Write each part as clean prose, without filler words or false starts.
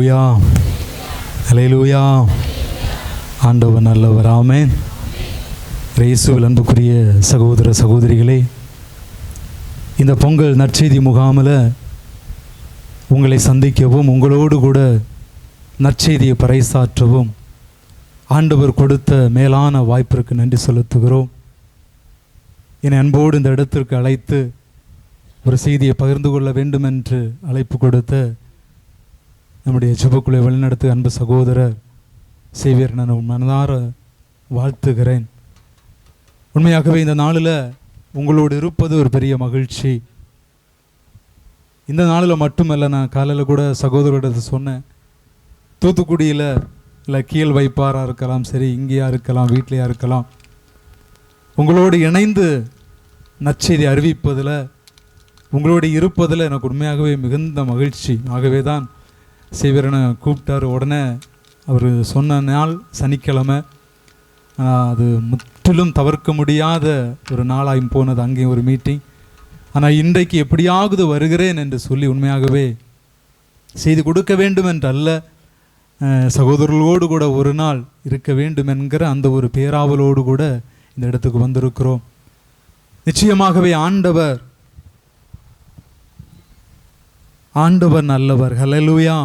ஹல்லேலூயா, ஹல்லேலூயா. ஆண்டவர் நல்லவர். ஆமென். இயேசுவில் அன்புக்குரிய சகோதர சகோதரிகளே, இந்த பொங்கல் நற்செய்தி முகாமில் உங்களை சந்திக்கவும் உங்களோடு கூட நற்செய்தியை பறைசாற்றவும் ஆண்டவர் கொடுத்த மேலான வாய்ப்பிற்கு நன்றி செலுத்துகிறோம். என்னை அன்போடு இந்த இடத்திற்கு அழைத்து ஒரு செய்தியை பகிர்ந்து கொள்ள வேண்டும் என்று அழைப்பு கொடுத்த நம்முடைய ஜெபக்குழுவை வழிநடத்து அன்பு சகோதரர் சேவியர் நான் மனதார வாழ்த்துகிறேன். உண்மையாகவே இந்த நாளில் உங்களோடு இருப்பது ஒரு பெரிய மகிழ்ச்சி. இந்த நாளில் மட்டுமல்ல, நான் காலையில் கூட சகோதரர்கிட்ட சொன்னேன், தூத்துக்குடியில் இல்லை கீழ் வைப்பாராக இருக்கலாம், சரி இங்கேயா இருக்கலாம், வீட்டிலையா இருக்கலாம், உங்களோடு இணைந்து நற்செய்தி அறிவிப்பதில் உங்களோடு இருப்பதில் எனக்கு உண்மையாகவே மிகுந்த மகிழ்ச்சி. ஆகவே தான் சேவியரனை கூப்பிட்டார். உடனே அவர் சொன்ன நாள் சனிக்கிழமை, அது முற்றிலும் தவிர்க்க முடியாத ஒரு நாளாயும் போனது, அங்கேயும் ஒரு மீட்டிங். ஆனால் இன்றைக்கு எப்படியாவது வருகிறேன் என்று சொல்லி உண்மையாகவே செய்து கொடுக்க வேண்டும் என்று அல்ல, சகோதரர்களோடு கூட ஒரு நாள் இருக்க வேண்டும் என்கிற அந்த ஒரு பேராவலோடு கூட இந்த இடத்துக்கு வந்திருக்கிறோம். நிச்சயமாகவே ஆண்டவர் நல்லவர். ஹல்லேலூயா,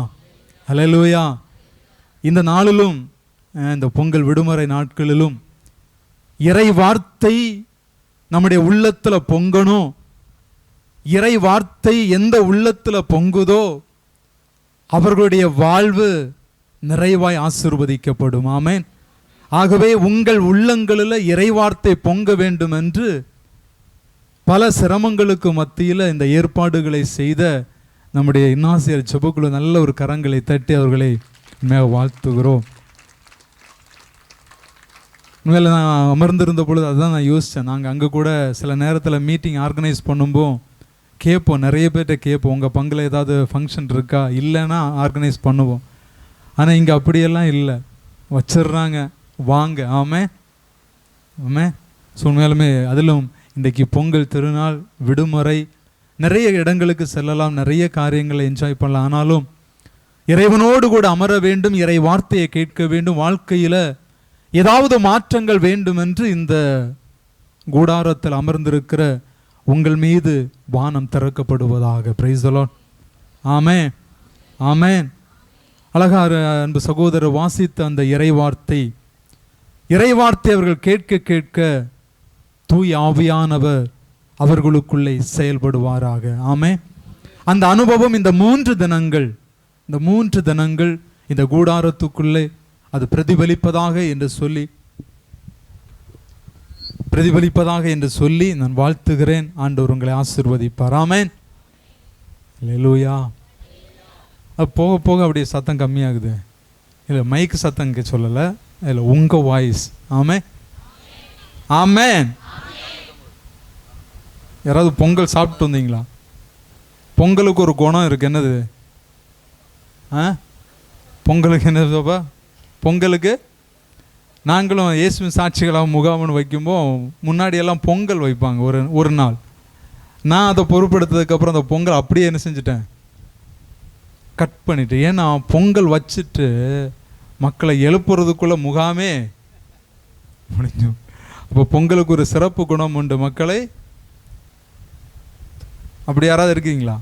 ஹல்லேலூயா. இந்த நாளிலும் இந்த பொங்கல் விடுமுறை நாட்களிலும் இறை வார்த்தை நம்முடைய உள்ளத்தில் பொங்கணும். இறை வார்த்தை எந்த உள்ளத்தில் பொங்குதோ அவர்களுடைய வாழ்வு நிறைவாய் ஆசீர்வதிக்கப்படும். ஆமென். ஆகவே உங்கள் உள்ளங்களில் இறை வார்த்தை பொங்க வேண்டும் என்று பல சிரமங்களுக்கு மத்தியில் இந்த ஏற்பாடுகளை செய்த நம்முடைய இன்னாசியர் ஜெபக்குழு நல்ல ஒரு கரங்களை தட்டி அவர்களை உண்மையாக வாழ்த்துகிறோம். உண்மையில் நான் அமர்ந்திருந்த பொழுது அதுதான் நான் யோசித்தேன். நாங்கள் அங்கே கூட சில நேரத்தில் மீட்டிங் ஆர்கனைஸ் பண்ணும்போது கேட்போம், நிறைய பேர்கிட்ட கேட்போம், உங்கள் பங்கில் ஏதாவது ஃபங்க்ஷன் இருக்கா, இல்லைன்னா ஆர்கனைஸ் பண்ணுவோம். ஆனால் இங்கே அப்படியெல்லாம் இல்லை, வச்சிடுறாங்க, வாங்க. ஆமே ஆமே. ஸோ உண்மையாலுமே அதிலும் இன்றைக்கு பொங்கல் திருநாள் விடுமுறை, நிறைய இடங்களுக்கு செல்லலாம், நிறைய காரியங்களை என்ஜாய் பண்ணலாம். ஆனாலும் இறைவனோடு கூட அமர வேண்டும், இறை வார்த்தையை கேட்க வேண்டும், வாழ்க்கையில் ஏதாவது மாற்றங்கள் வேண்டும் என்று இந்த கூடாரத்தில் அமர்ந்திருக்கிற உங்கள் மீது வானம் திறக்கப்படுவதாக. Price the lord. ஆமென், ஆமென். அழகாக அன்பு சகோதரர் வாசித்த அந்த இறை வார்த்தை அவர்கள் கேட்க கேட்க தூய் ஆவியானவர் அவர்களுக்குள்ளே செயல்படுவாராக. ஆமென். அந்த அனுபவம் இந்த மூன்று தினங்கள் இந்த கூடாரத்துக்குள்ளே அது பிரதிபலிப்பதாக என்று சொல்லி நான் வாழ்த்துகிறேன். ஆண்டவர் உங்களை ஆசீர்வதிப்பார். ஆமென். ஹல்லேலூயா. போக போக அப்படியே சத்தம் கம்மியாகுது. இல்லை மைக்கு சத்தம் இங்கே சொல்லலை, இல்லை உங்கள் வாய்ஸ். ஆமென், ஆமென். யாராவது பொங்கல் சாப்பிட்டு வந்தீங்களா? பொங்கலுக்கு ஒரு குணம் இருக்குது. என்னது? பொங்கலுக்கு என்னதுப்பா? பொங்கலுக்கு நாங்களும் இயேசுவின் சாட்சிகளாக முகாம்னு வைக்கும்போது முன்னாடியெல்லாம் பொங்கல் வைப்பாங்க ஒரு நாள். நான் அதை பொறுப்படுத்ததுக்கப்புறம் அந்த பொங்கல் அப்படியே என்ன செஞ்சிட்டேன், கட் பண்ணிட்டேன். ஏன்னா பொங்கல் வச்சுட்டு மக்களை எழுப்புறதுக்குள்ளே முகாமே முடிஞ்சோம். அப்போ பொங்கலுக்கு ஒரு சிறப்பு குணம் உண்டு. மக்களை அப்படி யாராவது இருக்கீங்களா?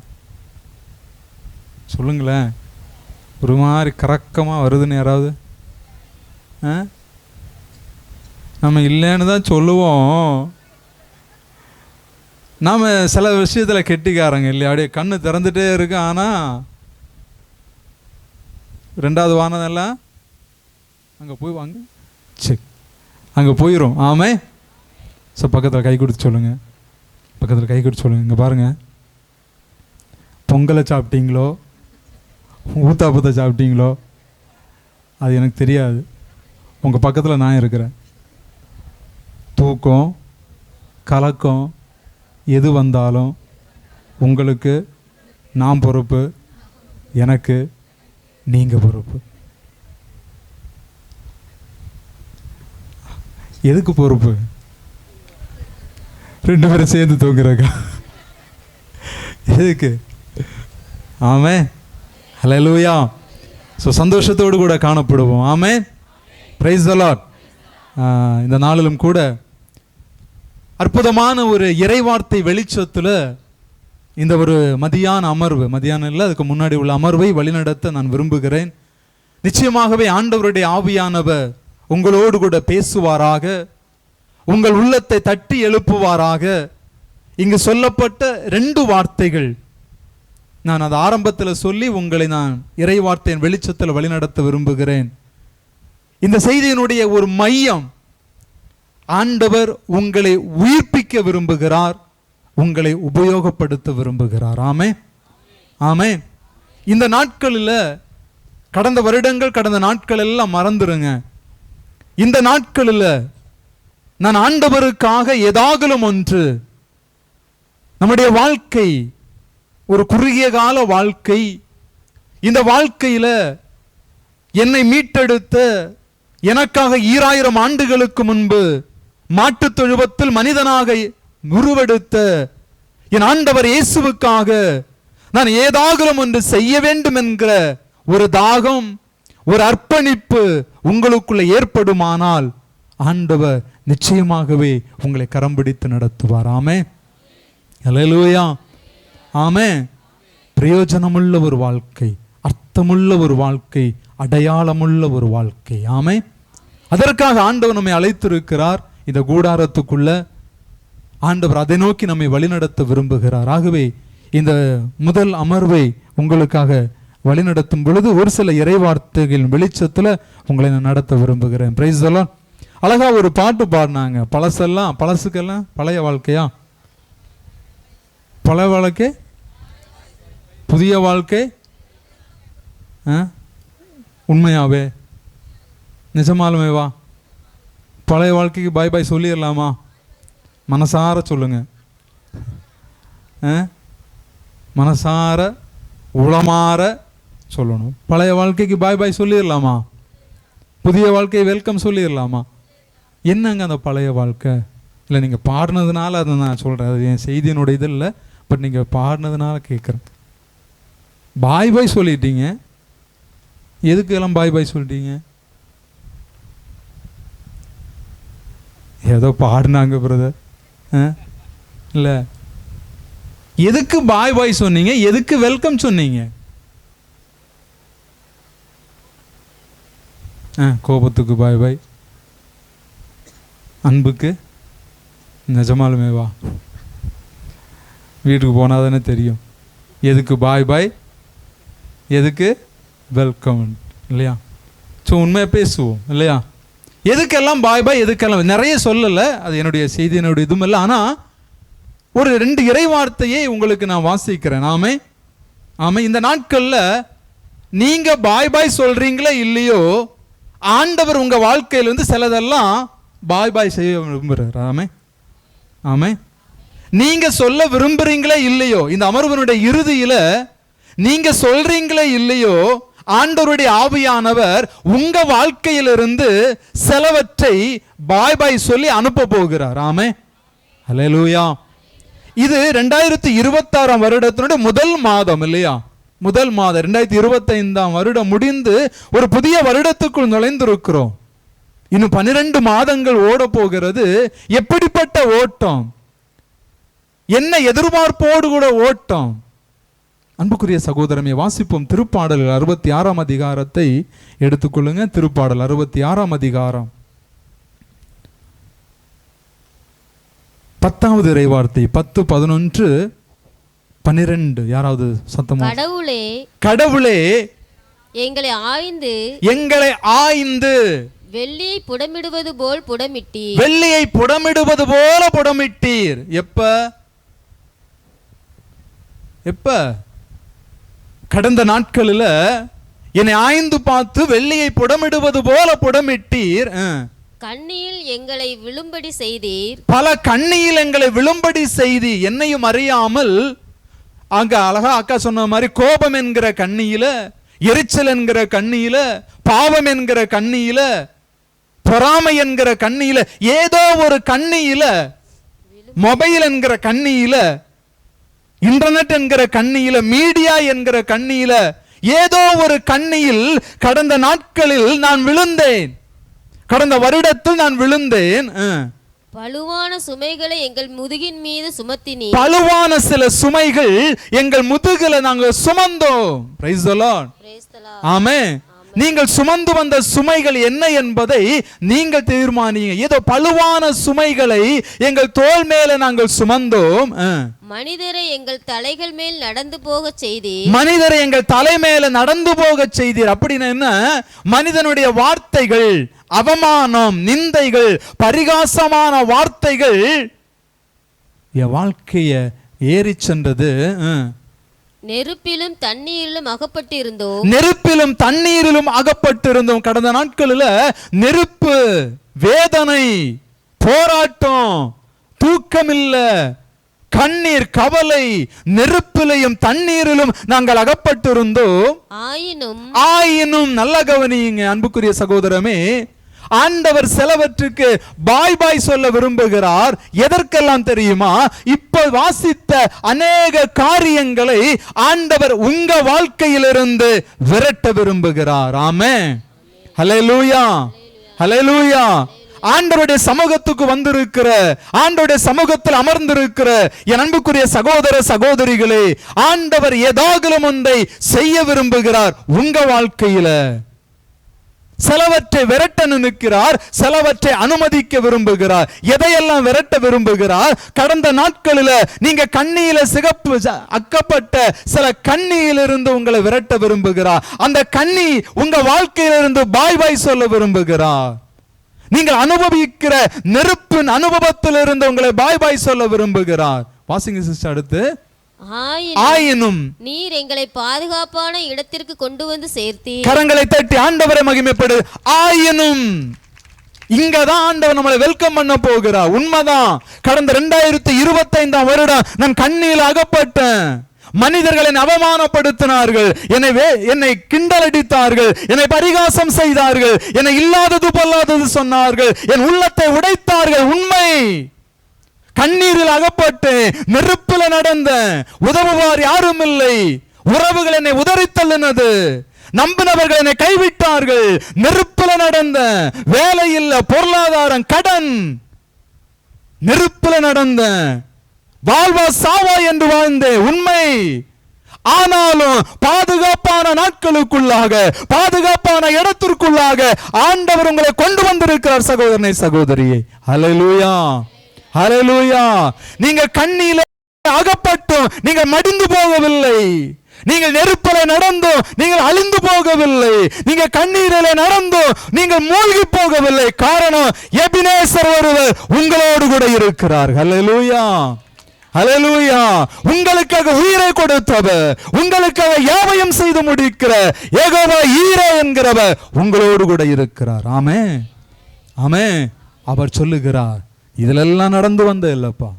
சொல்லுங்களேன். ஒரு மாதிரி கறக்கமாக வருதுன்னு யாராவது? நம்ம இல்லைன்னு தான் சொல்லுவோம். நாம் சில விஷயத்தில் கெட்டிக்காரங்க இல்லையா? அப்படியே கண்ணு திறந்துட்டே இருக்கு, ஆனால் ரெண்டாவது வானதெல்லாம் அங்கே போய் வாங்க, சரி அங்கே போயிடும். ஆமே. ஸோ பக்கத்தில் கை கொடுத்து சொல்லுங்கள், பக்கத்தில் கை கொடுத்து சொல்லுங்கள். இங்கே பாருங்கள், பொங்கலை சாப்பிட்டீங்களோ ஊத்தாப்பத்தை சாப்பிட்டீங்களோ அது எனக்கு தெரியாது, உங்கள் பக்கத்தில் நான் இருக்கிறேன். தூக்கம் கலக்கம் எது வந்தாலும் உங்களுக்கு நான் பொறுப்பு, எனக்கு நீங்கள் பொறுப்பு. எதுக்கு பொறுப்பு? ரெண்டு பேரும் சேர்ந்து தூங்குறக்கா? எதுக்கு? ஆமென், ஹல்லேலூயா. ஸோ சந்தோஷத்தோடு கூட காணப்படுவோம். ஆமென். Price the Lord. இந்த நாளிலும் கூட அற்புதமான ஒரு இறைவார்த்தை வெளிச்சத்தில் இந்த ஒரு மதியான அமர்வு, மதியானம் இல்லை அதுக்கு முன்னாடி உள்ள அமர்வை வழிநடத்த நான் விரும்புகிறேன். நிச்சயமாகவே ஆண்டவருடைய ஆவியானவர் உங்களோடு கூட பேசுவாராக, உங்கள் உள்ளத்தை தட்டி எழுப்புவாராக. இங்கு சொல்லப்பட்ட 2 வார்த்தைகள் நான் அது ஆரம்பத்தில் சொல்லி உங்களை நான் இறைவார்த்தையின் வெளிச்சத்தில் வழிநடத்த விரும்புகிறேன். இந்த செய்தியினுடைய ஒரு மையம், ஆண்டவர் உங்களை உயிர்ப்பிக்க விரும்புகிறார், உங்களை உபயோகப்படுத்த விரும்புகிறார். ஆமென், ஆமென். இந்த நாட்களில் கடந்த வருடங்கள், கடந்த நாட்கள் எல்லாம் மறந்துருங்க. இந்த நாட்களில் நான் ஆண்டவருக்காக ஏதாகலும் ஒன்று, நம்முடைய வாழ்க்கை ஒரு குறுகிய கால வாழ்க்கை, இந்த வாழ்க்கையில என்னை மீட்டெடுத்த, எனக்காக 2000 ஆண்டுகளுக்கு முன்பு மாட்டுத் தொழுவத்தில் மனிதனாக உருவெடுத்த என் ஆண்டவர் இயேசுவுக்காக நான் ஏதாகலும் ஒன்று செய்ய வேண்டும் என்கிற ஒரு தாகம், ஒரு அர்ப்பணிப்பு உங்களுக்குள்ள ஏற்படுமானால் ஆண்டவர் நிச்சயமாகவே உங்களை கரம் பிடித்து நடத்துவார். ஆமென், அல்லேலூயா, ஆமென். பிரயோஜனமுள்ள ஒரு வாழ்க்கை, அர்த்தமுள்ள ஒரு வாழ்க்கை, அடையாளமுள்ள ஒரு வாழ்க்கை. ஆமென். அதற்காக ஆண்டவர் நம்மை அழைத்திருக்கிறார். இந்த கூடாரத்துக்குள்ள ஆண்டவர் அதை நோக்கி நம்மை வழிநடத்த விரும்புகிறார். ஆகவே இந்த முதல் அமர்வை உங்களுக்காக வழிநடத்தும் பொழுது ஒரு சில இறைவார்த்தைகளின் வெளிச்சத்தில் உங்களை நான் நடத்த விரும்புகிறேன். Price the Lord. அழகா ஒரு பாட்டு பாடினாங்க. பழசுக்கெல்லாம் பழைய வாழ்க்கையா? பழைய வாழ்க்கை புதிய வாழ்க்கை. உண்மையாவே நிஜமாலுமே வா? பழைய வாழ்க்கைக்கு பாய் பாய் சொல்லிடலாமா? மனசார சொல்லுங்க, மனசார உளமாற சொல்லணும். பழைய வாழ்க்கைக்கு பாய் பாய் சொல்லிடலாமா? புதிய வாழ்க்கையை வெல்கம் சொல்லிடலாமா? என்னங்க அந்த பழைய வாழ்க்கை? இல்லை, நீங்கள் பாடினதுனால அதை நான் சொல்கிறேன், அது என் செய்தியினுடைய இது இல்லை. பட் நீங்கள் பாடினதுனால கேட்குறேன். பாய் பாய் சொல்லிட்டீங்க, எதுக்கு எல்லாம் பாய் பாய் சொல்லிட்டீங்க? ஏதோ பாடினாங்க பிரதர், இல்லை, எதுக்கு பாய் பாய் சொன்னீங்க? எதுக்கு வெல்கம் சொன்னீங்க? கோபத்துக்கு பாய் பாய், அன்புக்கு நிஜமாலுமே வா. வீட்டுக்கு போனால் தானே தெரியும் எதுக்கு பாய் பாய், எதுக்கு வெல்கம், இல்லையா? ஸோ உண்மையாக பேசுவோம், இல்லையா? எதுக்கெல்லாம் பாய் பாய், எதுக்கெல்லாம் நிறைய சொல்லலை, அது என்னுடைய செய்தி, என்னுடைய இதுவும் இல்லை. ஆனால் ஒரு 2 இறைவார்த்தையை உங்களுக்கு நான் வாசிக்கிறேன். ஆமே, ஆமே. இந்த நாட்களில் நீங்கள் பாய் பாய் சொல்கிறீங்களோ இல்லையோ, ஆண்டவர் உங்கள் வாழ்க்கையிலேருந்து சிலதெல்லாம் பாய் பாய் செய்ய விரும்புகிறார். ஆமே, ஆமே. நீங்கள் சொல்ல விரும்புகிறீங்களே இல்லையோ, இந்த அமர்வனுடைய இறுதியில் நீங்கள் சொல்கிறீங்களே இல்லையோ, ஆண்டவருடைய ஆவியானவர் உங்க வாழ்க்கையிலிருந்து சிலவற்றை பாய் பாய் சொல்லி அனுப்ப போகிறார். ஆமே, அல்லேலூயா. இது 2026 வருடத்தினுடைய முதல் மாதம், இல்லையா? முதல் மாதம். 2025 வருடம் முடிந்து ஒரு புதிய வருடத்துக்குள் நுழைந்திருக்கிறோம். இன்னும் 12 மாதங்கள் ஓட போகிறது. எப்படிப்பட்ட ஓட்டம், என்ன எதிர்பார்ப்போடு கூட ஓட்டம். அன்புக்குரிய சகோதரமே, வாசிப்போம். திருப்பாடல் 66 அதிகாரத்தை எடுத்துக்கொள்ளுங்க. திருப்பாடல் 66 அதிகாரம் 10வது இறைவார்த்தை 10, 11, 12. யாராவது சத்தமா? கடவுளே, கடவுளே எங்களை ஆய்ந்து வெள்ளியை புடமிடுவது போல் புடமிட்டீர். வெள்ளியை புடமிடுவது போல புடமிட்டீர். எப்ப? கடந்த நாட்களில் என்னை ஆய்ந்து பார்த்து வெள்ளியை புடமிடுவது போல புடமிட்டீர். கண்ணியில் எங்களை விழும்படி செய்தீர். பல கண்ணியில் எங்களை விழும்படி செய்தி. என்னையும் அறியாமல் அங்க அழகா அக்கா சொன்ன மாதிரி கோபம் என்கிற கண்ணியில, எரிச்சல் என்கிற கண்ணியில, பாவம் என்கிற கண்ணியில, பொறாமை என்கிற கண்ணியில, ஏதோ ஒரு கண்ணியில, மொபைல் என்கிற கண்ணியில, இன்டர்நெட் என்கிற கண்ணியில, மீடியா என்கிற கண்ணியில, ஏதோ ஒரு கண்ணியில் கடந்த நாட்களில் நான் விழுந்தேன், கடந்த வருடத்தில் நான் விழுந்தேன். பழுவான சுமைகளை எங்கள் முதுகின் மீது சுமத்தினீர். பழுவான சில சுமைகள் எங்கள் முதுகில நாங்கள் சுமந்தோம். Praise the Lord. ஆமென். நீங்கள் சுமந்து வந்த சுமைகள் என்ன என்பதை நீங்கள் தீர்மானிங்க. ஏதோ பழுவான சுமைகளை எங்கள் தோள் மேல நாங்கள் சுமந்தோம். மனிதரை எங்கள் தலைகள் மேல் நடந்து போக செய்தீர். மனிதரை எங்கள் தலை மேல நடந்து போக செய்தீர். அப்படின்னா என்ன? மனிதனுடைய வார்த்தைகள், அவமானம், நிந்தைகள், பரிகாசமான வார்த்தைகள் என் வாழ்க்கைய ஏறி சென்றது. நெருப்பிலும் தண்ணீரிலும் அகப்பட்டிருந்தோம். நெருப்பிலும் தண்ணீரிலும் அகப்பட்டிருந்தோம். கடந்த நாட்களில் நெருப்பு, வேதனை, போராட்டம், தூக்கமில்ல, கண்ணீர், கவலை, நெருப்பிலையும் தண்ணீரிலும் நாங்கள் அகப்பட்டிருந்தோம். ஆயினும் நல்ல கவனியுங்க அன்புக்குரிய சகோதரமே, ஆண்டவர் சிலவற்றுக்கு பாய் பாய் சொல்ல விரும்புகிறார். எதற்கெல்லாம் தெரியுமா? இப்ப வாசித்த அநேக காரியங்களை ஆண்டவர் உங்க வாழ்க்கையிலிருந்து விரட்ட விரும்புகிறார். ஆமென். ஹல்லேலூயா, ஹல்லேலூயா. ஆண்டவருடைய சமூகத்துக்கு வந்திருக்கிற, ஆண்டவருடைய சமூகத்தில் அமர்ந்திருக்கிற என் அன்புக்குரிய சகோதர சகோதரிகளே, ஆண்டவர் ஏதாகிலும் ஒன்றை செய்ய விரும்புகிறார் உங்க வாழ்க்கையில. சிலவற்றை விரட்ட நினைக்கிறார், சிலவற்றை அனுமதிக்க விரும்புகிறார். எதையெல்லாம் விரட்ட விரும்புகிறார்? கடந்த நாட்களில் நீங்க கண்ணியில சிகப்பு அக்கப்பட்ட சில கண்ணியிலிருந்து உங்களை விரட்ட விரும்புகிறார். அந்த கண்ணி உங்க வாழ்க்கையிலிருந்து பாய் பாய் சொல்ல விரும்புகிறார். நீங்கள் அனுபவிக்கிற நெருப்பின் அனுபவத்திலிருந்து உங்களை பாய் பாய் சொல்ல விரும்புகிறார். வாசிங்க சிஸ்டர் அடுத்து. ஆயினும் நீர் எங்களை பாதுகாப்பான இடத்திற்கு கொண்டு வந்து சேர்த்தீர். கரங்களை தட்டி ஆண்டவரை மகிமைப்படு. ஆயினும் இங்கதான் ஆண்டவர் நம்மளை வெல்கம் பண்ண போகிறார். உண்மைதான். கடந்த 2025 வருடம் நான் கண்ணியில் அகப்பட்டேன். மனிதர்கள் என்னை அவமானப்படுத்தினார்கள், என்னை கிண்டலடித்தார்கள், என்னை பரிகாசம் செய்தார்கள், என்னை இல்லாதது பொல்லாதது சொன்னார்கள், என் உள்ளத்தை உடைத்தார்கள். உண்மை. கண்ணீரில் அகப்பட்டு நெருப்பில நடந்த, உதவுவார் யாரும் இல்லை. உறவுகள் என்னை உதறித்தள்ளினது, நம்பினவர்கள் என்னை கைவிட்டார்கள். நெருப்பில நடந்த, வேலை இல்ல, பொருளாதாரம், கடன், நெருப்பில நடந்த, வாழ்வா சாவா என்று வாழ்ந்தேன். உண்மை. ஆனாலும் பாதுகாப்பான நாட்களுக்குள்ளாக, பாதுகாப்பான இடத்திற்குள்ளாக ஆண்டவர் உங்களை கொண்டு வந்திருக்கிறார் சகோதரனை, சகோதரியே. ஹல்லேலூயா, ஹல்லேலூயா. நீங்க கண்ணியில அகப்பட்டும் நீங்கள் மடிந்து போகவில்லை. நீங்கள் நெருப்பில நடந்தும் நீங்கள் அழிந்து போகவில்லை. நீங்க கண்ணீரில நடந்தும் நீங்கள் மூழ்கி போகவில்லை. காரணம், எபினேசர் ஒருவர் உங்களோடு கூட இருக்கிறார். ஹல்லேலூயா, ஹல்லேலூயா. உங்களுக்காக உயிரை கொடுத்தவர், உங்களுக்காக யாவையும் செய்து முடிக்கிற யெகோவா ஈரே என்கிறவர் உங்களோடு கூட இருக்கிறார். ஆமென், ஆமென். அவர் சொல்லுகிறார், இதிலெல்லாம் நடந்து வந்த இல்லப்பா,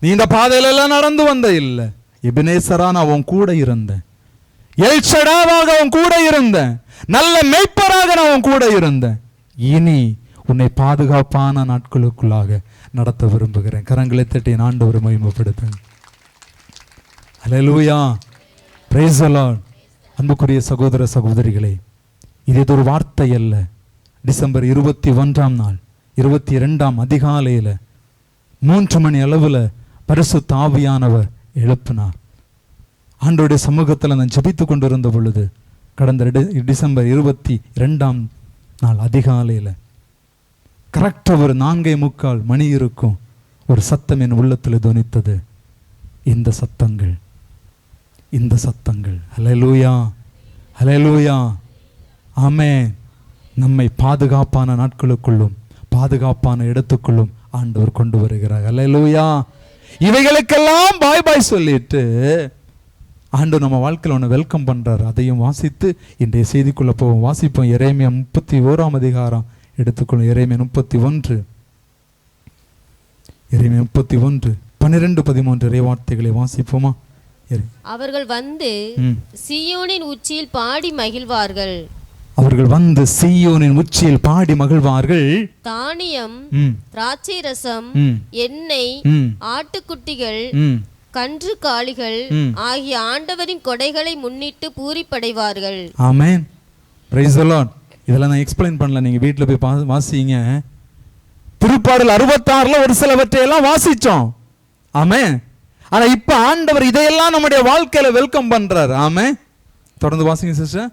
நீ இந்த பாதையில எல்லாம் நடந்து வந்த இல்ல. எபினேசரா நான் அவன் கூட இருந்தேன். எல்ஷடாவாக அவன் கூட இருந்தேன். நல்ல மேய்ப்பராக நான் அவன் கூட இருந்தேன். இனி உன்னை பாதுகாப்பான நாட்களுக்குள்ளாக நடத்த விரும்புகிறேன். கரங்களை தட்டி ஆண்டவரை மகிமைப்படுத்துங்க. ஹல்லேலூயா, பிரைஸ் தி லார்ட். அன்புக்குரிய சகோதர சகோதரிகளே, இது ஒரு வார்த்தை அல்ல. டிசம்பர் 21ஆம் நாள் 22ஆம் அதிகாலையில 3 மணி அளவுல பரிசுத்த ஆவியானவர் எழுப்பினார். ஆண்டவருடைய சமூகத்தில் நான் ஜெபித்து கொண்டிருந்த பொழுது கடந்த டிசம்பர் 22ஆம் நாள் அதிகாலையில கரெக்டா ஒரு 4:45 மணி இருக்கும். ஒரு சத்தம் என் உள்ளத்தில் துணித்தது. இந்த சத்தங்கள், இந்த சத்தங்கள். ஹல்லேலூயா, ஹல்லேலூயா, ஆமென். நம்மை பாதுகாப்பான நாட்களுக்குள்ளும் பாதுகாப்பான இடத்துக்குள்ளும் ஆண்டவர் கொண்டு வருகிறார். ஹல்லேலூயா. இவைகளுக்கெல்லாம் பாய் பாய் சொல்லிட்டு ஆண்டவர் நம்ம வாழ்க்கையில் ஒன்று வெல்கம் பண்றார். அதையும் வாசித்து இன்றைய செய்திக்குள்ள போவோம். வாசிப்போம். எரேமியா 31ஆம் அதிகாரம் எடுத்துக்கொள்ளும். எரேமியா 31, எரேமியா 31 12-13 இறைவார்த்தைகளை வாசிப்போமா? அவர்கள் வந்து சீயோனின் உச்சியில் பாடி மகிழ்வார்கள். அவர்கள் வந்து சீயோனின் உச்சியில் பாடி மகிழ்வார்கள். தானியம், திராட்சை ரசம், எண்ணெய், ஆட்டுக்குட்டிகள், கன்று காளிகள் ஆகிய ஆண்டவரின் கொடைகளை முன்னிட்டு பூரிப்படைவார்கள். ஆமென். Price the Lord. இதெல்லாம் நான் எக்ஸ்பிளைன் பண்ணல, நீங்க வீட்டில் போய் வாசிங்க. திருப்பாடல் 66ல ஒரு சிலவற்றை எல்லாம் வாசிச்சோம். ஆமென். ஆனா இப்ப ஆண்டவர் இதையெல்லாம் நம்முடைய வாழ்க்கையில வெல்கம் பண்றார். ஆமென். தொடர்ந்து வாசிங்க சிஸ்டர்.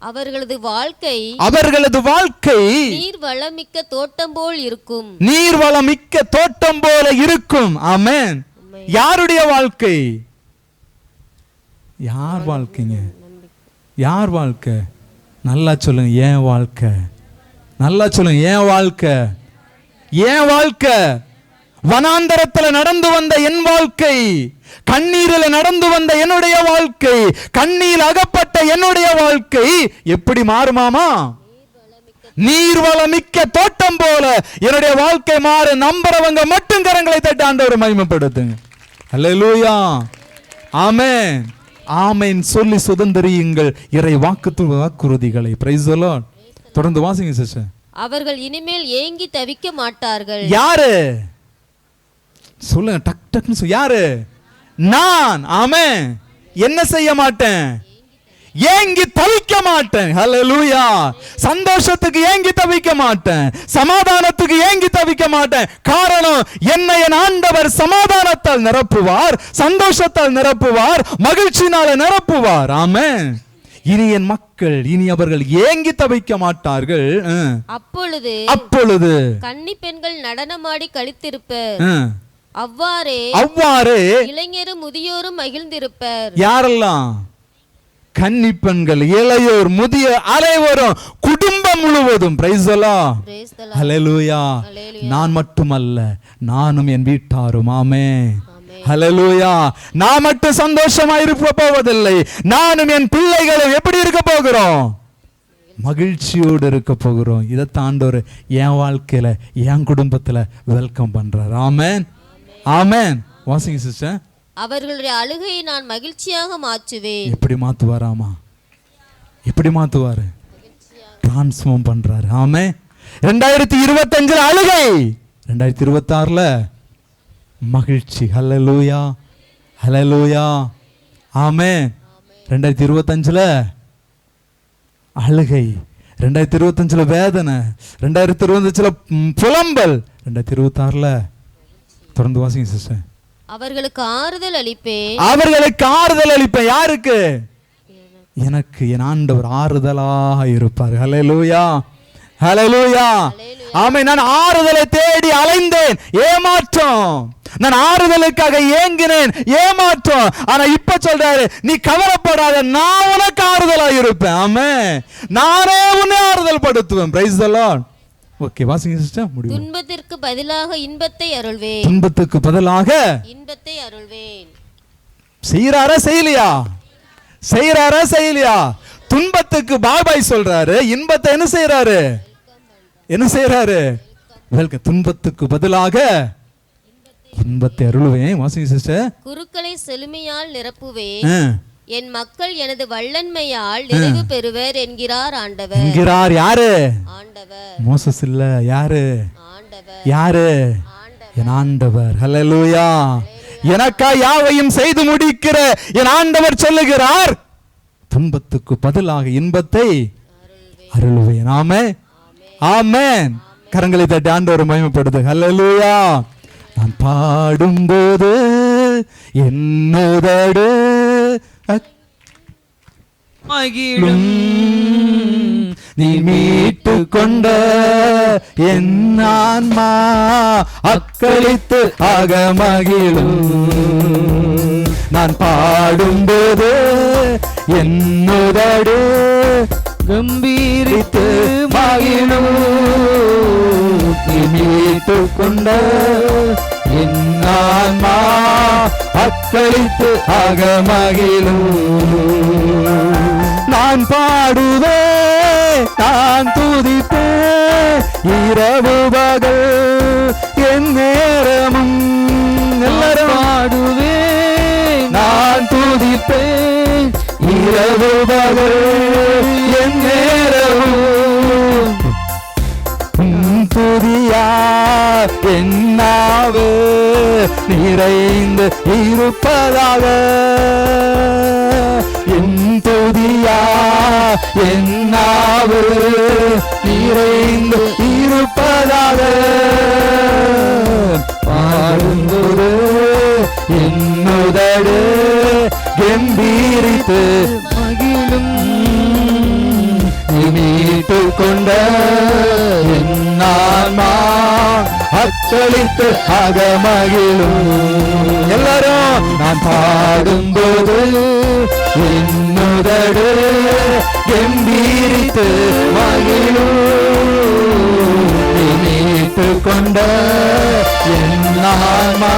அவர்களது வாழ்க்கை நீர் வளமிக்க தோட்டம் போல் இருக்கும். நீர் வளமிக்க தோட்டம் போல இருக்கும். ஆமென். யாருடைய வாழ்க்கை? யார் வாழ்க்கைங்க? யார் வாழ்க்கை? நல்லா சொல்லுங்க. ஏன் வாழ்க்கை? நல்லா சொல்லுங்க. ஏன் வாழ்க்கை? ஏன் வாழ்க்கை? வனாந்தரத்தில் நடந்து வந்த என் வாழ்க்கை, கண்ணீரில் நடந்து வந்த என்னுடைய வாழ்க்கை, கண்ணீர் அகப்பட்ட என்னுடைய வாழ்க்கை எப்படி மாறுமாமா? நீர் வளமிக்க தோட்டம் போல என்னுடைய வாழ்க்கை மாறு. நம்புறவங்க மட்டும் கரங்களை தட்டி ஆண்டவரை மகிமைப்படுத்துங்க. அல்லேலூயா. ஆமென். ஆமென் சொல்லி சுதந்திரியுங்கள் இறை வாக்குறுதிகளை. Price the Lord. தொடர்ந்து வாசிங்க சிஸ்டர். அவர்கள் இனிமேல் ஏங்கி தவிக்க மாட்டார்கள். யாரு சொல்லுங்க? டக் டக்னு யாரு? நான். ஆமென். என்ன செய்ய மாட்டேன்? ஏங்கி தவிக்க மாட்டேன். ஹல்லேலூயா. சந்தோஷத்துக்கு ஏங்கி தவிக்க மாட்டேன், சமாதானத்துக்கு ஏங்கி தவிக்க மாட்டேன். காரணம், என்னை என் ஆண்டவர் சமாதானத்தால் நிரப்புவார், சந்தோஷத்தால் நிரப்புவார், மகிழ்ச்சியினால நிரப்புவார். ஆமென். இனி என் மக்கள், இனி அவர்கள் ஏங்கி தவிக்க மாட்டார்கள். அப்பொழுது கன்னி பெண்கள் நடனமாடி களித்திருப்பர். அவ்வாறே இளைஞரும் முதியோரும் மகிழ்ந்திருப்பர். யாரெல்லாம்? கன்னி பெண்கள், இளையோர், முதிய அனைவரும், குடும்பம் முழுவதும். Praise the lord. ஹல்லேலூயா. நான் மட்டுமல்ல, நானும் என் வீட்டாரும். ஆமென். ஹல்லேலூயா. நான் மட்டும் சந்தோஷமா இருக்க போவதில்லை, நானும் என் பிள்ளைகளும் எப்படி இருக்க போகிறோம்? மகிழ்ச்சியோடு இருக்க போகிறோம். இதை தாண்டவர் என் வாழ்க்கையில, என் குடும்பத்துல வெல்கம் பண்றார். ஆமென். ஆமென். வாசிங்க சிஸ்டர். அவர்களுடைய அழுகையை நான் மகிழ்ச்சியாக மாற்றுவேன். எப்படி மாத்துவாராமா? எப்படி மாத்துவாரு? டிரான்ஸ்ஃபார்ம் பண்றாரு. ஆமென். 2025 அழுகை, 2026 மகிழ்ச்சி. ஹல்லேலூயா. ஹல்லேலூயா. ஆமென். 2025 அழுகை, 2025 வேதனை, 2025 புலம்பல், 2026 தொடர்ந்து வாசிங்க சிஸ்டர். அவர்களுக்கு ஆறுதல் அளிப்பேன். அவர்களுக்கு ஆறுதல் அளிப்பேன். யாருக்கு? எனக்கு என் ஆண்டவர் ஆறுதலாக இருப்பார். ஹல்லேலூயா. ஹல்லேலூயா. ஆமென். நான் ஆறுதலை தேடி அலைந்தேன், ஏமாற்றம். நான் ஆறுதலுக்காக ஏங்கினேன், ஏமாற்றம். ஆனா இப்ப சொல்றாரு, நீ கவலைப்படாத, நான் உனக்கு ஆறுதலா இருப்பேன். ஆமென். நானே உன்னை ஆறுதல் படுத்துவேன். Praise the lord. ஓகே, வாசிங்க சிஸ்டர். முடிவு. துன்பத்திற்கு பதிலாக இன்பத்தை அருள்வேன். துன்பத்துக்கு பதிலாக இன்பத்தை அருள்வேன். செய்யறாரா செய்யலையா? செய்யறாரா செய்யலையா? துன்பத்துக்கு பாய் பாய் சொல்றாரு, இன்பத்தை என்ன செய்யறாரு? என்ன செய்யறாரு? வெல்கம். துன்பத்துக்கு பதிலாக இன்பத்தை அருள்வேன். வாசிங்க சிஸ்டர். குருக்களை செழுமையால் நிரப்புவேன். என் மக்கள் எனது வல்லன்மையால் நிறைவு பெறுவர் என்கிறார் ஆண்டவர். என்கிறார் யாரு? ஆண்டவர். மோசஸ் இல்ல. யாரு? ஆண்டவர். யாரு? என் ஆண்டவர். ஹல்லேலூயா. எனக்கா யாவையும் செய்து முடிக்கிற என் ஆண்டவர் சொல்லுகிறார், துன்பத்துக்கு பதிலாக இன்பத்தை அருள்வேன். ஆமென். ஆமென். கரங்களை தட்டி ஆண்டவரை மகிமைப்படுத்து. ஹல்லேலூயா. நான் பாடும்போது என்னோடு மகிழும், நீ மீட்டு கொண்ட என் ஆன்மா அக்களித்து ஆக மகிழும். நான் பாடும்போது என்னோடு கம்பீரித்து மகிழும், நீ மீட்டு கொண்ட என் ஆன்மா அக்களித்து ஆக மகிழும். நான் பாடுவேன், நான் துதிப்பேன், இரவு பகல் என் நேரமும். எல்லாரும் பாடுவேன், நான் துதிப்பேன், இரவு பகல் என் நேரமும். துதியால் என்னாவு நிறைந்து இருப்பதாக. என் துதியால் என்னாவு நிறைந்து இருப்பதாக. பாடும்போது என்னுதடு கம்பீரித்து மகிழும். மீட்டு கொண்ட என்னான்மா அக்களித்து அகமகிழும். எல்லாரும் நான் பாடும்போது என்னுதடு கம்பீரித்து மகிழும். மீட்டு கொண்ட என்னான்மா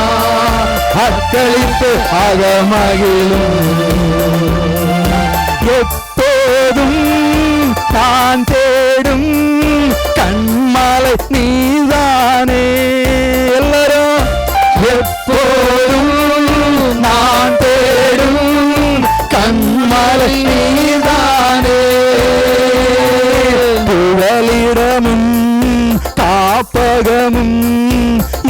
அக்களித்து அகமகிழும். எப்போதும் நான் தேடும் கண்மலை நீதானே. எல்லாரும் எப்போதும் நான் தேடும் கண்மலை நீதானே. புகலிடமும் காப்பகமும்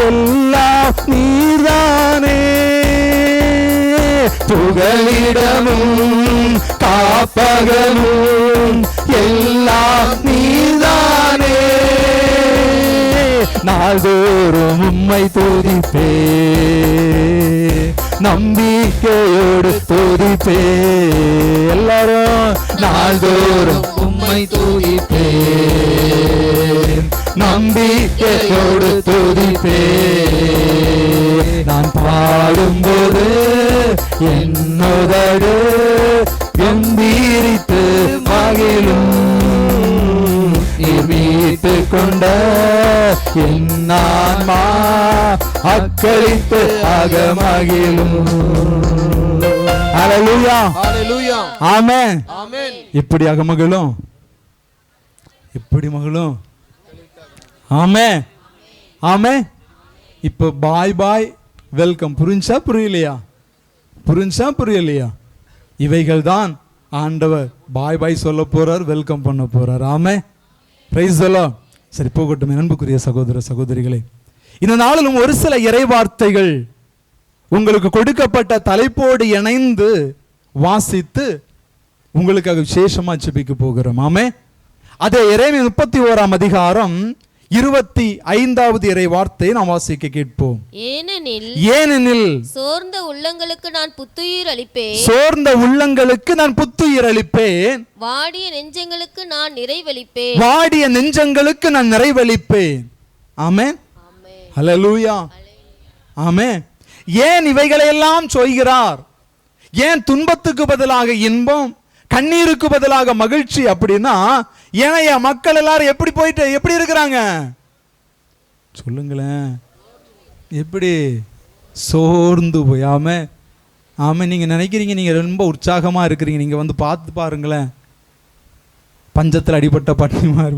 எல்லாம் நீதானே. புகலிடமும் காப்பகமும் எல்லாம் நீதானே. நாள்தோறும் உம்மை துதிப்பே, நம்பிக்கையோடு துதிப்பே. எல்லாரும் நாள்தோறும் உம்மை துதிப்பே, நம்பிக்கையோடு துதிப்பே. நான் பாடும்போது என்னுதடு கம்பீரித்து மகிழும். மீட்டு கொண்ட என்னான்மா அக்களித்து அகமகிழும். ஹல்லேலூயா, ஹல்லேலூயா, ஆமென். ஆமென். இப்படி அகமகிழும், இப்படி மகிழும். ஆமென், ஆமென். இப்போ பாய் பாய் வெல்கம் புரிஞ்சா புரியலையா? புரிஞ்சா புரியலையா? இவைகள் தான் ஆண்டவர் பாய் பாய் சொல்ல போறார், வெல்கம் பண்ண போறார். ஆமே, பிரைஸ் தி லார்ட். சரி, போகட்டும். அன்புக்குரிய சகோதர சகோதரிகளே, இந்த நாளிலும் ஒரு சில இறைவார்த்தைகள் உங்களுக்கு கொடுக்கப்பட்ட தலைப்போடு இணைந்து வாசித்து உங்களுக்காக விசேஷமா ஜெபிக்க போகிறோம். ஆமே. அதே எரேமியா 31ஆம் அதிகாரம் 25வது இறை வார்த்தையை நாம் வாசிக்க கேட்போம். ஏனெனில் சோர்ந்த உள்ளங்களுக்கு நான் புத்துயிர் அளிப்பேன், சோர்ந்த உள்ளங்களுக்கு நான் புத்துயிர் அளிப்பேன், வாடிய நெஞ்சங்களுக்கு நான் நிறைவளிப்பேன், வாடிய நெஞ்சங்களுக்கு நான் நிறைவளிப்பேன். ஆமென், ஹல்லேலூயா, ஆமென். ஏன் இவைகளை எல்லாம் சொல்கிறார்? ஏன் துன்பத்துக்கு பதிலாக இன்பம், கண்ணீருக்கு பதிலாக மகிழ்ச்சி அப்படின்னா, ஏனைய மக்கள் எல்லாரும் எப்படி போயிட்டு எப்படி இருக்கிறாங்க சொல்லுங்களேன்? எப்படி சோர்ந்து போய். ஆமே, ஆமே. நீங்க நினைக்கிறீங்க நீங்க ரொம்ப உற்சாகமா இருக்கிறீங்க. நீங்க வந்து பார்த்து பாருங்களேன், பஞ்சத்தில் அடிபட்ட பட்டினிமார்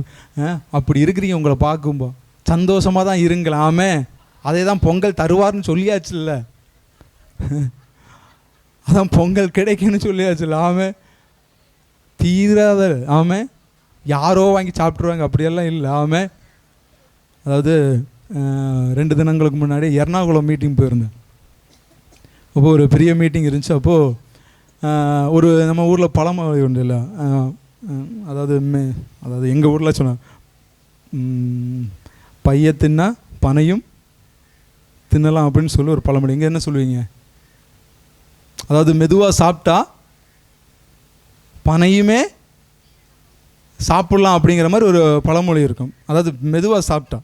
அப்படி இருக்கிறீங்க. உங்களை பார்க்கும்போ சந்தோஷமா தான் இருங்களா? ஆமே. அதே தான் பொங்கல் தருவார்னு சொல்லியாச்சுல்ல, அதான் பொங்கல் கிடைக்குன்னு சொல்லியாச்சுல்ல. ஆமே, தீராத. ஆமே, யாரோ வாங்கி சாப்பிட்ருவாங்க அப்படியெல்லாம் இல்லை. ஆமே. அதாவது 2 தினங்களுக்கு முன்னாடி எர்ணாகுளம் மீட்டிங் போயிருந்தேன். அப்போது ஒரு பெரிய மீட்டிங் இருந்துச்சு. அப்போது ஒரு நம்ம ஊரில் பழமொழி உண்டு இல்லை, அதாவது எங்கள் ஊரில் சொன்ன பைய தின்னா பனையும் தின்னலாம் அப்படின்னு சொல்லி ஒரு பழமொழி. இங்கே என்ன சொல்லுவீங்க? அதாவது மெதுவாக சாப்பிட்டா பனையுமே சாப்பிட்லாம் அப்படிங்கிற மாதிரி ஒரு பழமொழி இருக்கும். அதாவது மெதுவாக சாப்பிட்டா,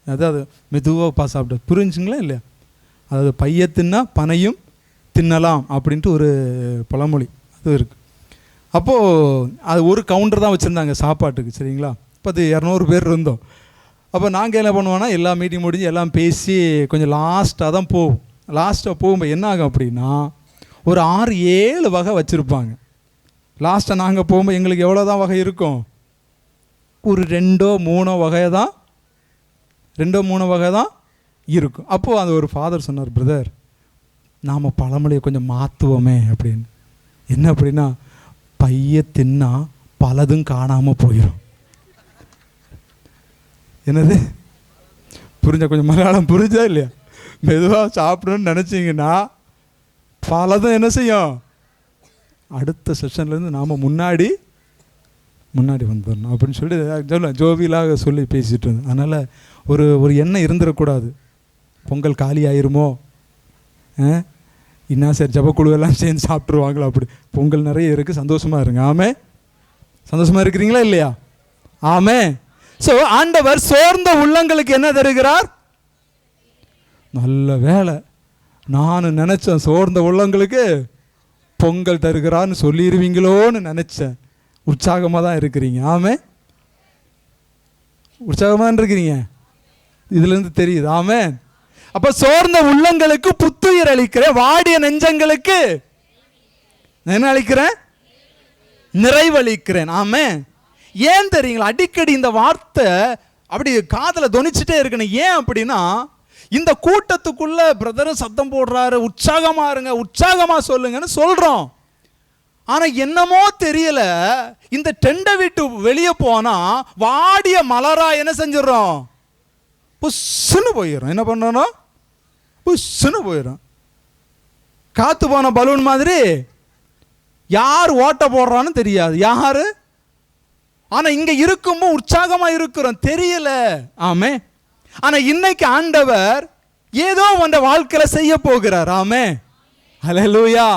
அதாவது மெதுவாக சாப்பிட்டா. புரிஞ்சுங்களா இல்லையா? அதாவது பைய தின்னா பனையும் தின்னலாம் அப்படின்ட்டு ஒரு பழமொழி அது இருக்குது. அப்போது அது ஒரு கவுண்டர் தான் வச்சுருந்தாங்க சாப்பாட்டுக்கு, சரிங்களா? இப்போ அது 200 பேர் இருந்தோம். அப்போ நாங்கள் என்ன பண்ணுவோன்னா, எல்லா மீட்டிங் முடிஞ்சு எல்லாம் பேசி கொஞ்சம் லாஸ்ட்டாக தான் போவோம். லாஸ்ட்டாக போகும்போது என்ன ஆகும் அப்படின்னா, ஒரு 6-7 வகை வச்சுருப்பாங்க. லாஸ்ட்டாக நாங்கள் போகும்போது எங்களுக்கு எவ்வளோ தான் வகை இருக்கும்? ஒரு 2-3 வகை தான், 2-3 வகை தான் இருக்கும். அப்போது அந்த ஒரு ஃபாதர் சொன்னார், பிரதர் நாம் பழமொழியை கொஞ்சம் மாற்றுவோமே அப்படின்னு. என்ன அப்படின்னா, பைய தின்னா பலதும் காணாமல் போயிடும். என்னது புரிஞ்சா? கொஞ்சம் மலையாளம் புரிஞ்சா இல்லையா? மெதுவாக சாப்பிடணும்னு நினச்சிங்கன்னா பலதும் என்ன செய்யும்? அடுத்த செஷன்லேருந்து நாம் முன்னாடி வந்துடணும் அப்படின்னு சொல்லி ஜோவிலாக சொல்லி பேசிகிட்டு இருந்தேன். அதனால் ஒரு எண்ணம் இருந்துடக்கூடாது, பொங்கல் காலி ஆயிருமோ, இன்னும் சரி ஜபக்குழுவெல்லாம் சேர்ந்து சாப்பிட்ருவாங்களா, அப்படி. பொங்கல் நிறைய இருக்குது, சந்தோஷமாக இருங்க. ஆமே, சந்தோஷமாக இருக்கிறீங்களா இல்லையா? ஆமே. ஸோ ஆண்டவர் சோர்ந்த உள்ளங்களுக்கு என்ன தருகிறார்? நல்ல வேலை, நான் நினச்சேன் சோர்ந்த உள்ளங்களுக்கு பொங்கல் தருகிறான்னு சொல்லிடுவீங்களோன்னு நினச்சேன். உற்சாகமாக தான் இருக்கிறீங்க. ஆமே, உற்சாகமாக தான் இருக்கிறீங்க, இதுலேருந்து தெரியுது. ஆமே. அப்போ சோர்ந்த உள்ளங்களுக்கு புத்துயிர் அளிக்கிறேன், வாடிய நெஞ்சங்களுக்கு என்ன அளிக்கிறேன்? நிறைவளிக்கிறேன். ஆமே. ஏன் தெரியுங்களா? அடிக்கடி இந்த வார்த்தை அப்படி காதில் தொனிச்சுட்டே இருக்கணும். ஏன் அப்படின்னா, இந்த கூட்டத்துக்குள்ள பிரதரும் சத்தம் போடுறாரு, உற்சாகமா இருங்க, உற்சாகமா சொல்லுங்கன்னு சொல்றோம். ஆனா என்னமோ தெரியல, இந்த டெண்டை விட்டு வெளியே போனா வாடிய மலரா என்ன செஞ்சிடறோம்? புஷ்ஷுன்னு போயிடும். என்ன பண்ணணும்? புஷ்ஷுன்னு போயிடும். காத்து போன பலூன் மாதிரி யார் ஓட்ட போடுறான்னு தெரியாது யாரு. ஆனா இங்க இருக்கும்போது உற்சாகமா இருக்கிறோம், தெரியல. ஆமே. ஆனா இன்னைக்கு ஆண்டவர் ஏதோ உன் வாழ்க்கையில செய்ய போகிறார். ஆமே, ஹல்லேலூயா.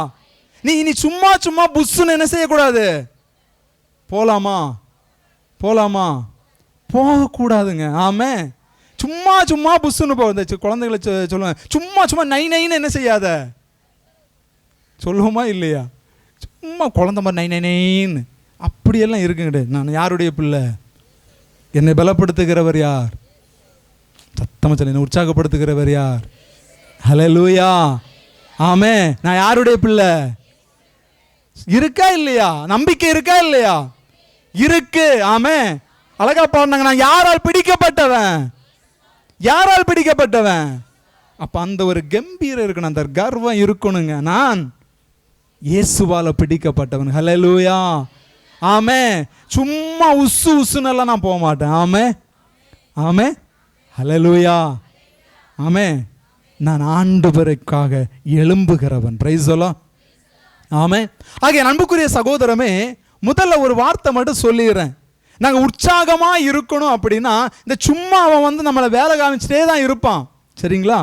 நீ இனி சும்மா சும்மா புஷ்ஷுன்னு என்ன செய்யக்கூடாது? போலாமா போகக்கூடாதுங்க. ஆமே. சும்மா சும்மா புஷ்ஷுன்னு போகுது. குழந்தைகளை சொல்லுவேன், சும்மா சும்மா நைன்னு என்ன செய்யாத சொல்லுவோமா இல்லையா? சும்மா குழந்தை மாதிரி நைன்னு அப்படியெல்லாம் இருக்குங்க. நான் யாருடைய பிள்ளை? என்னை பலப்படுத்துகிறவர் யார்? சத்தமா சொல்ல, என்னை உற்சாகப்படுத்துகிறவர் யார்? ஹல்லேலூயா. ஆமே. நான் யாருடைய பிள்ளை? இருக்கா இல்லையா? நம்பிக்கை இருக்கா இல்லையா? இருக்கு. ஆமே. அழகா பாருங்க, நான் யாரால் பிடிக்கப்பட்டவன்? யாரால் பிடிக்கப்பட்டவன்? அப்ப அந்த ஒரு கம்பீரம் இருக்கணும், அந்த கர்வம் இருக்கணுங்க. நான் இயேசுவால பிடிக்கப்பட்டவன். ஹல்லேலூயா. ஆமே. சும்மா உசுன்னெல்லாம் நான் போக மாட்டேன். ஆமே, ஆமே, ஹல்லேலூயா. ஆமே. நான் ஆண்டவருக்காக எழும்புகிறவன். Price the Lord. ஆமே. ஆகிய அன்புக்குரிய சகோதரமே, முதல்ல ஒரு வார்த்தை மட்டும் சொல்லிடுறேன். நாங்கள் உற்சாகமாக இருக்கணும் அப்படின்னா, இந்த சும்மா அவன் நம்மளை வேலை காமிச்சிட்டே தான் இருப்பான். சரிங்களா?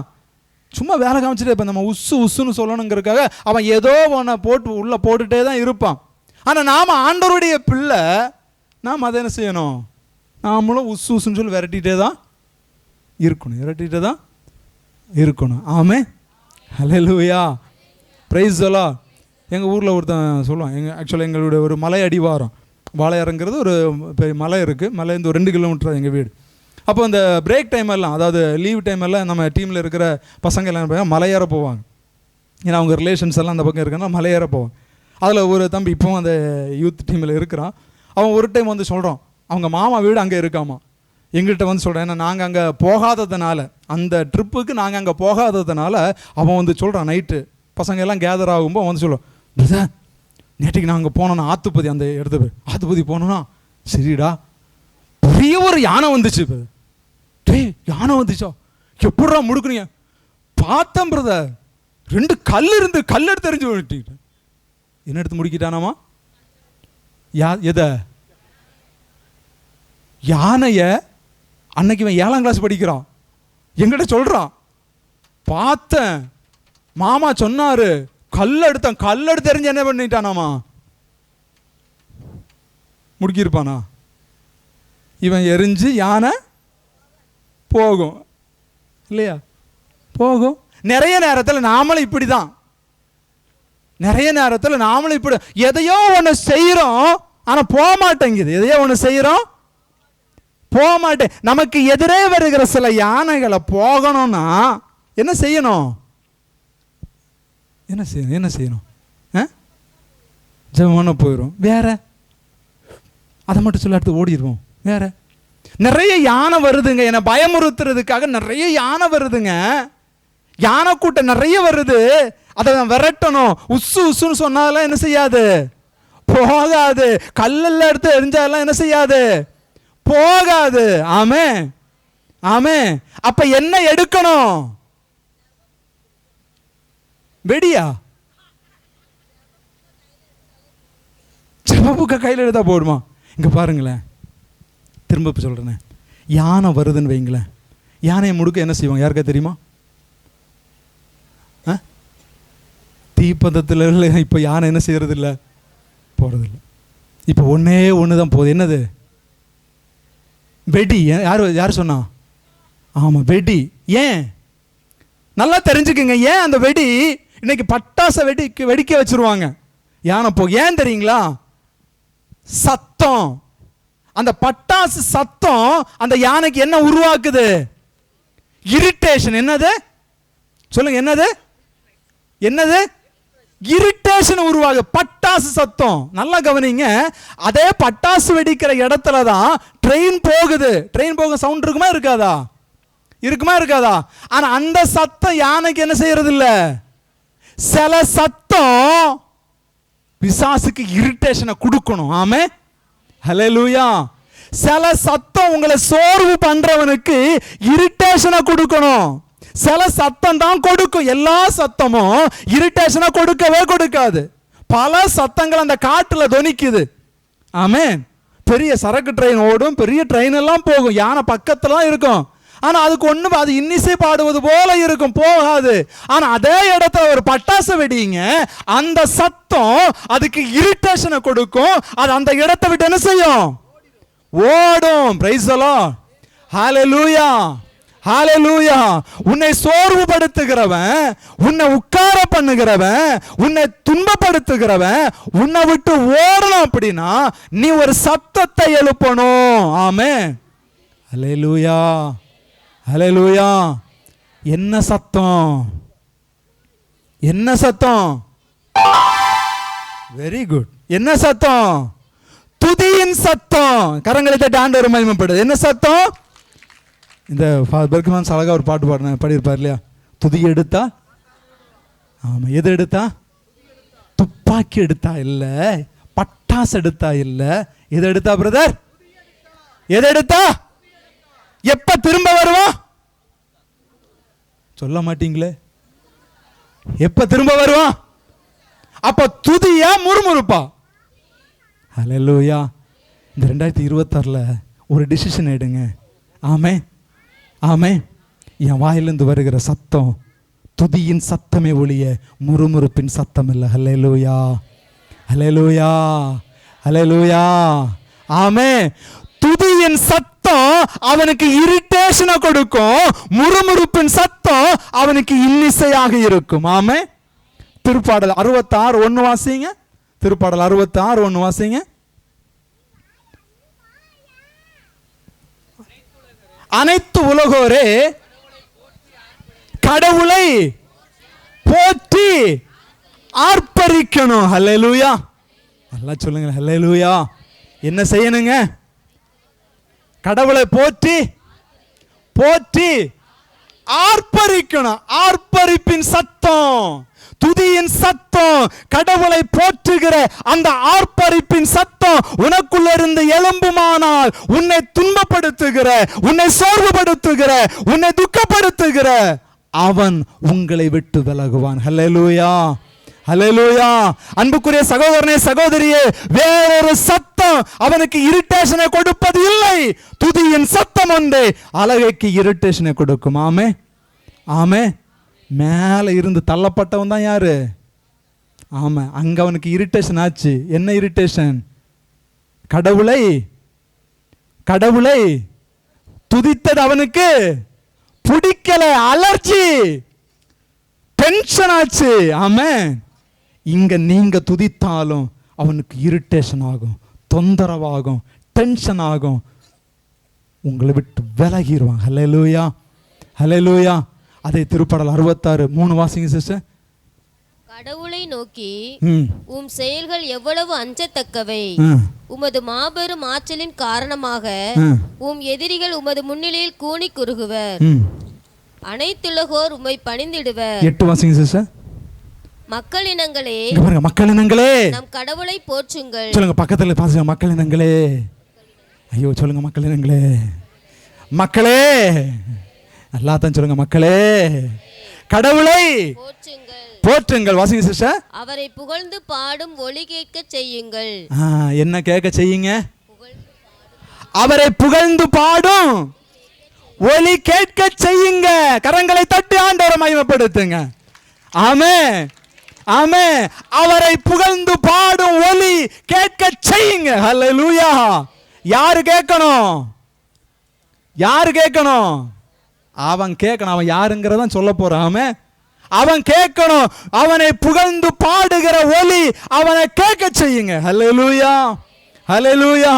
சும்மா வேலை காமிச்சிட்டே இருப்பான். நம்ம உசுன்னு சொல்லணுங்கிறதுக்காக அவன் ஏதோ ஒன்றை உள்ளே போட்டுகிட்டே தான் இருப்பான். ஆனால் நாம் ஆண்டவருடைய பிள்ளை, நாம் அதை என்ன செய்யணும்? நாமளும் உசுன்னு சொல்லி விரட்டிகிட்டே தான் இருக்கணும். ஆமே, ஹல்லேலூயா, பிரைஸ் தி லார்ட். எங்கள் ஊரில் ஒருத்தன் சொல்லுவான், ஆக்சுவலாக எங்களுடைய ஒரு மலை அடிவாரம், வாழையாறுங்கிறது ஒரு பெரிய மலை இருக்குது. மலையிலேருந்து ஒரு 2 கிலோமீட்டர் எங்கள் வீடு. அப்போ அந்த பிரேக் டைம் எல்லாம், அதாவது லீவ் டைம் எல்லாம், நம்ம டீமில் இருக்கிற பசங்க எல்லாம் மலையேற போவாங்க. ஏன்னா அவங்க ரிலேஷன்ஸ் எல்லாம் அந்த பக்கம் இருக்குன்னா மலையேற போவாங்க. அதில் ஒரு தம்பி இப்போவும் அந்த யூத் டீமில் இருக்கிறான். அவன் ஒரு டைம் வந்து சொல்கிறான், அவங்க மாமா வீடு அங்கே இருக்காமா. எங்கள்கிட்ட வந்து சொல்கிறேன், ஏன்னா நாங்கள் அங்கே போகாததுனால, அந்த ட்ரிப்புக்கு நாங்கள் அங்கே போகாததுனால அவன் வந்து சொல்கிறான், நைட்டு பசங்க எல்லாம் கேதர் ஆகும்போது வந்து சொல்லுவோம், பிரதர் நேற்றுக்கு நான் அங்கே போனோன்னா ஆத்துப்பதி, அந்த இடத்துக்கு ஆத்துப்பதி போனோன்னா, சரிடா பெரிய ஒரு யானை வந்துச்சு. யானை வந்துச்சோ, எப்படா முடுக்குறீங்க? பார்த்தேன் பிரதர், 2 கல் இருந்து கல் எடுத்து எறிஞ்சு விட்டுக்கிட்டேன். என்ன எடுத்து முடிக்கிட்டானாமா? எதை? யானைய. அன்னைக்கு இவன் 7ஆம் கிளாஸ் படிக்கிறான், எங்கிட்ட சொல்றான், பார்த்தேன் மாமா சொன்னாரு, கல் எடுத்து எறிஞ்சு என்ன பண்ணிட்டானாமா? முடுக்கியிருப்பானா? இவன் எரிஞ்சு யானை போகும் இல்லையா? போகும். நிறைய நேரத்தில் நாமளும் இப்படி தான். எதையோ ஒன்று செய்கிறோம், ஆனால் போக மாட்டேங்குது. எதையோ ஒன்று செய்கிறோம், போக மாட்டேன். நமக்கு எதிரே வருகிற சில யானைகளை போகணும்னா என்ன செய்யணும்? ஜெபம் போயிடும். வேற அதை மட்டும் சொல்ல அடுத்து ஓடிடுவோம். வேற நிறைய யானை வருதுங்க, என்னை பயமுறுத்துறதுக்காக நிறைய யானை வருதுங்க. யானை கூட்டம் நிறைய வருது, அதை நான் விரட்டணும். உசுன்னு சொன்னாலாம் என்ன செய்யாது? போகாது. கல்லெல்லாம் எடுத்து எரிஞ்சாலாம் என்ன செய்யாது? போகாது. ஆமே. ஆமே. அப்ப என்ன எடுக்கணும்? வெடியா? ஜெபப்புக்க கையில் எடுத்தா போடுமா? இங்க பாருங்களேன், திரும்ப சொல்றேன். யானை வருதுன்னு வைங்களேன், யானையை முடுக்க என்ன செய்வாங்க யாருக்கா தெரியுமா? தீப்பந்தத்தில் இப்போ யானை என்ன செய்யறது இல்லை, போறதில்லை. இப்போ ஒன்னே ஒன்று தான் போகுது. என்னது? வெடி. யார் சொன்னா? ஆமாம், வெடி. ஏன்? நல்லா தெரிஞ்சுக்குங்க. ஏன் அந்த வெடி இன்னைக்கு பட்டாசை வெடிக்க வச்சிருவாங்க யானை போக? ஏன் தெரியுங்களா? சத்தம். அந்த பட்டாசு சத்தம் அந்த யானைக்கு என்ன உருவாக்குது? இரிட்டேஷன். என்னது சொல்லுங்க? என்னது? என்னது? இரிட்டேஷன் உருவாகு. பட்டாசு சத்தம். நல்லா கவனிங்க. அதே பட்டாசு வெடிக்கிற இடத்துல தான் ட்ரெயின் போகுது. ட்ரெயின் போக சவுண்ட் இருக்குமா இருக்காதா? இருக்குமா இருக்காதா? ஆனா அந்த சத்தம் யானைக்கு என்ன செய்யறது இல்ல. சில சத்தம் பிசாசுக்கு இரிட்டேஷனை கொடுக்கணும். ஆமே, ஹல்லேலூயா. சில சத்தம் உங்களை சோர்வு பண்றவனுக்கு இரிட்டேஷனை கொடுக்கணும். சில சத்தம் தான் கொடுக்கும். எல்லா சத்தமும் இரிட்டேஷனை கொடுக்கவே கொடுக்காது. பல சத்தங்கள் அந்த காட்டுல தொனிக்குது. ஆமென். பெரிய சரக்கு ட்ரெயின் ஓடும், பெரிய ட்ரெயின் எல்லாம் போகும், யானை பக்கத்துல இருக்கும். ஆனா அதுக்கு ஒண்ணு, அது இன்னிசை பாடுவது போல இருக்கும், போகாது. ஆனா அதே இடத்துல ஒரு பட்டாசு வெடிங்க, அந்த சத்தம் அதுக்கு இரிட்டேஷனை கொடுக்கும். அது அந்த இடத்தை விட்டு என்ன செய்யும்? ஓடும். Praise the lord. Hallelujah, hallelujah. உன்னை சோர்வுபடுத்துகிறவன், உன்னை உட்கார பண்ணுகிறவன், உன்னை துன்பப்படுத்துகிறவன் உன்னை விட்டு ஓடணும் அப்படின்னா நீ ஒரு சத்தத்தை எழுப்பணும். ஆமென். ஹல்லேலூயா, ஹல்லேலூயா. என்ன சத்தம்? என்ன சத்தம்? Very good. என்ன சத்தம்? துதியின் சத்தம். கரங்களை தட்டி ஆண்டவரை மகிமைப்படுது. என்ன சத்தம்? இந்த பெர்க்மன்ஸ் அழகா ஒரு பாட்டு பாடியிருப்பார் இல்லையா? துதி எடுத்தா, ஆமா, எது எடுத்தா? துப்பாக்கி எடுத்தா இல்ல, பட்டாசு எடுத்தா இல்ல, எது எடுத்தா பிரதர்? எது எடுத்தா? எப்ப திரும்ப வருவான்? சொல்ல மாட்டீங்களே. எப்ப திரும்ப வருவான்? அப்ப துதியா முறுமுறுப்பா? ஹல்லேலூயா. இந்த 2026ல ஒரு டிசிஷன் எடுங்க. ஆமே, ஆமே. என் வாயிலிருந்து வருகிற சத்தம் துதியின் சத்தமே ஒழிய முறுமுறுப்பின் சத்தம் இல்லை. ஹல்லேலூயா, ஹல்லேலூயா, ஹல்லேலூயா. ஆமே. துதியின் சத்தம் அவனுக்கு இரிட்டேஷனை கொடுக்கும், முறுமுறுப்பின் சத்தம் அவனுக்கு இன்னிசையாக இருக்கும். ஆமே. திருப்பாடல் 66:1 வாசிங்க. திருப்பாடல் 66:1 வாசிங்க. அனைத்து உலகோரே கடவுளை போற்றி ஆர்ப்பரிக்கணும். ஹல்லேலூயா. நல்லா சொல்லுங்க. ஹல்லேலூயா. என்ன செய்யணுங்க? கடவுளை போற்றி போற்றி ஆர்ப்பரிக்கணும். ஆர்ப்பரிப்பின் சத்தம், துதியின் சத்தம், கடவுளை போற்றுகிற அந்த ஆர்ப்பரிப்பின் சத்தம் உனக்குள்ள இருந்து எழும்புமானால் உன்னை துன்பப்படுத்துகிற, உன்னை சோர்வுபடுத்துகிற, உன்னை துக்கப்படுத்துகிற அவன் உங்களை விட்டு விலகுவான். ஹல்லேலூயா, ஹல்லேலூயா. அன்புக்குரிய சகோதரனே, சகோதரியே, வேறொரு சத்தம் அவனுக்கு இரிட்டேஷனை கொடுப்பது இல்லை. துதியின் சத்தம் ஒன்றே அழகைக்கு இரிட்டேஷனை கொடுக்கும். ஆமே, ஆமே. மேலே இருந்து தள்ளப்பட்டவன் தான் யாரு? ஆமா, அங்க அவனுக்கு இரிட்டேஷன் ஆச்சு. என்ன இரிட்டேஷன்? கடவுளை கடவுளை துதித்தது அவனுக்கு பிடிக்கல, அலர்ஜி, டென்ஷன் ஆச்சு. ஆமா. இங்க நீங்க துதித்தாலும் அவனுக்கு இரிட்டேஷன் ஆகும், தொந்தரவாகும், டென்ஷன் ஆகும், உங்களை விட்டு விலகிடுவான். ஹல்லேலூயா, ஹல்லேலூயா. அதே திருப்பாடல் 66:3 வாசிங்க சிஸ்டர். கடவுளை நோக்கி உம் செயல்கள் எவ்வளவு அஞ்சத்தக்கவை, உமது மாபெரும் ஆற்றலின் காரணமாக உம் எதிரிகள் உமது முன்னிலையில் கூனி குறுகுவர், அனைத்துலகோர் உம்மை பணிந்திடுவர். 8 வாசிங்க சிஸ்டர். மக்களினங்களே, மக்களினங்களே, நம் கடவுளை போற்றுங்கள். சொல்லுங்க, பக்கத்துல பாசுங்க. மக்களினங்களே, ஐயோ சொல்லுங்க, மக்களினங்களே, மக்களே, எல்லாத்தையும் சொல்லுங்க, மக்களே கடவுளை போற்றுங்கள். வாசிங்க சிஸ்டர். அவரை புகழ்ந்து பாடும் ஒலி கேட்க செய்யுங்கள். என்ன கேட்க செய்யுங்க? அவரை புகழ்ந்து பாடும் ஒலி கேட்க செய்யுங்க. கரங்களை தட்டி ஆண்டவரை மகிமைப்படுத்துங்க. ஆமென், ஆமென். அவரை புகழ்ந்து பாடும் ஒலி கேட்க செய்யுங்க. ஹல்லேலூயா. யாரு கேட்கணும்? யாரு கேட்கணும்? அவன் கேட்கணும். அவன் யாருங்கிறதான் சொல்ல போறான். அவன் கேட்கணும். அவனை புகழ்ந்து பாடுகிற ஒலி அவனை கேட்க செய்யுங்க. ஹல்லேலூயா, ஹல்லேலூயா.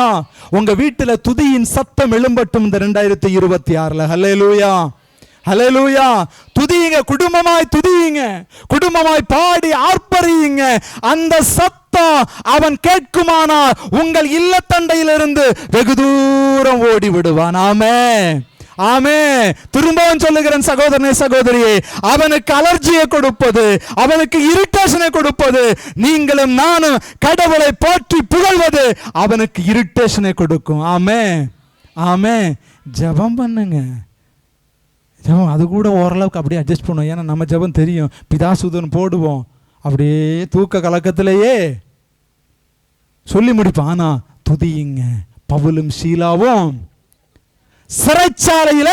உங்க வீட்டுல துதியின் சத்தம் எழும்பட்டும் இந்த 2026. ஹல்லேலூயா, ஹல்லேலூயா. துதியுங்க, குடும்பமாய் துதியுங்க, குடும்பமாய் பாடி ஆர்ப்பரியுங்க. அந்த சத்தம் அவன் கேட்குமானால் உங்கள் இல்லத்தண்டையிலிருந்து வெகு தூரம் ஓடி விடுவான். ஆமென், ஆமென். திரும்பவும் சொல்லுகிறேன் சகோதரனே, சகோதரியே, அவனுக்கு அலர்ஜியை கொடுப்பது, அவனுக்கு இரிட்டேஷனை கொடுப்பது, நீங்களும் நானும் கடவுளை போற்றி புகழ்வது அவனுக்கு இரிட்டேஷனை கொடுக்கும். ஆமென், ஆமென். ஜெபம் பண்ணுங்க. ஜெபம் அது கூட ஓரளவுக்கு அப்படியே அட்ஜஸ்ட் பண்ணுவோம். ஏன்னா நம்ம ஜெபம் தெரியும். பிதாசுதன் போடுவோம், அப்படியே தூக்க கலக்கத்திலேயே சொல்லி முடிப்பான். ஆனா துதியுங்க. பவுலும் சீலாவும் சிறைச்சாலையில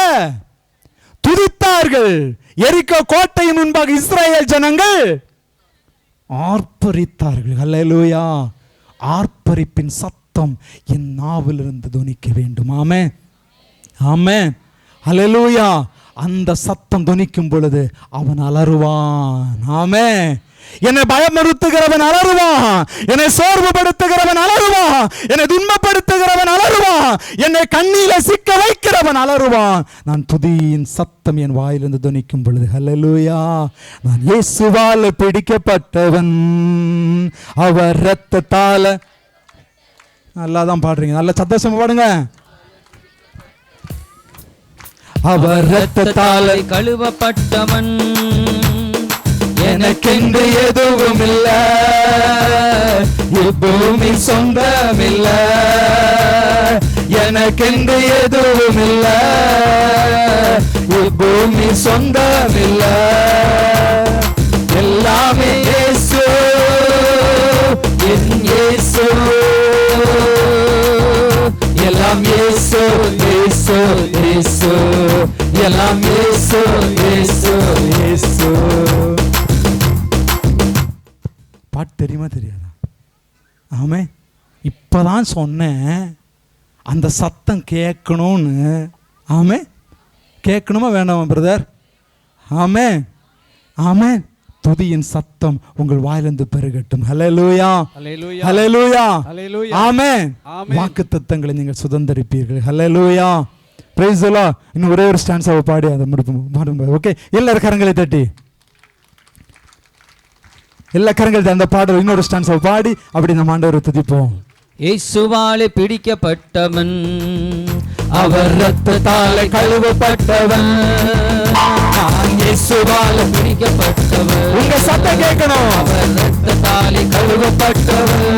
துதித்தார்கள். எரிகோ கோட்டையின் முன்பாக இஸ்ரவேல் ஜனங்கள் ஆர்ப்பரித்தார்கள். ஹல்லேலூயா. ஆர்ப்பரிப்பின் சத்தம் என் நாவிலிருந்து தொனிக்க வேண்டும். ஆமென், ஆமென், ஹல்லேலூயா. அந்த சத்தம் தொனிக்கும் பொழுது அவன் அலறுவான். ஆமென். என்னை பயமுறுத்துகிறவன் அலறுவான், என்னை சோர்வுபடுத்துகிறவன் அலறுவான், என்னை துன்பப்படுத்துகிறவன் அலறுவான், என்னை கண்ணீல சிக்க வைக்கிறவன் அலறுவான். நான் துதியின் சத்தம் என் வாயிலிருந்து தொனிக்கும் பொழுது, ஹல்லேலூயா, நான் இயேசுவால் பிடிக்கப்பட்டவன், அவர் இரத்தத்தால. நல்லா தான் பாடுறீங்க, நல்ல சத்தமா பாடுங்க. அவர் இரத்தத்தால் கழுவப்பட்டவன், எனக்கென்று எதுவும் இல்ல, இப்பூமி சொந்தமில்ல, எனக்கென்று எதுவும் இல்ல, இப்பூமி சொந்தமில்ல, எல்லாமே இயேசு, என் இயேசு, எல்லாம் இயேசு, இயேசு, இயேசு, எல்லாம் இயேசு, இயேசு, இயேசு. பாட்டு தெரியுமா தெரியாதா? ஆமே, இப்பதான் சொன்னேன் அந்த சத்தம் கேட்கணும்னு. ஆமே, கேட்கணுமா வேண்டாமா பிரதர்? ஆமே, ஆமே. துதியின் சத்தம் உங்கள் வாயிலிருந்து பெருகட்டும். ஹல்லேலூயா, ஹல்லேலூயா, ஹல்லேலூயா, ஹல்லேலூயா. ஆமென். ஆமென். வாக்குத்தத்தங்களை நீங்கள் சுதந்தரிப்பீர்கள். ஹல்லேலூயா, பிரைஸ் தி லார்ட். இன்னும் ஒரே ஒரு ஸ்டான்ஸாவை பாடி அதை முடிப்போம். ஓகே, எல்லாரும் கரங்களை தட்டி, எல்லா கரங்கள் அந்த பாடல் இன்னொரு ஸ்டான்ஸாவை பாடி அப்படி நம்ம ஆண்டவரை துதிப்போம். இயேசுவாலே பிடிக்கப்பட்டவன், அவர் இரத்தத்தாலே கழுவப்பட்டவன், நான் இயேசுவாலே பிடிக்கப்பட்டவன். உங்க சத்தம் கேட்கணும். அவர் இரத்தத்தாலே கழுவப்பட்டவன்,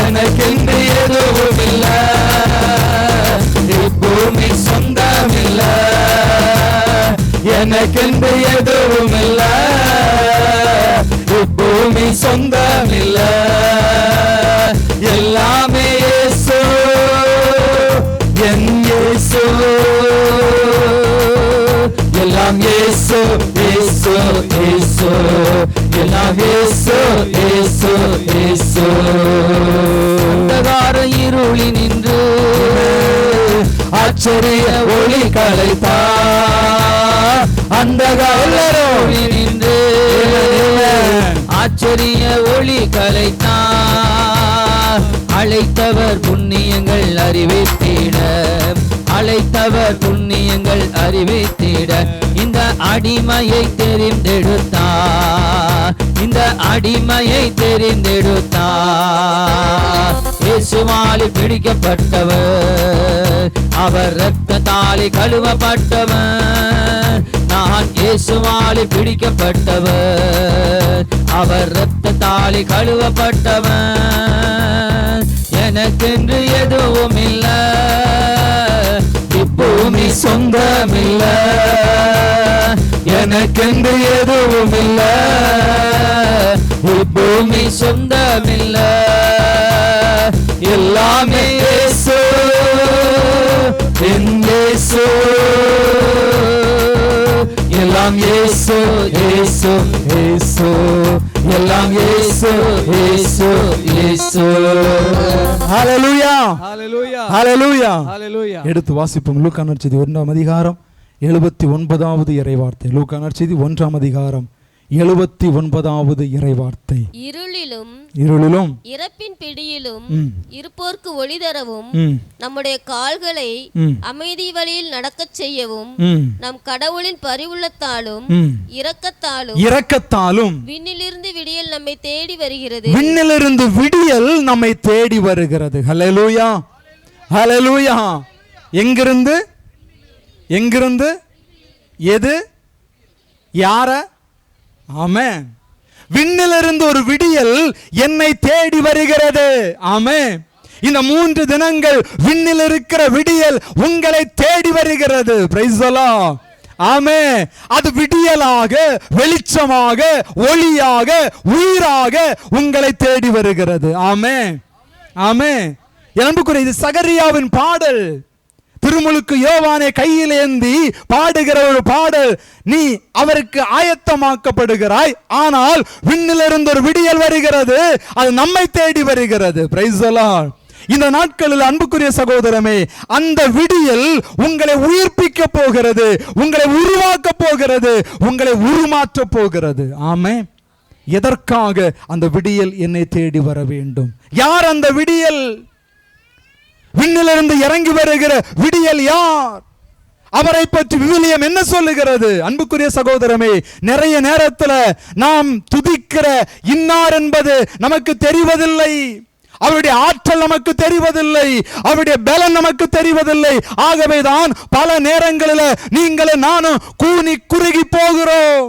எனக்கென்று எதுவும் இல்ல, இப்பூமி சொந்தமில்ல, எனக்கென்று எதுவும் இல்ல, இப்பூமி சொந்தமில்ல, எல்லாமே இயேசு, என் இயேசு, எல்லாம் இயேசு, இயேசு, இயேசு, எல்லாம் இயேசு, இயேசு, இயேசு. அந்தகார இருளி நின்று ஆச்சரிய ஒளி கலைத்தார், அந்தகார ஒளி நின்று ஆச்சரிய ஒளி கலைத்தார். அழைத்தவர் புண்ணியங்கள் அறிவித்திட, அழைத்தவர் புண்ணியங்கள் அறிவித்திட, இந்த அடிமையை தெரிந்தெடுத்தார், இந்த அடிமையை தெரிந்தெடுத்தார். இயேசுவாலே பிடிக்கப்பட்டவர், அவர் இரத்தத்தாலே கழுவப்பட்டவர், நான் இயேசுவாலே பிடிக்கப்பட்டவர், அவர் இரத்தத்தாலே கழுவப்பட்டவர், எனக்கென்று எதுவும் இல்ல, இப்பூமி சொந்தமில்ல, எனக்கென்று எதுவும் இல்ல. இப்பூமி சொந்தமில்ல, எல்லாமே இயேசு, என் இயேசு. எல்லாம் இயேசு, இயேசு, இயேசு. எல்லாம் இயேசு, இயேசு, இயேசு. ஹalleluya, ஹalleluya, ஹalleluya. ஹalleluya. எடுத்து வாசிப்போம். லூக்கா நற்செய்தி 1ஆம் அதிகாரம் 79வது இறைவார்த்தை. லூக்கா நற்செய்தி 1ஆம் அதிகாரம் 79வது இறைவார்த்தை. இருளிலும் இறப்பின் பிடியிலும் இருப்போர்க்கு ஒளி தரவும், நம்முடைய கால்களை அமைதி வழியில் நடக்கச் செய்யவும், நம் கடவுளின் பரிவுள்ளத்தாலும் இரக்கத்தாலும் விண்ணிலிருந்து விடியல் நம்மை தேடி வருகிறது. விண்ணிலிருந்து விடியல் நம்மை தேடி வருகிறது. ஹல்லேலூயா, ஹல்லேலூயா. எங்கிருந்து? எங்கிருந்து? எது? யார? ஆமென். விண்ணிலிருந்து ஒரு விடியல் என்னை தேடி வருகிறது. ஆமென். இந்த 3 தினங்கள் விண்ணில் இருக்கிற விடியல் உங்களை தேடி வருகிறது. Praise the lord. ஆமென். அது விடியலாக, வெளிச்சமாக, ஒளியாக, உயிராக உங்களை தேடி வருகிறது. ஆமென், ஆமென். அன்புக்குரிய இது சகரியாவின் பாடல். திருமுழுக்கு யோவானை கையில் ஏந்தி பாடுகிற ஒரு பாடல். நீ அவருக்கு ஆயத்தமாக்கப்படுகிறாய், ஆனால் விண்ணிலிருந்து ஒரு விடியல் வருகிறது, அது நம்மை தேடி வருகிறது. Praise the Lord. இந்த நாட்களில் அன்புக்குரிய சகோதரமே, அந்த விடியல் உங்களை உயிர்ப்பிக்க போகிறது, உங்களை உருவாக்க போகிறது, உங்களை உருமாற்ற போகிறது. ஆமென். எதற்காக அந்த விடியல் என்னை தேடி வர வேண்டும்? யார் அந்த விடியல்? விண்ணிலிருந்து இறங்கி வருகிற விடியல் யார்? அவரை பற்றி விவிலியம் என்ன சொல்லுகிறது? அன்புக்குரிய சகோதரமே, நிறைய நேரத்தில் நாம் துதிக்கிற இன்னார் என்பது நமக்கு தெரிவதில்லை, அவருடைய ஆற்றல் நமக்கு தெரிவதில்லை, அவருடைய பலன் நமக்கு தெரிவதில்லை. ஆகவேதான் பல நேரங்களில் நீங்களும் நானும் கூனி குறுகி போகிறோம்.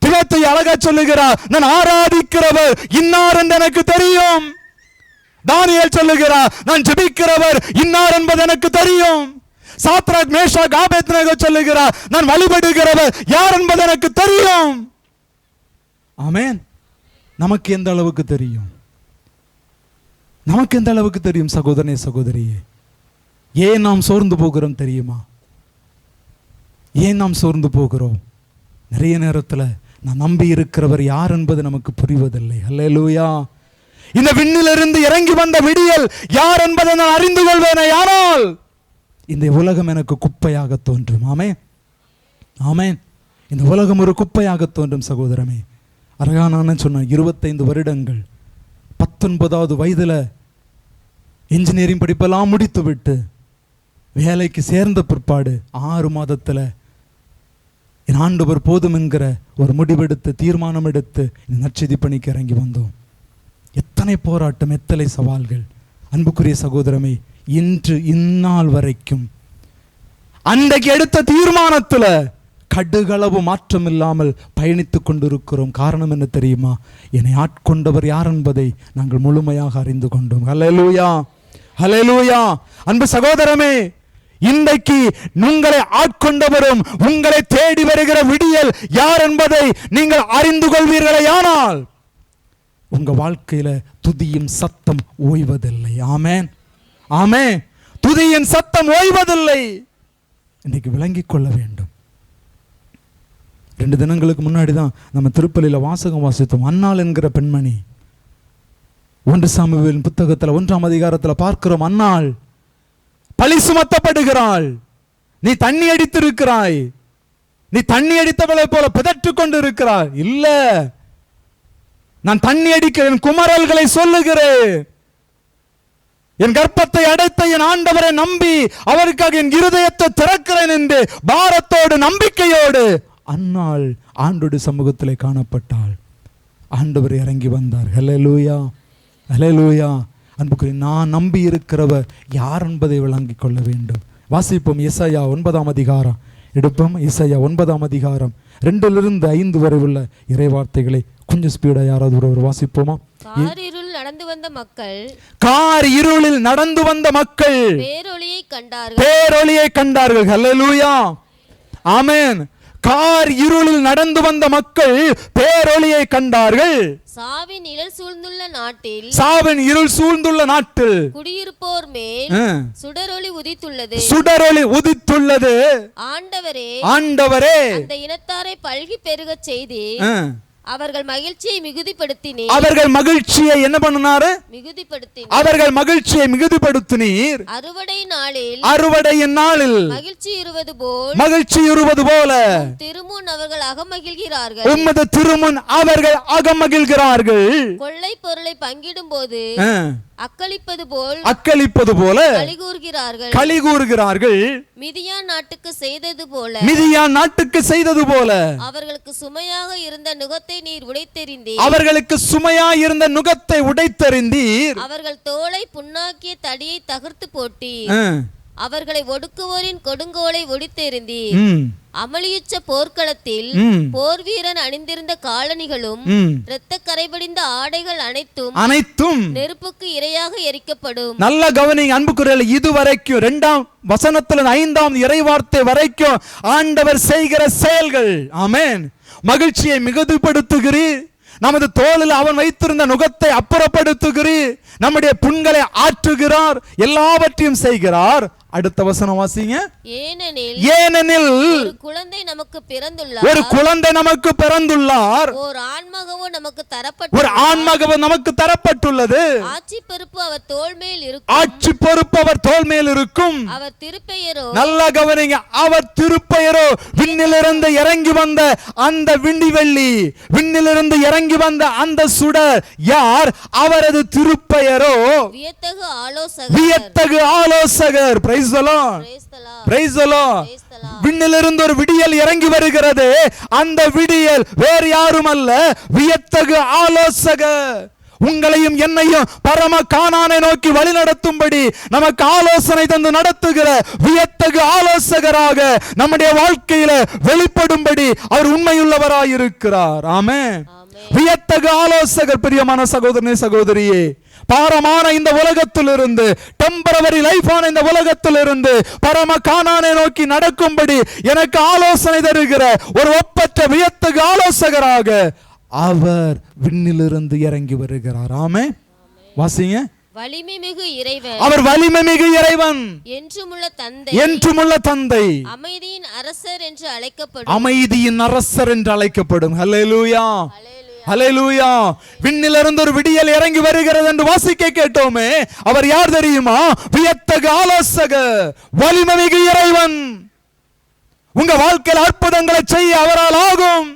தீமோத்தேயு அழகா சொல்லுகிறார், நான் ஆராதிக்கிறவர் இன்னார் என்று எனக்கு தெரியும். தானியேல் சொல்லுகிறார், நான் ஜெபிக்கிறவர் இன்னார் என்பது எனக்கு தெரியும். சாத்ராக், மேஷாக், ஆபேத்நேகோ சொல்லுகிறார், நான் வழிபடுகிறவர் யார் என்பது எனக்கு தெரியும். ஆமென். நமக்கு எந்த அளவுக்கு தெரியும்? நமக்கு எந்த அளவுக்கு தெரியும் சகோதரனே, சகோதரியே? ஏன் நாம் சோர்ந்து போகிறோம் தெரியுமா? ஏன் நாம் சோர்ந்து போகிறோம்? நிறைய நேரத்தில் நான் நம்பி இருக்கிறவர் யார் என்பது நமக்கு புரிவதில்லை. அல்லேலூயா. இந்த விண்ணிலிருந்து இறங்கி வந்த விடியல் யார் என்பதை நான் அறிந்து கொள்வேனே, ஆனால் இந்த உலகம் எனக்கு குப்பையாக தோன்றும். ஆமென், ஆமென். இந்த உலகம் ஒரு குப்பையாக தோன்றும் சகோதரமே. அரகானான்னு சொன்ன 25 வருடங்கள் 19வது வயதில் இன்ஜினியரிங் படிப்பெல்லாம் முடித்து விட்டு வேலைக்கு சேர்ந்த பிற்பாடு 6 மாதத்தில் என் ஆண்டவர் போதும் என்கிற ஒரு முடிவெடுத்து, தீர்மானம் எடுத்து இந்த நற்செய்தி பணிக்கு இறங்கி வந்தோம். எத்தனை போராட்டம், எத்தனை சவால்கள். அன்புக்குரிய சகோதரமே, இன்று இந்நாள் வரைக்கும் அன்றைக்கு எடுத்த தீர்மானத்தில் கடுகளவு மாற்றம் இல்லாமல் பயணித்துக் கொண்டிருக்கிறோம். காரணம் என்ன தெரியுமா? என்னை ஆட்கொண்டவர் யார் என்பதை நாங்கள் முழுமையாக அறிந்து கொண்டோம். ஹல்லேலூயா, ஹல்லேலூயா. அன்பு சகோதரமே, இன்றைக்கு உங்களை ஆட்கொண்டவரும் உங்களை தேடி வருகிற விடியல் யார் என்பதை நீங்கள் அறிந்து கொள்வீர்களேயானால் உங்க வாழ்க்கையில துதியின் சத்தம் ஓய்வதில்லை. ஆமென், ஆமென். துதியின் சத்தம் ஓய்வதில்லை. இன்னைக்கு விளங்கிக் கொள்ள வேண்டும். 2 தினங்களுக்கு முன்னாடி தான் நம்ம திருப்பலியில வாசகம் வாசித்தோம். அன்னாள் என்கிற பெண்மணி 1 சாமுவேல் புத்தகத்தில் 1ஆம் அதிகாரத்தில் பார்க்கிறோம். அன்னாள் பழி சுமத்தப்படுகிறாள். நீ தண்ணி அடித்திருக்கிறாய், நீ தண்ணி அடித்தவளை போல பிதற்றுக் கொண்டு இருக்கிறாய். இல்ல, நான் தண்ணி அடிக்கிறேன், குமரல்களை சொல்லுகிறேன். என் கர்ப்பத்தை அடைத்த என் ஆண்டவரை நம்பி அவருக்காக என் இருதயத்தை திறக்கிறேன் என்று பாரத்தோடு, நம்பிக்கையோடு அன்னாள் ஆண்டோடு சமூகத்திலே காணப்பட்டாள். ஆண்டவர் இறங்கி வந்தார். ஹல்லேலூயா, ஹல்லேலூயா. அன்புக்குரிய, நான் நம்பி இருக்கிறவர் யார் என்பதை விளங்கிக் கொள்ள வேண்டும். வாசிப்போம். எசாயா 9ஆம் அதிகாரம் எடுப்போம். இசையா 9ஆம் அதிகாரம் 2 5 வரை உள்ள இறைவார்த்தைகளை கொஞ்சம் ஸ்பீடா யாராவது ஒரு வாசிப்போமா? கார் இருளில் நடந்து வந்த மக்கள் பேரொளியை கண்டார்கள். ஹல்லேலூயா, ஆமென். கார் இருளில் நடந்து வந்த மக்கள் பேரொளியை கண்டார்கள். சாவின் இருள் சூழ்ந்துள்ள நாட்டில் குடியிருப்போர் மேல் சுடரொளி உதித்துள்ளது. ஆண்டவரே அந்த இனத்தாரை பல்கி பெருகச் செய்து அவர்கள் மகிழ்ச்சியை மிகுதிப்படுத்தினீர். அவர்கள் மகிழ்ச்சியை என்ன பண்ணினாரு? அவர்கள் மகிழ்ச்சியை மிகுதிப்படுத்தினீர். அறுவடையின் நாளில் மகிழ்ச்சி இருவது போல திருமுன் அவர்கள் அகமகிழ்கிறார்கள். உம்மது திருமுன் அவர்கள் அகமகிழ்கிறார்கள். கொள்ளை பொருளை பங்கிடும் போது அக்களிப்பது போல களிகூறுகிறார்கள். மிதியான் நாட்டுக்கு செய்தது போல அவர்களுக்கு சுமையாக இருந்த நுகத்தை நீர் உடைத்தெறிந்தீர். அவர்கள் தோலை புண்ணாக்கிய தடியை தகர்த்து போட்டீர். அவர்களை ஒடுக்குவோரின் கொடுங்கோலை ஒடித்தெறிந்தீர். அமளியுற்ற போர்க்களத்தில் போர் வீரன் அணிந்திருந்த காலணிகளும் இரத்த கரைபடிந்த ஆடைகள் அனைத்தும் நெருப்புக்கு இரையாக எரிக்கப்படும். நல்ல கவனிங்க அன்புக்குரியவர்களே, இதுவரைக்கும் 2ஆம் வசனத்துல 5ஆம் இறைவார்த்தை வரைக்கும் ஆண்டவர் செய்கிற செயல்கள். ஆமென். மகிழ்ச்சியை மிகுதிப்படுத்துகிறீர். நமது தோளில் அவன் வைத்திருந்த நுகத்தை அப்புறப்படுத்துகிறீர். நம்முடைய புண்களை ஆற்றுகிறார். எல்லாவற்றையும் செய்கிறார். அடுத்த வசனம் வாசிங்க. ஏனெனில் ஒரு குழந்தை நமக்கு பிறந்துள்ளார். ஒரு ஆண்மகனும் நமக்கு தரப்பட்டுள்ளது. ஆட்சி பொறுப்பு அவர் தோள் மேல் இருக்கும். அவர் திருப்பெயரோ, நல்லா கவனிங்க, அவர் திருப்பெயரோ விண்ணிலிருந்து இறங்கி வந்த அந்த விண்ணிவெள்ளி, விண்ணிலிருந்து இறங்கி வந்த அந்த சுடர் யார்? அவரது திருப்பெயரோ வியத்தகு ஆலோசகர். விண்ணிலிருந்து ஒரு விடியல் இறங்கி வருகிறது. அந்த விடியல் வேறு யாரும் அல்ல, வியத்தகு ஆலோசகர். உங்களையும் என்னையும் பரம கானானை நோக்கி வழி நடத்தும்படி நமக்கு ஆலோசனை தந்து நடத்துகிற வியத்தகு ஆலோசகராக நம்முடைய வாழ்க்கையில வெளிப்படும்படி அவர் உண்மையுள்ளவராயிருக்கிறார். ஆமென். வியத்தகு ஆலோசகர். பிரியமான சகோதரனே, சகோதரியே, பாரமான இந்த உலகத்திலிருந்து, டெம்பரவரி லைஃபான இந்த உலகத்திலிருந்து பரம கானானை நோக்கி நடக்கும்படி எனக்கு ஆலோசனை தருகிற ஒரு ஒப்பற்ற வியத்தகு ஆலோசகராக அவர் விண்ணிலிருந்து இறங்கி வருகிறார். ஆமென். வாசிங்க. வலிமைமிகு இறைவன், அவர் வலிமைமிகு இறைவன், என்றுமுள்ள தந்தை, அமைதியின் அரசர் என்று அழைக்கப்படும். ஹல்லேலூயா, ஹல்லேலூயா. விண்ணிலிருந்து ஒரு விடியல் இறங்கி வருகிறது என்று வாசிக்க கேட்டோமே. அவர் யார் தெரியுமா? வியத்தகு ஆலோசகர், வலிமைமிகு இறைவன். உங்க வாழ்க்கையில் அற்புதங்களை செய்ய அவரால் ஆகும்.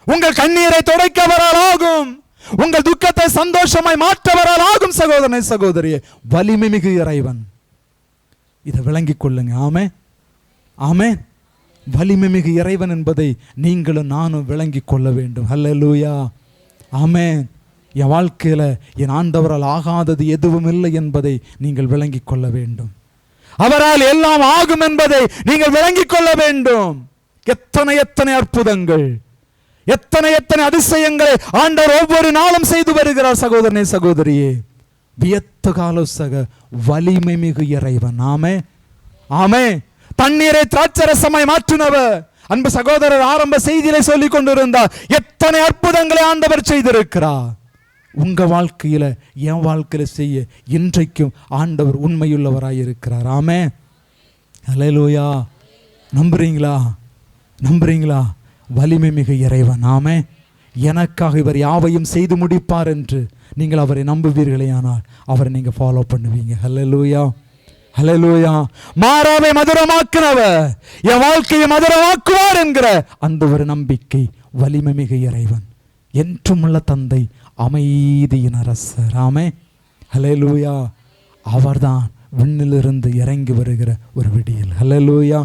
உங்கள் கண்ணீரை துடைக்க அவரால் ஆகும். உங்கள் துக்கத்தை சந்தோஷமாய் மாற்றவரால் ஆகும். சகோதரனே, சகோதரியே, வலிமைமிகு இறைவன். இதை விளங்கிக் கொள்ளுங்க. ஆமென், ஆமென். வலிமைமிகு இறைவன் என்பதை நீங்களும் நானும் விளங்கிக் கொள்ள வேண்டும். ஹல்லேலூயா, ஆமென். என் வாழ்க்கையில என் ஆண்டவரால் ஆகாதது எதுவும் இல்லை என்பதை நீங்கள் விளங்கிக் கொள்ள வேண்டும். அவரால் எல்லாம் ஆகும் என்பதை நீங்கள் விளங்கிக் கொள்ள வேண்டும். எத்தனை எத்தனை அற்புதங்கள், எத்தனை எத்தனை அதிசயங்களை ஆண்டவர் ஒவ்வொரு நாளும் செய்து வருகிறார். சகோதரனே, சகோதரியே, வியத்தகு ஆலோசகர், வலிமை மிகு இறைவன். ஆமே, ஆமே. தண்ணீரை திராட்சரசமாய் மாற்றினவர். அன்பு சகோதரர் ஆரம்ப செய்தியிலே சொல்லிக் கொண்டிருந்தார், எத்தனை அற்புதங்களை ஆண்டவர் செய்திருக்கிறார். உங்க வாழ்க்கையில, என் வாழ்க்கையில செய்ய இன்றைக்கும் ஆண்டவர் உண்மையுள்ளவராயிருக்கிறார். ஆமே, ஹல்லேலூயா. நம்புறீங்களா? நம்புறீங்களா? வலிமை மிகு இறைவன். ஆமே, எனக்காக இவர் யாவையும் செய்து முடிப்பார் என்று நீங்கள் அவரை நம்புவீர்களே, ஆனால் அவரை நீங்க ஃபாலோ பண்ணுவீங்க. ஹல்லேலூயா, ஹல்லேலூயா. மாறாவை மதுரமாக்குனவர் என் வாழ்க்கையை மதுரமாக்குவார் என்கிற அந்த ஒரு நம்பிக்கை வலிமை மிகு இறைவன், என்றுமுள்ள தந்தை, அமைதியின் அரசர். ஆமே, ஹல்லேலூயா. அவர்தான் விண்ணிலிருந்து இறங்கி வருகிற ஒரு விடியல். ஹல்லேலூயா,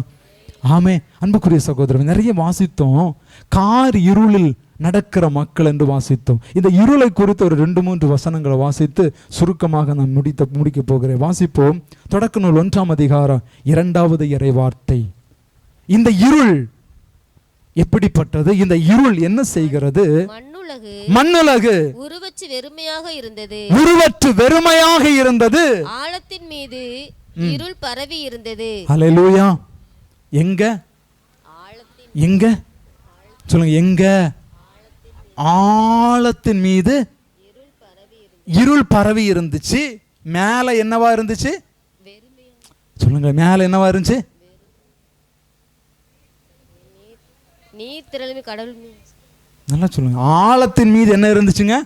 ஆமே. அன்புக்குரிய சகோதரர், நிறைய வாசித்தோம். கார் இருளில் நடக்கிற மக்கள் என்று வாசித்தோம். இந்த இருளை குறித்து ஒரு 2-3 வசனங்களை வாசித்து சுருக்கமாக நான் முடிக்க போகிறேன். வாசிப்போம். தொடக்க நூல் 1ஆம் அதிகாரம் 2வது இறை வார்த்தை. இந்த இருள் எப்படிப்பட்டது? இந்த இருள் என்ன செய்கிறது? மண்ணுலகு உருவற்று வெறுமையாக இருந்தது. உருவற்று வெறுமையாக இருந்தது. ஆழத்தின் மீது இருள் பரவி இருந்தது. ஹல்லேலூயா. எங்க எங்க சொல்லுங்க, எங்க? ஆழத்தின் மீது இருள் பரவி இருந்துச்சு. மேல என்னவா இருந்துச்சு? சொல்லுங்க, மேல என்னவா இருந்துச்சு? நீர் திரளுமே கடல். நல்லா சொல்லுங்க. ஆழத்தின் மீது என்ன இருந்துச்சுங்க?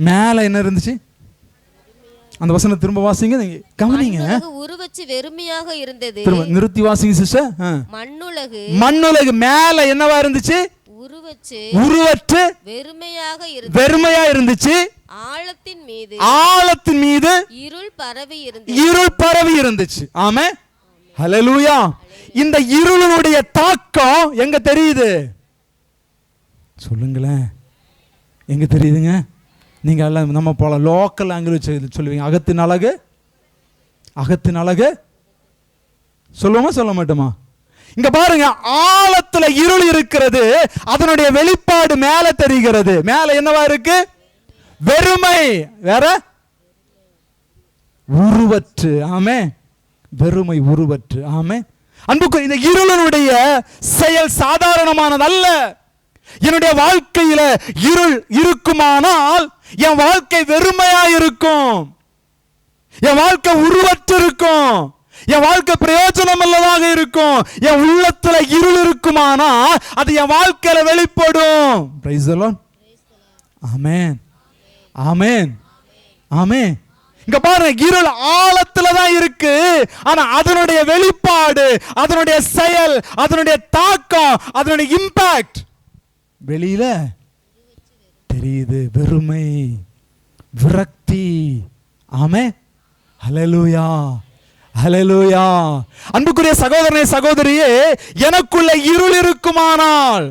மேல என்ன இருந்துச்சு? அந்த வசனம் திரும்ப வாசிங்க, கவனிங்க. உருவற்று வெறுமையாக இருந்தது. திரும்ப நிறுத்தி வாசிங்க சிஸ்டர். மண்ணுலகு மேல என்னவா இருந்துச்சு? உருவற்று வெறுமையா இருந்துச்சு. ஆழத்தின் மீது இருள் பரவி இருந்துச்சு. ஆமென். ஹல்லேலூயா. இந்த இருளினுடைய தாக்கம் எங்க தெரியுது? சொல்லுங்களேன், எங்க தெரியுதுங்க? நீங்க எல்லாம் நம்ம போல லோக்கல் லாங்குவேஜ் சொல்லுவீங்க. அகத்தின் அழகு சொல்லுவோமா சொல்ல மாட்டோமா? இங்க பாருங்க, ஆழத்துல இருள் இருக்கிறது, அதனுடைய வெளிப்பாடு மேல தெரிகிறது. மேல என்னவா இருக்கு? வெறுமை. வேற உருவற்று. ஆமே. வெறுமை உருவற்று. ஆமே. அன்புக்கு இந்த இருளினுடைய செயல் சாதாரணமானது அல்ல. என்னுடைய வாழ்க்கையில இருள் இருக்குமானால் என் வாழ்க்கை வெறுமையா இருக்கும், என் வாழ்க்கை உருவற்று இருக்கும், என் வாழ்க்கை பிரயோஜனம் உள்ளதாக இருக்கும். என் உள்ளத்துல இருள் இருக்குமானா அது என் வாழ்க்கையில வெளிப்படும். Praise the lord. Amen, amen, amen. இங்க பாருங்க, இருள் ஆழத்துல தான் இருக்கு, ஆனா அதனுடைய வெளிப்பாடு, அதனுடைய செயல், அதனுடைய தாக்கம், அதனுடைய இம்பாக்ட் வெளியில தெரியுது. வெறுமை, விரக்தி. ஆமென். ஹல்லேலூயா, ஹல்லேலூயா. அன்புக்குரிய சகோதரனே சகோதரியே, எனக்குள்ள இருள் இருக்குமானால்,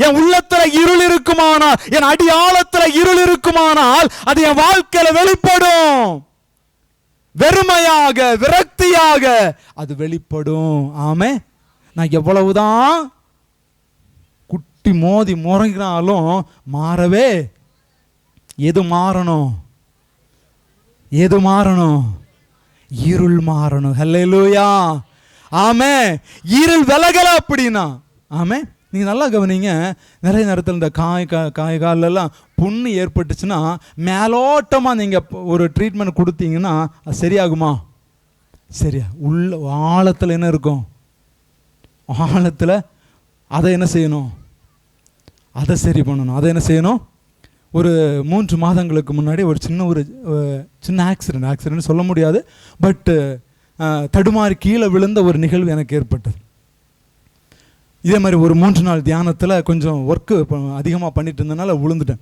என் உள்ளத்துல இருள் இருக்குமானால், என் அடி ஆழத்துல இருள் இருக்குமானால் அது என் வாழ்க்கையில வெளிப்படும். வெறுமையாக, விரக்தியாக அது வெளிப்படும். ஆமே. நான் எவ்வளவுதான் குட்டி மோதி முறைகிறாலும் மாறவே. எது மாறணும்? எது மாறணும்? இருள் மாறணும். ஹல்லேலூயா. ஆமே. இருள் விலகல அப்படின்னா. ஆமே. நீங்கள் நல்லா கவனிங்க. நிறைய நேரத்தில் இந்த காலெல்லாம் புண்ணு ஏற்பட்டுச்சுன்னா மேலோட்டமாக நீங்கள் ஒரு ட்ரீட்மெண்ட் கொடுத்தீங்கன்னா அது சரியாகுமா? சரியா? உள்ள ஆழத்தில் என்ன இருக்கும்? ஆழத்தில் அதை என்ன செய்யணும்? அதை சரி பண்ணணும். அதை என்ன செய்யணும்? ஒரு 3 மாதங்களுக்கு முன்னாடி ஒரு சின்ன ஆக்சிடென்ட் சொல்ல முடியாது, பட் தடுமாறி கீழே விழுந்த ஒரு நிகழ்வு எனக்கு ஏற்பட்டது. இதே மாதிரி ஒரு 3 நாள் தியானத்தில் கொஞ்சம் ஒர்க்கு அதிகமாக பண்ணிட்டு இருந்தனால விழுந்துட்டேன்.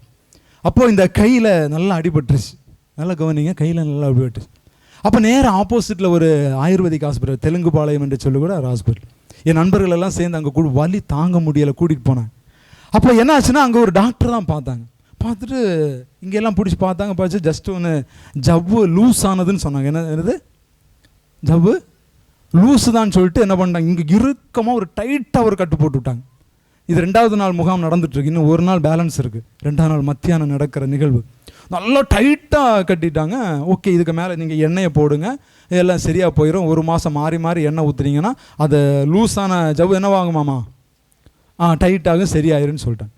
அப்போது இந்த கையில் நல்லா அடிபட்டுருச்சு. நல்லா கவனிங்க, கையில் நல்லா அடிபட்டுருச்சு. அப்போ நேராக ஆப்போசிட்டில் ஒரு ஆயுர்வேதிக் ஹாஸ்பிட்டல், தெலுங்கு பாளையம் என்று சொல்லி கூட ஒரு ஹாஸ்பிட்டல். என் நண்பர்கள் எல்லாம் சேர்ந்து அங்கே வலி தாங்க முடியலை, கூட்டிகிட்டு போனாங்க. அப்போ என்ன ஆச்சுன்னா, அங்கே ஒரு டாக்டர் தான் பார்த்தாங்க. பார்த்துட்டு இங்கெல்லாம் பிடிச்சி பார்த்து ஜஸ்ட் ஒன்று ஜவ்வு லூஸ் ஆனதுன்னு சொன்னாங்க. என்னது ஜவ்வு லூஸு தான் சொல்லிட்டு என்ன பண்ணிட்டாங்க, இங்கே இறுக்கமாக ஒரு டைட்டாக ஒரு கட்டு போட்டு விட்டாங்க. இது 2வது நாள் முகாம் நடந்துட்டுருக்கு, இன்னும் ஒரு நாள் பேலன்ஸ் இருக்குது. 2ஆம் நாள் மத்தியானம் நடக்கிற நிகழ்வு. நல்லா டைட்டாக கட்டிட்டாங்க. ஓகே, இதுக்கு மேலே நீங்கள் எண்ணெயை போடுங்க, இதெல்லாம் சரியாக போயிடும். 1 மாதம் மாறி மாறி எண்ணெய் ஊற்றுனீங்கன்னா அது லூஸான ஜவ்வு என்ன வாங்குமாமா? டைட்டாகும், சரியாயிருன்னு சொல்லிட்டாங்க.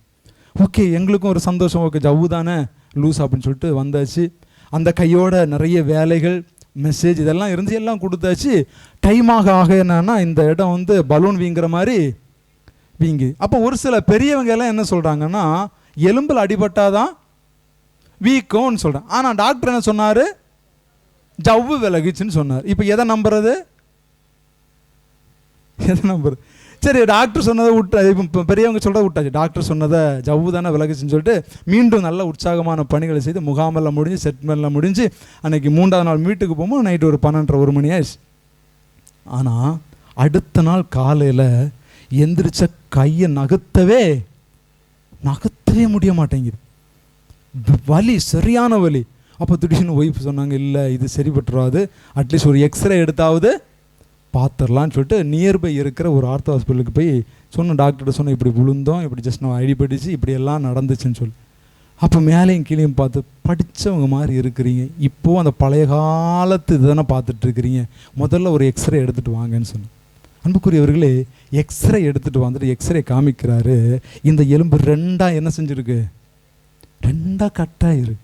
ஓகே, எங்களுக்கும் ஒரு சந்தோஷம். ஓகே, ஜவ்வு தானே லூஸ் அப்படின்னு சொல்லிட்டு வந்தாச்சு. அந்த கையோட நிறைய வேலைகள், மெசேஜ் இதெல்லாம் இருந்து எல்லாம் கொடுத்தாச்சு. டைம் ஆக என்னன்னா இந்த இடம் வந்து பலூன் வீங்குற மாதிரி வீங்கி. அப்போ ஒரு சில பெரியவங்க எல்லாம் என்ன சொல்கிறாங்கன்னா, எலும்பில் அடிபட்டாதான் வீக்கம்னு சொல்கிறேன். ஆனால் டாக்டர் என்ன சொன்னார்? ஜவ்வு விலகுச்சுன்னு சொன்னார். இப்போ எதை நம்புறது? சரி, டாக்டர் சொன்னதை விட்டா, இப்போ பெரியவங்க சொல்கிறத விட்டாச்சு. டாக்டர் சொன்னதை ஜவ்வு தானே விலகுச்சுன்னு சொல்லிட்டு மீண்டும் நல்ல உற்சாகமான பணிகளை செய்து முகாமெல்லாம் முடிஞ்சு செட்மெல்லாம் முடிஞ்சு அன்றைக்கி 3ஆவது நாள் வீட்டுக்கு போகும்போது நைட்டு ஒரு 12:30-1 மணி ஆயிடுச்சு. ஆனால் அடுத்த நாள் காலையில் எந்திரிச்ச கையை நகர்த்தவே முடிய மாட்டேங்குது. வலி, சரியான வலி. அப்போ திடீர்னு ஒய்ஃப் சொன்னாங்க, இல்லை இது சரிப்பட்டுறாது, அட்லீஸ்ட் ஒரு எக்ஸ்ரே எடுத்தாவது பார்த்துடலான்னு சொல்லிட்டு நியர்பை இருக்கிற ஒரு ஆர்த்தோ ஹாஸ்பிட்டலுக்கு போய் சொன்னோம். டாக்டர்கிட்ட சொன்னோம், இப்படி விழுந்தோம், இப்படி ஜஸ்ட் நம்ம அடிபட்டுச்சு, இப்படி எல்லாம் நடந்துச்சுன்னு சொல்லி. அப்போ மேலேயும் கீழேயும் பார்த்து படித்தவங்க மாதிரி இருக்கிறீங்க, இப்போது அந்த பழைய காலத்து இதுதானே பார்த்துட்ருக்கிறீங்க, முதல்ல ஒரு எக்ஸ்ரே எடுத்துகிட்டு வாங்கன்னு சொன்னேன். அன்புக்குரியவர்களே, எக்ஸ்ரே எடுத்துகிட்டு வந்துட்டு எக்ஸ்ரே காமிக்கிறாரு, இந்த எலும்பு ரெண்டாக என்ன செஞ்சுருக்கு, ரெண்டாக கட்டாயிரு,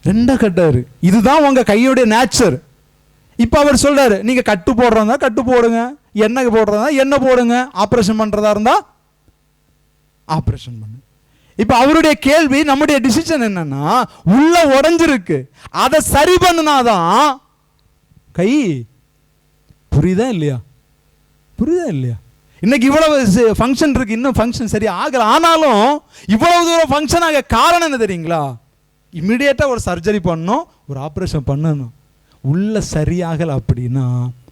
ரெண்டாக கட்டாயிரு. இதுதான் உங்கள் கையோடைய நேச்சர். இப்போ அவர் சொல்கிறாரு, நீங்கள் கட்டு போடுறதா கட்டு போடுங்க, எண்ணெய் போடுறதா எண்ணெய் போடுங்க, ஆப்ரேஷன் பண்ணுறதா இருந்தால் ஆப்ரேஷன் பண்ணு. இப்போ அவருடைய கேள்வி, நம்முடைய டிசிஷன் என்னன்னா, உள்ள உடஞ்சிருக்கு, அதை சரி பண்ணினாதான் கை. புரியுதா இல்லையா? புரியுதா இல்லையா? இன்னைக்கு இவ்வளவு ஃபங்க்ஷன் இருக்கு, இன்னும் ஃபங்க்ஷன் சரி ஆகல, ஆனாலும் இவ்வளவு தூரம் ஃபங்க்ஷன் ஆக காரணம் என்ன தெரியுங்களா? இம்மிடியேட்டாக ஒரு சர்ஜரி பண்ணணும், ஒரு ஆப்ரேஷன் பண்ணணும். உள்ள சரியாகலை அப்படின்னா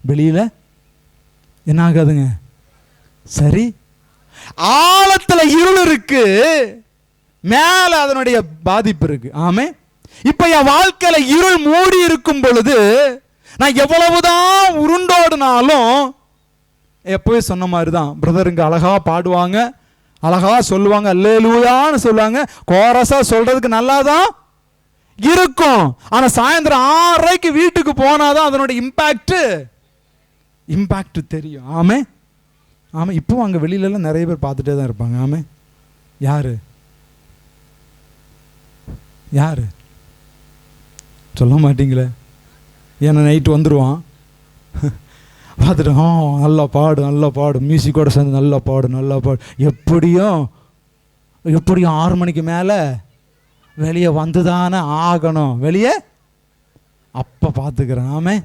வெளியில் என்ன ஆகாதுங்க, சரி. ஆழத்தில் இருள் இருக்கு, மேலே அதனுடைய பாதிப்பு இருக்கு. ஆமே. இப்போ என் வாழ்க்கையில் இருள் மூடி இருக்கும் பொழுது நான் எவ்வளவுதான் உருண்டோடினாலும், எப்போவே சொன்ன மாதிரி தான், பிரதருங்க அழகா பாடுவாங்க, அழகா சொல்லுவாங்க, அல்லேலூயான்னு சொல்லுவாங்க, கோரஸா சொல்றதுக்கு நல்லா தான் இருக்கும். ஆனால் சாயந்தரம் 6:30 வீட்டுக்கு போனாதான் அதனுடைய இம்பேக்ட் தெரியும். ஆமே. ஆமாம். இப்போ அங்கே வெளியிலலாம் நிறைய பேர் பார்த்துட்டே தான் இருப்பாங்க. ஆமே. யாரு யாரு சொல்ல மாட்டீங்களே? ஏன்னா நைட்டு வந்துடுவான், பார்த்துட்டு நல்லா பாடு நல்லா பாடு, மியூசிக்கோட சேர்ந்து நல்லா பாடு. எப்படியும் 6 மணிக்கு மேலே வெளியே வந்து தானே ஆகணும், வெளியே அப்போ பார்த்துக்கிறேன். ஆமே.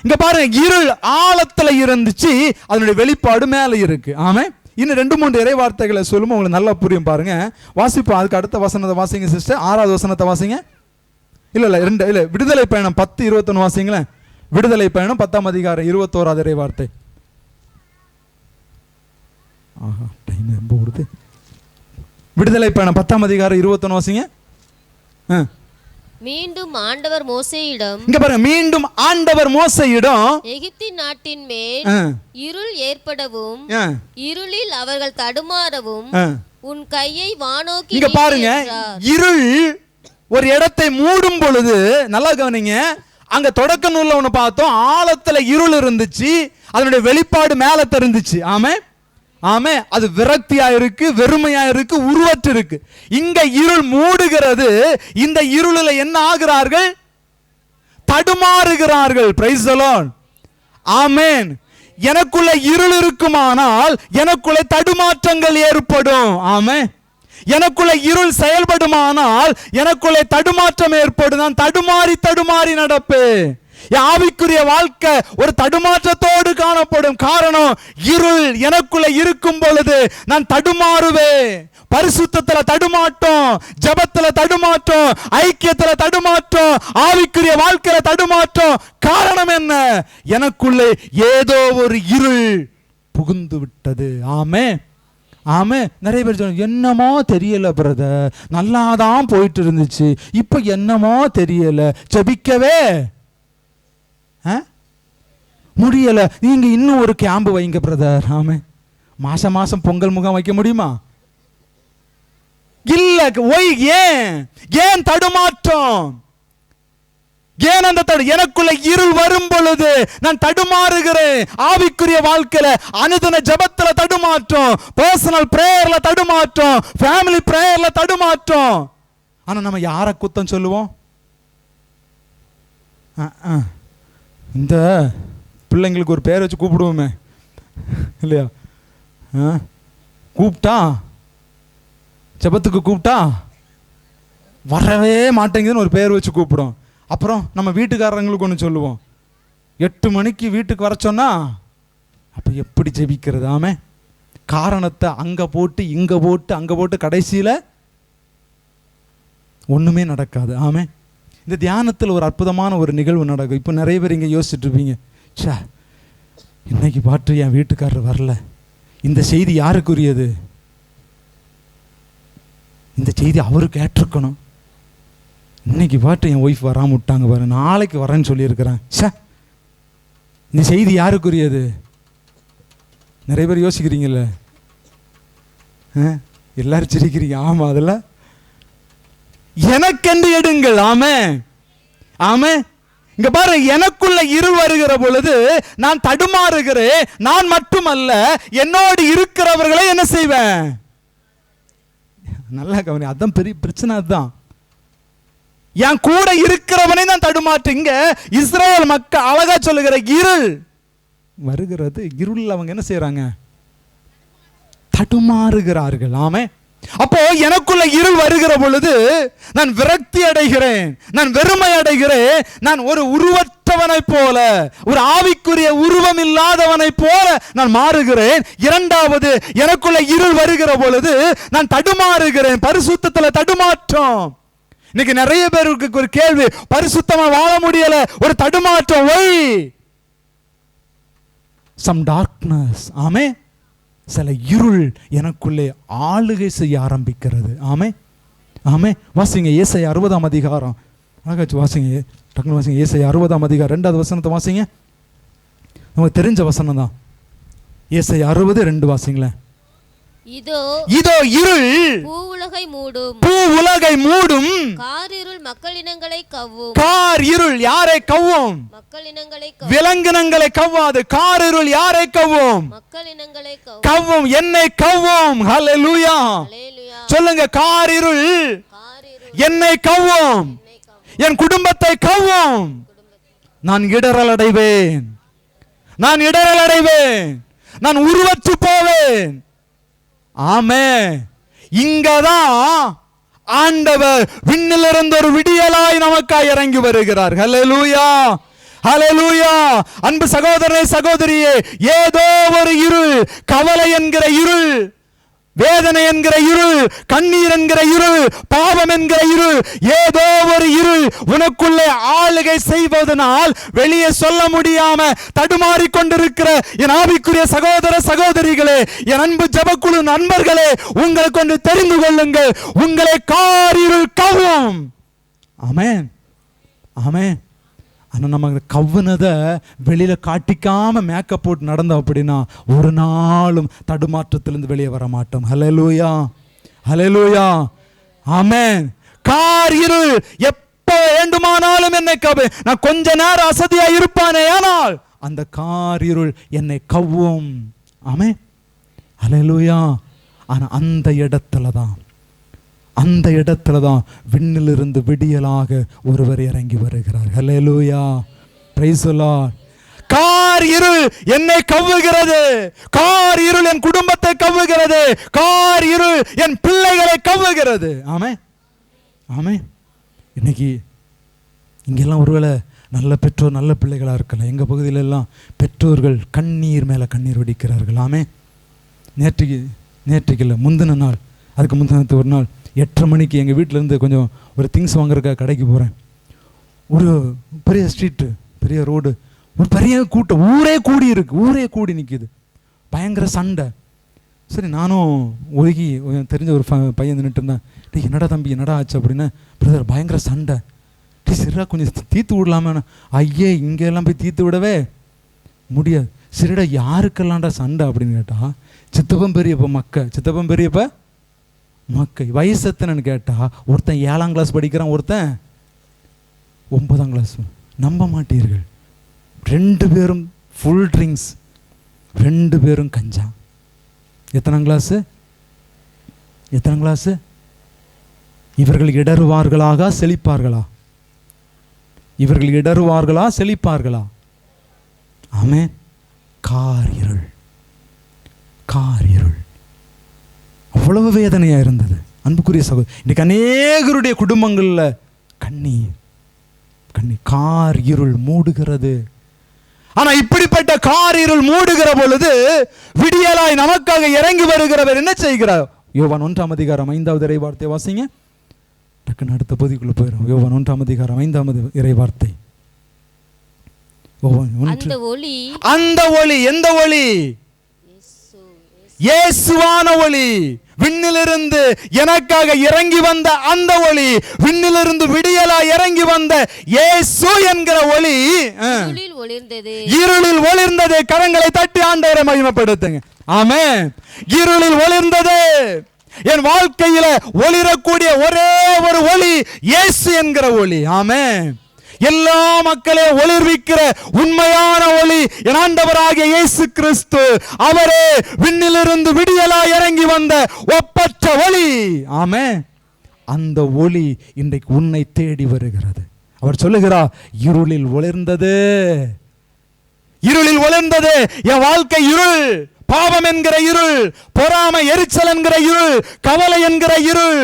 இங்கே பாருங்க, இருள் ஆழத்தில் இருந்துச்சு, அதனுடைய வெளிப்பாடு மேலே இருக்கு. ஆமே. இன்னும் 2-3 இறை வார்த்தைகளை சொல்லும், உங்களுக்கு நல்லா புரியும். பாருங்க, வாசிப்போம். அதுக்கு அடுத்த வசனத்தை வாசிங்க சிஸ்டர். 6வது வசனத்தை வாசிங்க. இல்லை விடுதலை பயணம் 10:21 வாசிங்களேன். விடுதலை பயணம் 10ஆம் அதிகாரம் 21வது இறை வார்த்தை. ஆஹா, டைம் ரொம்ப ஓடுது. விடுதலை பயணம் 10ஆம் அதிகாரம் 21 வாசிங்க. மீண்டும் ஆண்டவர் மோசேயிடம், இங்க பாருங்க, மீண்டும் ஆண்டவர் மோசேயிடம் எகிப்தின் நாட்டின் மேல் இருள் ஏற்படவும் இருளில் அவர்கள் தடுமாறவும் உன் கையை வானோக்கி. இங்க பாருங்க, இருள் ஒரு இடத்தை மூடும் பொழுது, நல்லா கவனிங்க, அங்க தொடக்க நூல்ல ஒண்ணு பார்த்தோம், ஆழத்துல இருள் இருந்துச்சு, அதனுடைய வெளிப்பாடு மேல தெரிஞ்சிச்சு. ஆமே. ஆமே. அது விரக்தியா இருக்கு, வெறுமையா இருக்கு, உருவற்று இருக்கு. இங்க இருள் மூடுகிறது. இந்த இருளில் என்ன ஆகிறார்கள்? தடுமாறுகிறார்கள். Price the lord. ஆமென். எனக்குள்ள இருள் இருக்குமானால் எனக்குள்ள தடுமாற்றங்கள் ஏற்படும். ஆமென். எனக்குள்ள இருள் செயல்படுமானால் எனக்குள்ள தடுமாற்றம் ஏற்படும். நான் தடுமாறி நடப்பேன். ஆவிக்குரிய வாழ்க்கை ஒரு தடுமாற்றத்தோடு காணப்படும். காரணம், இருள் எனக்குள்ள இருக்கும் பொழுது நான் தடுமாறுவேன். பரிசுத்தத்துல தடுமாட்டம், ஜெபத்துல தடுமாட்டம், ஐக்கியத்துல தடுமாட்டம், ஆவிக்குரிய வாழ்க்கையில தடுமாட்டம். காரணம் என்ன? எனக்குள்ளே ஏதோ ஒரு இருள் புகுந்து விட்டது. ஆமே. ஆமே. நிறைய பேர் சொல்லுங்க, என்னமோ தெரியல பிரதர், நல்லாதான் போயிட்டு இருந்துச்சு, இப்ப என்னமோ தெரியல, ஜெபிக்கவே முடியல. நீங்க இன்னும் ஒரு கேம்பு வைங்க பிரதர். ஆமே. மாசம் பொங்கல் முகாம் வைக்க முடியுமா? இல்ல. ஏன் தடுமாற்றம்? ஏன் அந்த எனக்குள்ள இருள் வரும் பொழுது நான் தடுமாறுகிறேன். ஆவிக்குரிய வாழ்க்கையில அனுதின ஜெபத்துல தடுமாற்றம், பர்சனல் பிரேயர்ல தடுமாற்றம், ஃபேமிலி பிரேயர்ல தடுமாற்றம். ஆனா நம்ம யாரை குத்தம் சொல்லுவோம்? இந்த பிள்ளைங்களுக்கு ஒரு பேர் வச்சு கூப்பிடுவோமே இல்லையா? கூப்பிட்டா, ஜெபத்துக்கு கூப்பிட்டா வரவே மாட்டேங்குதுன்னு ஒரு பேர் வச்சு கூப்பிடும். அப்புறம் நம்ம வீட்டுக்காரங்களுக்கு ஒன்று சொல்லுவோம், 8 மணிக்கு வீட்டுக்கு வர சொன்னா அப்போ எப்படி ஜெபிக்கிறது? ஆமே. காரணத்தை அங்கே போட்டு இங்கே போட்டு அங்கே போட்டு கடைசியில் ஒன்றுமே நடக்காது. ஆமே. இந்த தியானத்தில் ஒரு அற்புதமான ஒரு நிகழ்வு நடக்கும். இப்போ நிறைய பேர் இங்கே யோசிச்சுட்டு இருப்பீங்க, சே இன்னைக்கு பாட்டு என் வீட்டுக்காரர் வரல, இந்த செய்தி யாருக்குரியது? இந்த செய்தி அவரு கேட்டிருக்கணும். இன்னைக்கு பாட்டு என் ஒய்ஃப் வராமல் விட்டாங்க பாரு, நாளைக்கு வரேன்னு சொல்லியிருக்கிறேன். சே இந்த செய்தி யாருக்குரியது? நிறைய பேர் யோசிக்கிறீங்கல்ல, எல்லாரும் சிரிக்கிறீங்க. ஆமா, அதெல்லாம் எனக்கென்று எடுங்கள். ஆமே ஆமே. இங்க பாரு, எனக்குள்ள இருள் வருகிற பொழுது நான் தடுமாறுகிறேன். நான் மட்டுமல்ல, என்னோடு இருக்கிறவர்களை என்ன செய்வேன்? நல்லா கவனி, அதான் பெரிய பிரச்சனை. அதுதான் என் கூட இருக்கிறவனை நான் தடுமாற்று. இங்க இஸ்ரேல் மக்கள் அழகா சொல்லுகிற இருள் வருகிறது. இருள் அவங்க என்ன செய்யறாங்க? தடுமாறுகிறார்கள். ஆமே. அப்போ எனக்குள்ள இருள் வருகிற பொழுது நான் விரக்தி அடைகிறேன், நான் வெறுமை அடைகிறேன், நான் ஒரு உருவற்றவனை போல, ஒரு ஆவிக்குரிய உருவம் இல்லாதவனை போல நான் மாறுகிறேன். இரண்டாவது, எனக்குள்ள இருள் வருகிற பொழுது நான் தடுமாறுகிறேன், பரிசுத்தத்துல தடுமாற்றம். இன்னைக்கு நிறைய பேருக்கு ஒரு கேள்வி, பரிசுத்தமா வாழ முடியல, ஒரு தடுமாற்றம். வை சம் டார்க்னஸ். ஆமே. சில இருள் எனக்குள்ளே ஆளுகை செய்ய ஆரம்பிக்கிறது. ஆமே ஆமே. வாசிங்க ஏசாயா 60ஆம் அதிகாரம். வாசிங்க, டக்குனு வாசிங்க. ஏசாயா 60ஆம் அதிகாரம் 2வது வசனத்தை வாசிங்க. நமக்கு தெரிஞ்ச வசனம் தான். ஏசாயா 60:2 வாசிங்களேன். இதோ இருள் பூவுலகை மூடும், பூவுலகை மூடும். காரிருள் மக்களினங்களை கவ்வும். காரிருள் யாரை கவ்வும்? மக்களினங்களை விலங்கினங்களை கவ்வாது. காரிருள் யாரை கவ்வும்? மக்களினங்களை கவ்வும். என்னை கவ்வும். ஹல்லேலூயா சொல்லுங்க. காரிருள் என்னை கவ்வும், என் குடும்பத்தை கவ்வும். நான் இடறல் அடைவேன், நான் இடறல் அடைவேன், நான் உருவற்று போவேன். ஆமே. இங்கதான் ஆண்டவர் விண்ணிலிருந்து ஒரு விடியலாய் நமக்காய் இறங்கி வருகிறார். ஹல்லேலூயா ஹல்லேலூயா. அன்பு சகோதரனே சகோதரியே, ஏதோ ஒரு இருள், கவலை என்கிற இருள், வேதனை என்கிற இருள், கண்ணீர் என்கிற இருள், பாவம் என்கிற இருள், ஏதோ ஒரு இருள் உனக்குள்ளே ஆளுகை செய்வதனால் வெளியே சொல்ல முடியாம தடுமாறி கொண்டிருக்கிற என் ஆவிக்குரிய சகோதர சகோதரிகளே, என் அன்பு ஜெபக்குழு நண்பர்களே, உங்களை கொண்டு தெரிந்து கொள்ளுங்கள், உங்களை காரிருள் கவ்வும். ஆமென் ஆமென். ஆனால் நம்ம கவ்வுனதை வெளியில் காட்டிக்காம மேக்கப் போட்டு நடந்தோம் அப்படின்னா ஒரு நாளும் தடுமாற்றத்திலிருந்து வெளியே வர மாட்டோம். ஹல்லேலூயா ஹல்லேலூயா ஆமென். காரிருள் எப்போ வேண்டுமானாலும் என்னை கவ்வு. நான் கொஞ்ச நேரம் அசதியா இருப்பானே, ஆனால் அந்த காரிருள் என்னை கவ்வும். ஆமென் ஹல்லேலூயா. ஆனால் அந்த இடத்துல தான் விண்ணிலிருந்து விடியலாக ஒருவர் இறங்கி வருகிறார். ஹல்லேலூயா பிரைஸ் தி லார்ட். கார் இருள் என்னை கவ்வுகிறது, கார் இருள் என் குடும்பத்தை கவ்வுகிறது, கார் இருள் என் பிள்ளைகளை கவ்வுகிறது. ஆமென் ஆமென். இன்னைக்கு இங்கெல்லாம் ஒருவேளை நல்ல பெற்றோர் நல்ல பிள்ளைகளாக இருக்கலாம். எங்கள் பகுதியில எல்லாம் பெற்றோர்கள் கண்ணீர் மேலே கண்ணீர் வடிக்கிறார்கள். ஆமென். நேற்றுக்கு இல்லை, முந்தின நாள், அதுக்கு முந்தின ஒரு நாள் 8:30 மணிக்கு எங்கள் வீட்டிலேருந்து கொஞ்சம் ஒரு திங்ஸ் வாங்குறதுக்காக கடைக்கு போகிறேன். ஒரு பெரிய ஸ்ட்ரீட்டு, பெரிய ரோடு, ஒரு பெரிய கூட்டம், ஊரே கூடி நிற்கிது, பயங்கர சண்டை. சரி, நானும் ஒதுங்கி தெரிஞ்ச ஒரு பையன் நின்றுட்டு இருந்தேன். டேய் என்னடா தம்பி என்னடா ஆச்சு அப்படின்னா, பிரதர் பயங்கர சண்டை. டே சரிடா கொஞ்சம் தீர்த்து விடலாமே. ஐயே இங்கெல்லாம் போய் தீர்த்து விடவே முடியாது. சரிடா யாருக்கெல்லாம்டா சண்டை அப்படின்னு கேட்டால், சித்தப்பன் பெரியப்ப மக்கள். வயசு எத்தனைன்னு கேட்டா, ஒருத்தன் 7ஆம் கிளாஸ் படிக்கிறான், ஒருத்தன் 9ஆம் கிளாஸ். நம்ப மாட்டீர்கள், 2 பேரும் ஃபுல் ட்ரிங்க்ஸ், 2 பேரும் கஞ்சா. எத்தனாம் கிளாஸு? இவர்கள் இடறுவார்களாக செழிப்பார்களா? ஆமென். கார் இருள் அவ்வளவு வேதனையா இருந்தது. அன்புக்குரிய சகோதரர், இன்னைக்கு அநேகருடைய குடும்பங்களில் கண்ணீர், கார் இருள் மூடுகிறது. ஆனா இப்படிப்பட்ட கார் இருள் மூடுகிற பொழுது விடியலாய் நமக்காக இறங்கி வருகிறவர் என்ன செய்கிறார்? யோவான் 1ஆம் அதிகாரம் 5வது இறைவார்த்தை வாசிங்க. டக்குன்னு அடுத்த பகுதிக்குள்ள போயிடும். யோவான் 1ஆம் அதிகாரம் 5வது இறைவார்த்தை. அந்த ஒளி எந்த ஒளி? இயேசுவான ஒளி, விண்ணிலிருந்து எனக்காக இறங்கி வந்த அந்த ஒளி, விண்ணிலிருந்து விடியலா இறங்கி வந்த இயேசு என்கிற ஒளி இருளில் ஒளிர்ந்தது. இருளில் ஒளிர்ந்தது. கரங்களை தட்டி ஆண்டவரை மகிமைப்படுத்துங்க. ஆமென். இருளில் ஒளிர்ந்தது. என் வாழ்க்கையில ஒளிரக்கூடிய ஒரே ஒரு ஒளி இயேசு என்கிற ஒளி. ஆமென். எல்லா மக்களே ஒளிர்விக்கிற உண்மையான ஒளி என் ஆண்டவராகிய இயேசு கிறிஸ்து. அவரே விண்ணிலிருந்து விடியலா இறங்கி வந்த ஒப்பற்ற ஒளி. ஆமென். அந்த ஒளி இன்றைக்கு உன்னை தேடி வருகிறது. அவர் சொல்லுகிறார், இருளில் ஒளிர்ந்தது, இருளில் ஒளிர்ந்தது. என் வாழ்க்கை இருள், பாவம் என்கிற இருள், பொறாமை எரிச்சல் என்கிற இருள், கவலை என்கிற இருள்,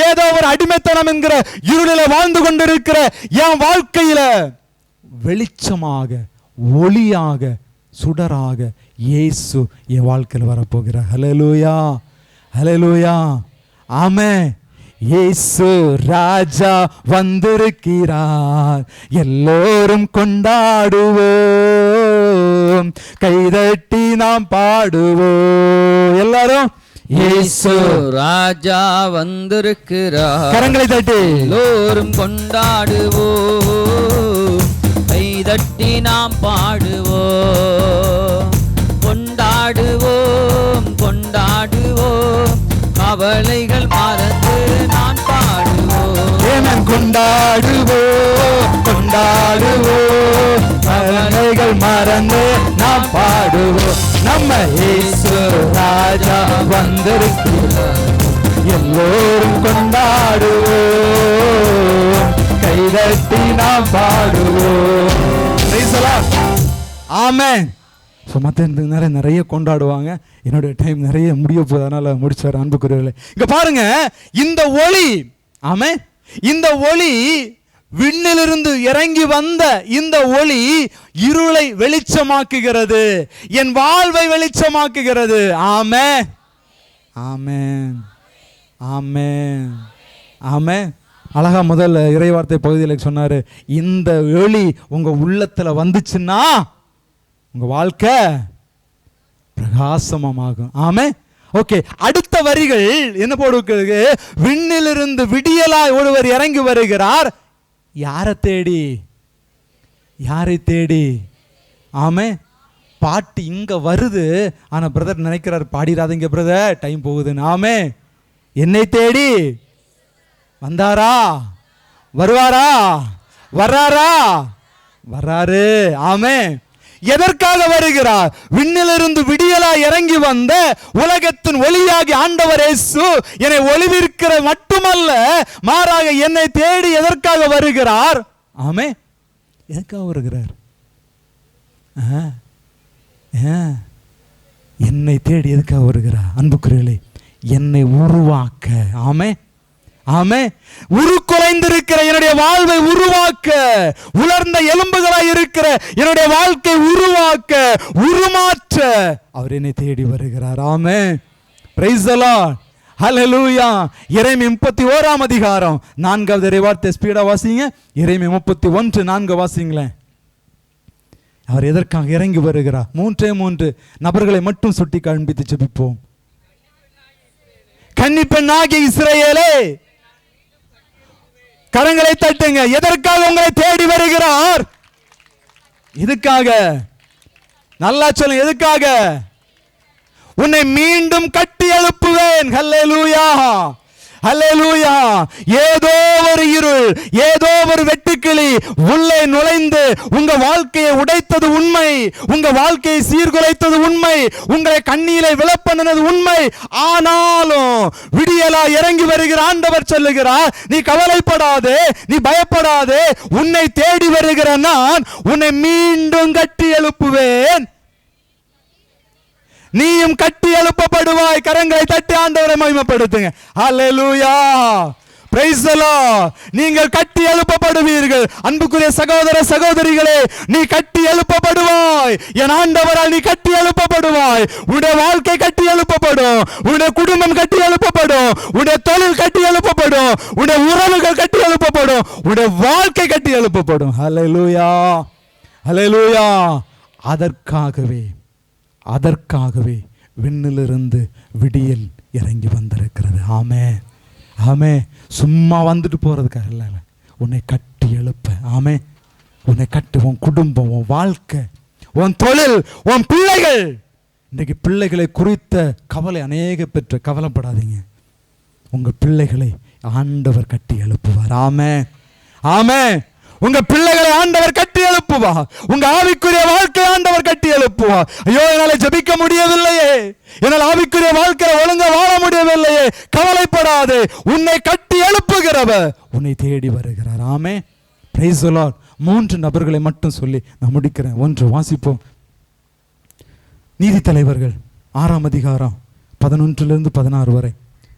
ஏதோ ஒரு அடிமைத்தனம் என்கிற இருளில வாழ்ந்து கொண்டிருக்கிற என் வாழ்க்கையில வெளிச்சமாக, ஒளியாக, சுடராக இயேசு என் வாழ்க்கையில் வரப்போகிறார். ஹல்லேலூயா, ஹல்லேலூயா, ஆமென். இயேசு ராஜா வந்திருக்கிறார், எல்லோரும் கொண்டாடுவோம், கைதட்டி நாம் பாடுவோம். எல்லாரும் இயேசு ராஜா வந்திருக்கிறார், கரங்களை தட்டி எல்லோரும் கொண்டாடுவோம், கைதட்டி நாம் பாடுவோம். கொண்டாடுவோம், கொண்டாடுவோம், கவலைகள் மறந்து நான் பாடுவோம். ஏமன் கொண்டாடுவோம், கொண்டாடுவோம், கவலைகள் மறந்து நாம் பாடுவோம். நம்ம இயேசு ராஜா வந்திருக்கிறார், எல்லோரும் கொண்டாடுவோம், கைதட்டி நாம் பாடுவோம். Praise the Lord. Amen. So மற்ற நிறைய கொண்டாடுவாங்க. என்னுடைய டைம் நிறைய முடிய போகுது, அதனால முடிச்சார். அன்புக்குரியவர்களே, இங்க பாருங்க, இந்த ஒளி, ஆமென், இந்த ஒளி விண்ணிலிருந்து இறங்கி வந்த இந்த ஒளி இருளை வெளிச்சமாக்குகிறது, என் வாழ்வை வெளிச்சமாக்குகிறது. ஆமென், ஆமென், ஆமென், ஆமென். அழகா முதல்ல இறைவார்த்தை பகுதியில் சொன்னாரு, இந்த ஒளி உங்க உள்ளத்துல வந்துச்சுன்னா உங்க வாழ்க்கை பிரகாசமாகும். ஆமென். ஓகே, அடுத்த வரிகள் என்ன போடுகிறது? விண்ணிலிருந்து விடியலாய் ஒருவர் இறங்கி வருகிறார். யாரை தேடி? யாரை தேடி? ஆமென். பாட்டு இங்க வருது, ஆனா பிரதர் நினைக்கிறார் பாடிடாதீங்க பிரதர், டைம் போகுதுன்னு. ஆமென். என்னை தேடி வந்தாரா? வருவாரா? வர்றாரா? வர்றாரு. ஆமென். எதற்காக வருகிறார்? விண்ணிலிருந்து விடியலா இறங்கி வந்த உலகத்தின் ஒளியாகி ஆண்டவர் இயேசு என்னை ஒளிவிருக்கிற மட்டுமல்ல, மாறாக என்னை தேடி எதற்காக வருகிறார்? ஆமென். எதற்காக வருகிறார்? என்னை தேடி எதுக்காக வருகிறார்? அன்புக்குரியவர்களே, என்னை உருவாக்க. ஆமென், ஆமென். உருக்குலைந்திருக்கிற என்னுடைய வாழ்வை உருவாக்க, உலர்ந்த எலும்புகளாய் இருக்கிற என்னுடைய வாழ்க்கை உருவாக்க, உருமாற்ற அவர் என்னை தேடி வருகிறார். ஆமென். Price the lord. ஹல்லேலூயா. எரேமியா 31 அதிகாரம் 4வது இறைவார்த்தை ஸ்பீடா வாசிங்க. எரேமியா 31:4 வாசிங்களேன். அவர் எதற்காக இறங்கி வருகிறார்? 3 நபர்களை மட்டும் சுட்டி காண்பித்து ஜெபிப்போம். கன்னிப்பெண்ணாகிய இஸ்ரவேலே, கரங்களை தட்டுங்க. எதற்காக உங்களை தேடி வருகிறார்? எதுக்காக? நல்லா சொல்லுங்க. எதுக்காக? உன்னை மீண்டும் கட்டி எழுப்புவேன். ஹல்லேலூயா, ஹல்லேலூயா. ஏதோ ஒரு இருள், ஏதோ ஒரு வெட்டுக்கிளி உள்ளே நுழைந்து உங்க வாழ்க்கையை உடைத்தது உண்மை, உங்க வாழ்க்கையை சீர்குலைத்தது உண்மை, உங்களை கண்ணீரை விழப்பண்ணினது உண்மை. ஆனாலும் விடியலா இறங்கி வருகிற ஆண்டவர் சொல்லுகிறார், நீ கவலைப்படாதே, நீ பயப்படாதே, உன்னை தேடி வருகிற நான் உன்னை மீண்டும் கட்டி எழுப்புவேன், நீயும் கட்டி எழுப்பப்படுவாய். கரங்களை தட்டி ஆண்டவரை மகிமைப்படுத்துங்க. ஹல்லேலூயா, பிரைஸ் தி லார்ட். நீங்கள் கட்டி எழுப்பப்படுவீர்கள். அன்புக்குரிய சகோதர சகோதரிகளே, நீ கட்டி எழுப்பப்படுவாய். என் ஆண்டவரால் நீ கட்டி எழுப்பப்படுவாய். உன்னுடைய வாழ்க்கை கட்டி எழுப்பப்படும், உன்னுடைய குடும்பம் கட்டி எழுப்பப்படும், உன்னுடைய தொழில் கட்டி எழுப்பப்படும், உன்னுடைய உறவுகள் கட்டி எழுப்பப்படும், உன்னுடைய வாழ்க்கை கட்டி எழுப்பப்படும். ஹல்லேலூயா, ஹல்லேலூயா. அதற்காகவே விண்ணிலிருந்து விடியல் இறங்கி வந்திருக்கிறது. ஆமே ஆமே. சும்மா வந்துட்டு போகிறதுக்காக இல்லை, உன்னை கட்டி எழுப்ப. ஆமே. உன்னை கட்டு, உன் குடும்பம், உன் வாழ்க்கை, உன் தொழில், உன் பிள்ளைகள். இன்றைக்கு பிள்ளைகளை குறித்த கவலை அநேக பெற்று கவலைப்படாதீங்க. உங்கள் பிள்ளைகளை ஆண்டவர் கட்டி எழுப்புவார். ஆமே ஆமே. உங்க பிள்ளைகளை ஆண்டவர் கட்டி எழுப்புவா. உங்க ஆவிக்குரிய வாழ்க்கை ஆண்டவர் கட்டி எழுப்புவா. ஐயோ, என்னால ஜெபிக்க முடியவில்லையே, என்னால் ஆவிக்குரிய வாழ்க்கையை ஒழுங்க வாழ முடியவில்லையே, கவலைப்படாதே. உன்னை கட்டி எழுப்புகிறவர் உன்னை தேடி வருகிறார். ஆமே. Price the Lord. 3 நபர்களை மட்டும் சொல்லி நான் முடிக்கிறேன். 1 வாசிப்போம். நீதித்தலைவர்கள் 6ஆம் அதிகாரம் 11 16 வரை.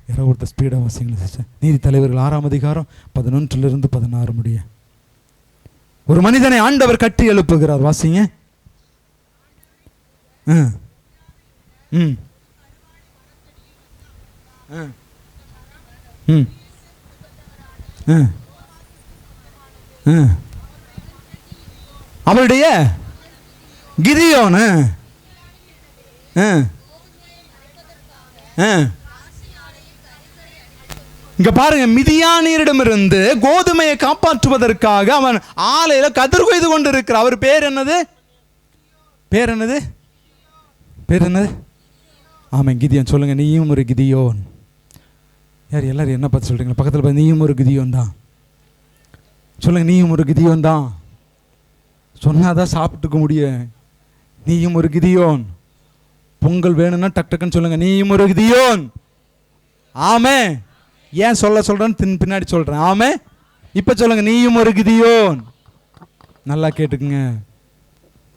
யாரோ ஒருத்தர் ஸ்பீடாக வாசிங்களா சிஸ்டர்? நீதித்தலைவர்கள் 6ஆம் அதிகாரம் 11 16 முடிய. ஒரு மனிதனை ஆண்டவர் கட்டி எழுப்புகிறார். வாசிங்க. அவருடைய கிதியோன் இங்க பாருங்க, மிதியானியரிடமிருந்து கோதுமையை காப்பாற்றுவதற்காக அவன் ஆலையில கதிர் கொய்து கொண்டு இருக்கிறார். அவர் பேர் என்னது? பேர் என்னது? பேர் என்னது? ஆமா, கிதியோன். சொல்லுங்க, நீயும் ஒரு கிதியோன். யார் எல்லாரும் என்ன பார்த்து சொல்றீங்களா? பக்கத்தில் பார்த்து, நீயும் ஒரு கிதியோன் தான். சொல்லுங்க, நீயும் ஒரு கிதியோன் தான். சொன்னாதான் சாப்பிட்டுக்க முடியும். நீயும் ஒரு கிதியோன். பொங்கல் வேணும்னா டக் டக்குன்னு சொல்லுங்க, நீயும் ஒரு கிதியோன். ஆமே. ஏன் சொல்றேன்னு பின்னாடி சொல்றேன். ஆமே. இப்ப சொல்லுங்க, நீயும் ஒரு கிதியோன். நல்லா கேட்டுக்குங்க.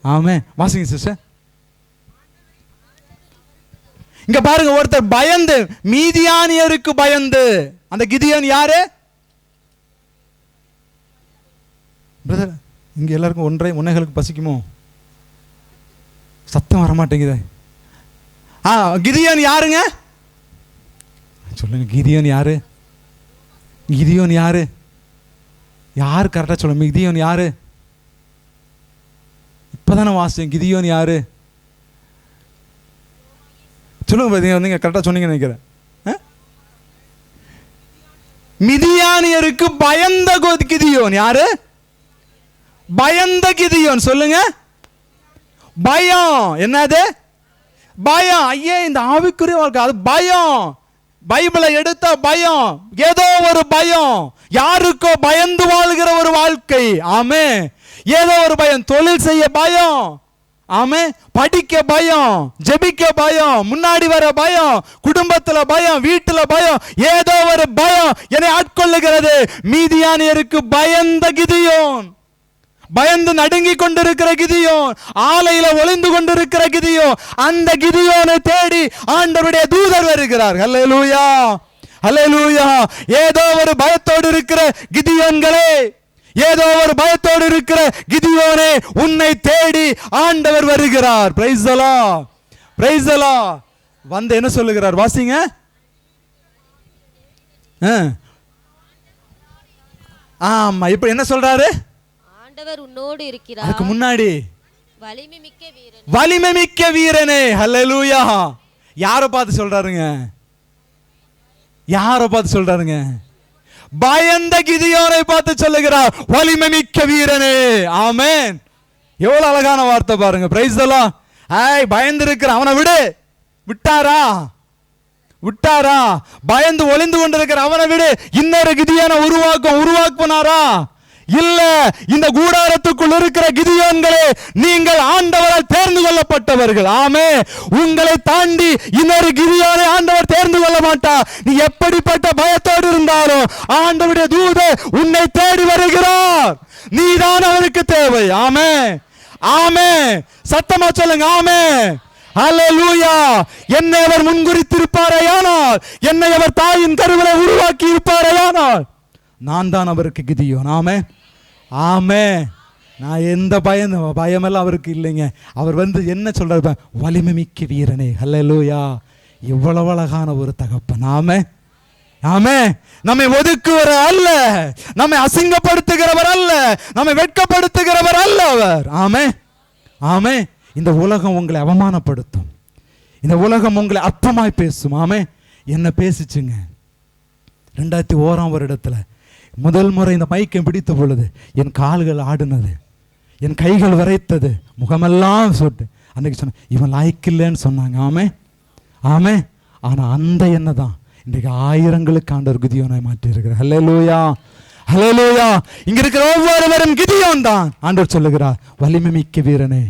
ஆமே. வாசிங்க சிஸ்டர். இங்க பாருங்க, ஒருத்தர் பயந்து, மீதியானியருக்கு பயந்து. அந்த கிதியோன் யாரு? பிரதர், இங்க எல்லாருக்கும் ஒன்றைகளுக்கு பசிக்குமோ? சத்தம் வரமாட்டேங்குது. கிதியோன் யாருங்க? சொல்லுங்க, கிதியோன் யாரு? கிதியோன் யாரு? யார் கரெக்டா சொல்லுங்க. கிதியோன் யாரு? இப்பதானே வாசிச்சேன். கிதியோன் யாரு? சொல்லுங்க. நீங்க கரெக்டா சொன்னீங்கன்னு நினைக்கிறேன். மிதியானியருக்கு பயந்த கிதியோன் யாரு? பயந்த கிதியோன். சொல்லுங்க, பயம். என்னது? பயம். ஐயே, இந்த ஆவிக்குரிய வாழ்க்கை அது பயம். பைபிளை எடுத்த பயம், ஏதோ ஒரு பயம். யாருக்கோ பயந்து வாழ்கிற ஒரு வாழ்க்கை. ஆமே. ஏதோ ஒரு பயம். தொழில் செய்ய பயம். ஆமே. படிக்க பயம், ஜெபிக்க பயம், முன்னாடி வர பயம், குடும்பத்துல பயம், வீட்டுல பயம், ஏதோ ஒரு பயம் என்னை ஆட்கொள்ளுகிறது. மீதியானியருக்கு பயந்த கிதியோன், பயந்து நடுங்கி கொண்டிருக்கிற கிதியோன், ஆலையில ஒளிந்து கொண்டிருக்கிற கிதியோன். அந்த கிதியோனை தேடி ஆண்டவருடைய தூதர் வருகிறார். ஹல்லேலூயா, ஹல்லேலூயா. ஏதோ ஒரு பயத்தோடு இருக்கிற கிதியோன்களே, ஏதோ ஒரு பயத்தோடு இருக்கிற கிதியோனே, உன்னை தேடி ஆண்டவர் வருகிறார். Price the Lord, price the Lord. வந்து என்ன சொல்லுகிறார்? வாசிங்க. ஆமா, இப்ப என்ன சொல்றாரு? ஆண்டவர் உன்னோடு இருக்கிறார். அதுக்கு முன்னாடி வலிமை மிக்க வீரனே, வலிமை மிக்க வீரனே. ஹல்லேலூயா. யாரை பார்த்து சொல்றாருங்க? யாரை பார்த்து சொல்றாருங்க? பயந்த கிதியோனை பார்த்து சொல்லுகிறார், வலிமை மிக்க வீரனே. ஆமென். எவ்வளவு அழகான வார்த்தை பாருங்க. Price the Lord. பயந்து இருக்கிற அவனை விடு. விட்டாரா? விட்டாரா? பயந்து ஒளிந்து கொண்டிருக்கிற அவனை விடு. இன்னொரு கிதியோனை உருவாக்குனாரா? இல்ல. இந்த கூடாரத்துக்குள் இருக்கிற கிதியோன்களே, நீங்கள் ஆண்டவரால் தேர்ந்து கொள்ளப்பட்டவர்கள். ஆமே. உங்களை தாண்டி இன்னொரு கிதியோனை ஆண்டவர் தேர்ந்து கொள்ள மாட்டார். நீ எப்படிப்பட்ட பயத்தோடு இருந்தாலும் ஆண்டவருடைய தூதர் உன்னை தேடி வருகிறார். நீதான் அவருக்கு தேவை. ஆமே, ஆமே. சத்தமா சொல்லுங்க. ஆமே, ஹல்லேலூயா. என்னை அவர் முன்குறித்திருப்பாரேயானால், என்னை அவர் தாயின் கருவிலே உருவாக்கி இருப்பாரேயானால், நான் தான் அவருக்கு கிதியோன். ஆமே, ஆமே. நான் எந்த பயமெல்லாம் அவருக்கு இல்லைங்க. அவர் வந்து என்ன சொல்றாரு? வலிமை மிக்க வீரனே. ஹல்லேலூயா. இவ்வளவு அழகான ஒரு தகப்பன். ஆமே, ஆமே. நம்மை ஒதுக்குவர் அல்ல, நம்மை அசிங்கப்படுத்துகிறவர் அல்ல, நம்மை வெட்கப்படுத்துகிறவர் அல்ல அவர். ஆமே, ஆமே. இந்த உலகம் உங்களை அவமானப்படுத்தும், இந்த உலகம் உங்களை அற்பமாய் பேசும். ஆமே, என்ன பேசிச்சுங்க. 2001 வருடத்தில் முதல் முறை இந்த மைக்கை பிடித்த பொழுது என் கால்கள் ஆடினது, என் கைகள் விரைத்தது, முகமெல்லாம் சொட்டு. அன்றைக்கு சொன்ன இவன் லாய்க்கில்லைன்னு சொன்னாங்க. ஆமே ஆமே. ஆனால் அந்த எண்ணெய் தான் இன்றைக்கு ஆயிரங்களுக்கு ஆண்டவர் கிதியோனை மாற்றி இருக்கிறார். ஹல்லேலூயா ஹல்லேலூயா. இங்க இருக்கிற ஒவ்வொருவரும் கிதியோன் தான். ஆண்டவர் சொல்லுகிறார், வலிமை மிக்க வீரனே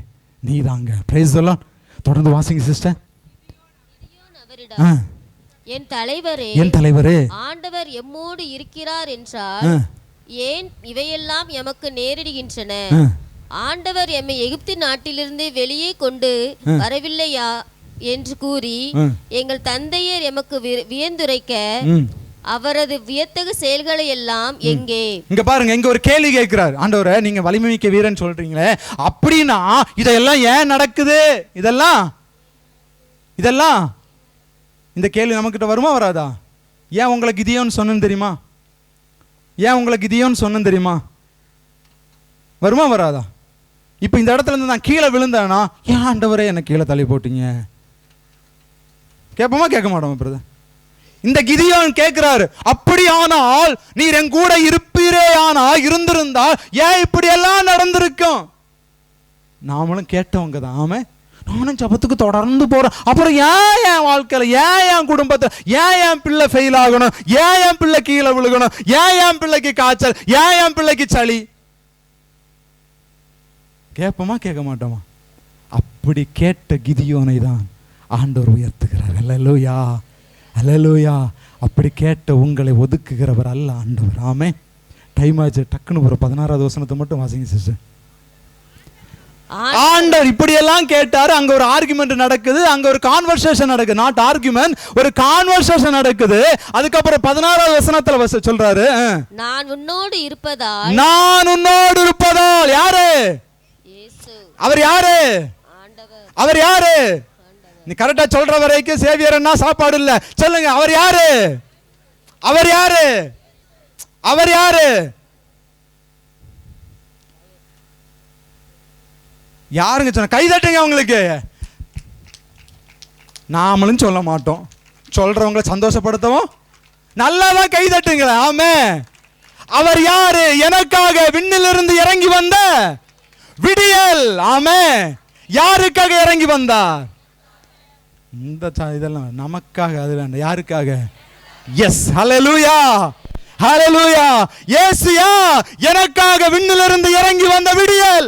நீ தாங்க. பிரைஸ் சொல்லலாம். தொடர்ந்து வாசிங்க சிஸ்டர். என் தலைவரே, என் தலைவரே, ஆண்டவர் எம்மோடு இருக்கிறார் என்றால் ஏன் இவையெல்லாம் எமக்கு நேரிடுகின்றன? ஆண்டவர் எம்மை எகிப்து நாட்டிலிருந்து வெளியே கொண்டு வரவில்லையா என்று கூறி எங்கள் தந்தையர் எமக்கு வியந்துரைக்க அவரது வியத்தகு செயல்களை எல்லாம் எங்கே? இங்க பாருங்க, இங்க ஒரு கேள்வி கேட்கிறார் ஆண்டவரே, நீங்க வலிமை மிக்க வீரன் சொல்றீங்களே, அப்படின்னா இதெல்லாம் ஏன் நடக்குது? இதெல்லாம் இந்த கேள்வி நமக்கிட்ட வருமா வராதா? ஏன் உங்களை கிதியோன்னு சொன்னேன்னு தெரியுமா? ஏன் உங்களை கிதியோன்னு சொன்னேன்னு தெரியுமா? வருமா வராதா? இப்போ இந்த இடத்துல இருந்து நான் கீழே விழுந்தேன்னா, ஏன் ஆண்டவரே என்னை கீழே தள்ளி போட்டீங்க? கேட்போமா கேட்க மாட்டோமா பிரதர்? இந்த கிதியோன் கேட்கிறாரு, அப்படியானால் நீர் என் கூட இருப்பீரே, ஆனா இருந்திருந்தால் ஏன் இப்படி எல்லாம் நடந்திருக்கும்? நாமளும் கேட்டவங்க தான். ஆமே, நானும் ஜபத்துக்கு தொடர்ந்து போறேன், அப்புறம் ஏன் என் வாழ்க்கையில, ஏன் என் குடும்பத்தில், ஏன் என் பிள்ளை ஃபெயில் ஆகணும், ஏன் என் பிள்ளை கீழே விழுகணும், ஏன் என் பிள்ளைக்கு காய்ச்சல், ஏன் என் பிள்ளைக்கு சளி? கேட்போமா கேட்க மாட்டோமா? அப்படி கேட்ட கிதியோனை தான் ஆண்டவர் உயர்த்துகிறார். அல்லேலூயா அல்லேலூயா. அப்படி கேட்ட உங்களை ஒதுக்குகிறவர் அல்ல ஆண்டவர். ஆமே. டைம் ஆச்சு, டக்குன்னு ஒரு 16வது வசனத்தை மட்டும் வாசிங்க சிஸ்டர். ஆண்டவர் இப்படியெல்லாம் கேட்டாரு. அங்க ஒரு ஆர்குமெண்ட் நடக்குது, அங்க ஒரு கான்வர்சேஷன் நடக்குது. நாட் ஆர்குமெண்ட், ஒரு கான்வர்சேஷன் நடக்குது. அதுக்கப்புறம் 16வது வசனத்துல சொல்றாரு, நான் உன்னோடு இருப்பதால், நான் உன்னோடு இருப்பதால். யாரு அவர்? யாரு அவர்? யாரு? நீ கரெக்டா சொல்ற வரைக்கும் சேவியர்னா சாப்பாடு இல்ல. சொல்லுங்க, அவர் யாரு? அவர் யாரு? அவர் யாரு? யாருங்க சொன்ன? கை தட்டுங்க உங்களுக்கு. நாமளும் சொல்ல மாட்டோம், சொல்றவங்களை சந்தோஷப்படுத்தவும் நல்லாதான் கை தட்டுங்களேன். ஆமே. அவர் யாரு? எனக்காக விண்ணிலிருந்து இறங்கி வந்த விடியல். ஆமே. யாருக்காக இறங்கி வந்தார்? இந்த இதெல்லாம் நமக்காக, அது வேண்டாம். யாருக்காக? எஸ், ஹல்லேலூயா ஹல்லேலூயா. இயேசுயா எனக்காக விண்ணிலிருந்து இறங்கி வந்த விடியல்.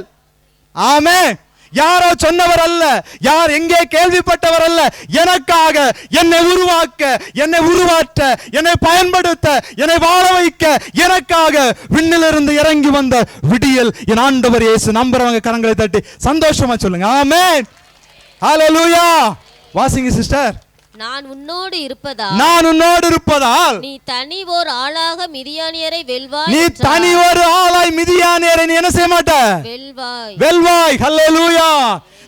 ஆமே. யாரோ சொன்னவர் அல்ல, யார் எங்கே கேள்விப்பட்டவர் அல்ல. எனக்காக என்னை உருவாக்க, என்னை உருவாற்ற, என்னை பயன்படுத்த, என்னை வாழ வைக்க எனக்காக விண்ணிலிருந்து இறங்கி வந்த விடியல் என் ஆண்டவர் இயேசு. நம்புறவங்க கரங்களை தட்டி சந்தோஷமா சொல்லுங்க, ஆமென் ஹல்லேலூயா. வாசிங்க சிஸ்டர். நான் உன்னோடு இருப்பதால், நான் உன்னோடு இருப்பதால் நீ தனி ஓர் ஆளாக மிதியானியரை வெல்வாய். நீ தனி ஒரு ஆளாய் மிதியானியரை நீ என்ன செய்ய மாட்ட? வெல்வாய். வெல்வாய். ஹல்லேலூயா.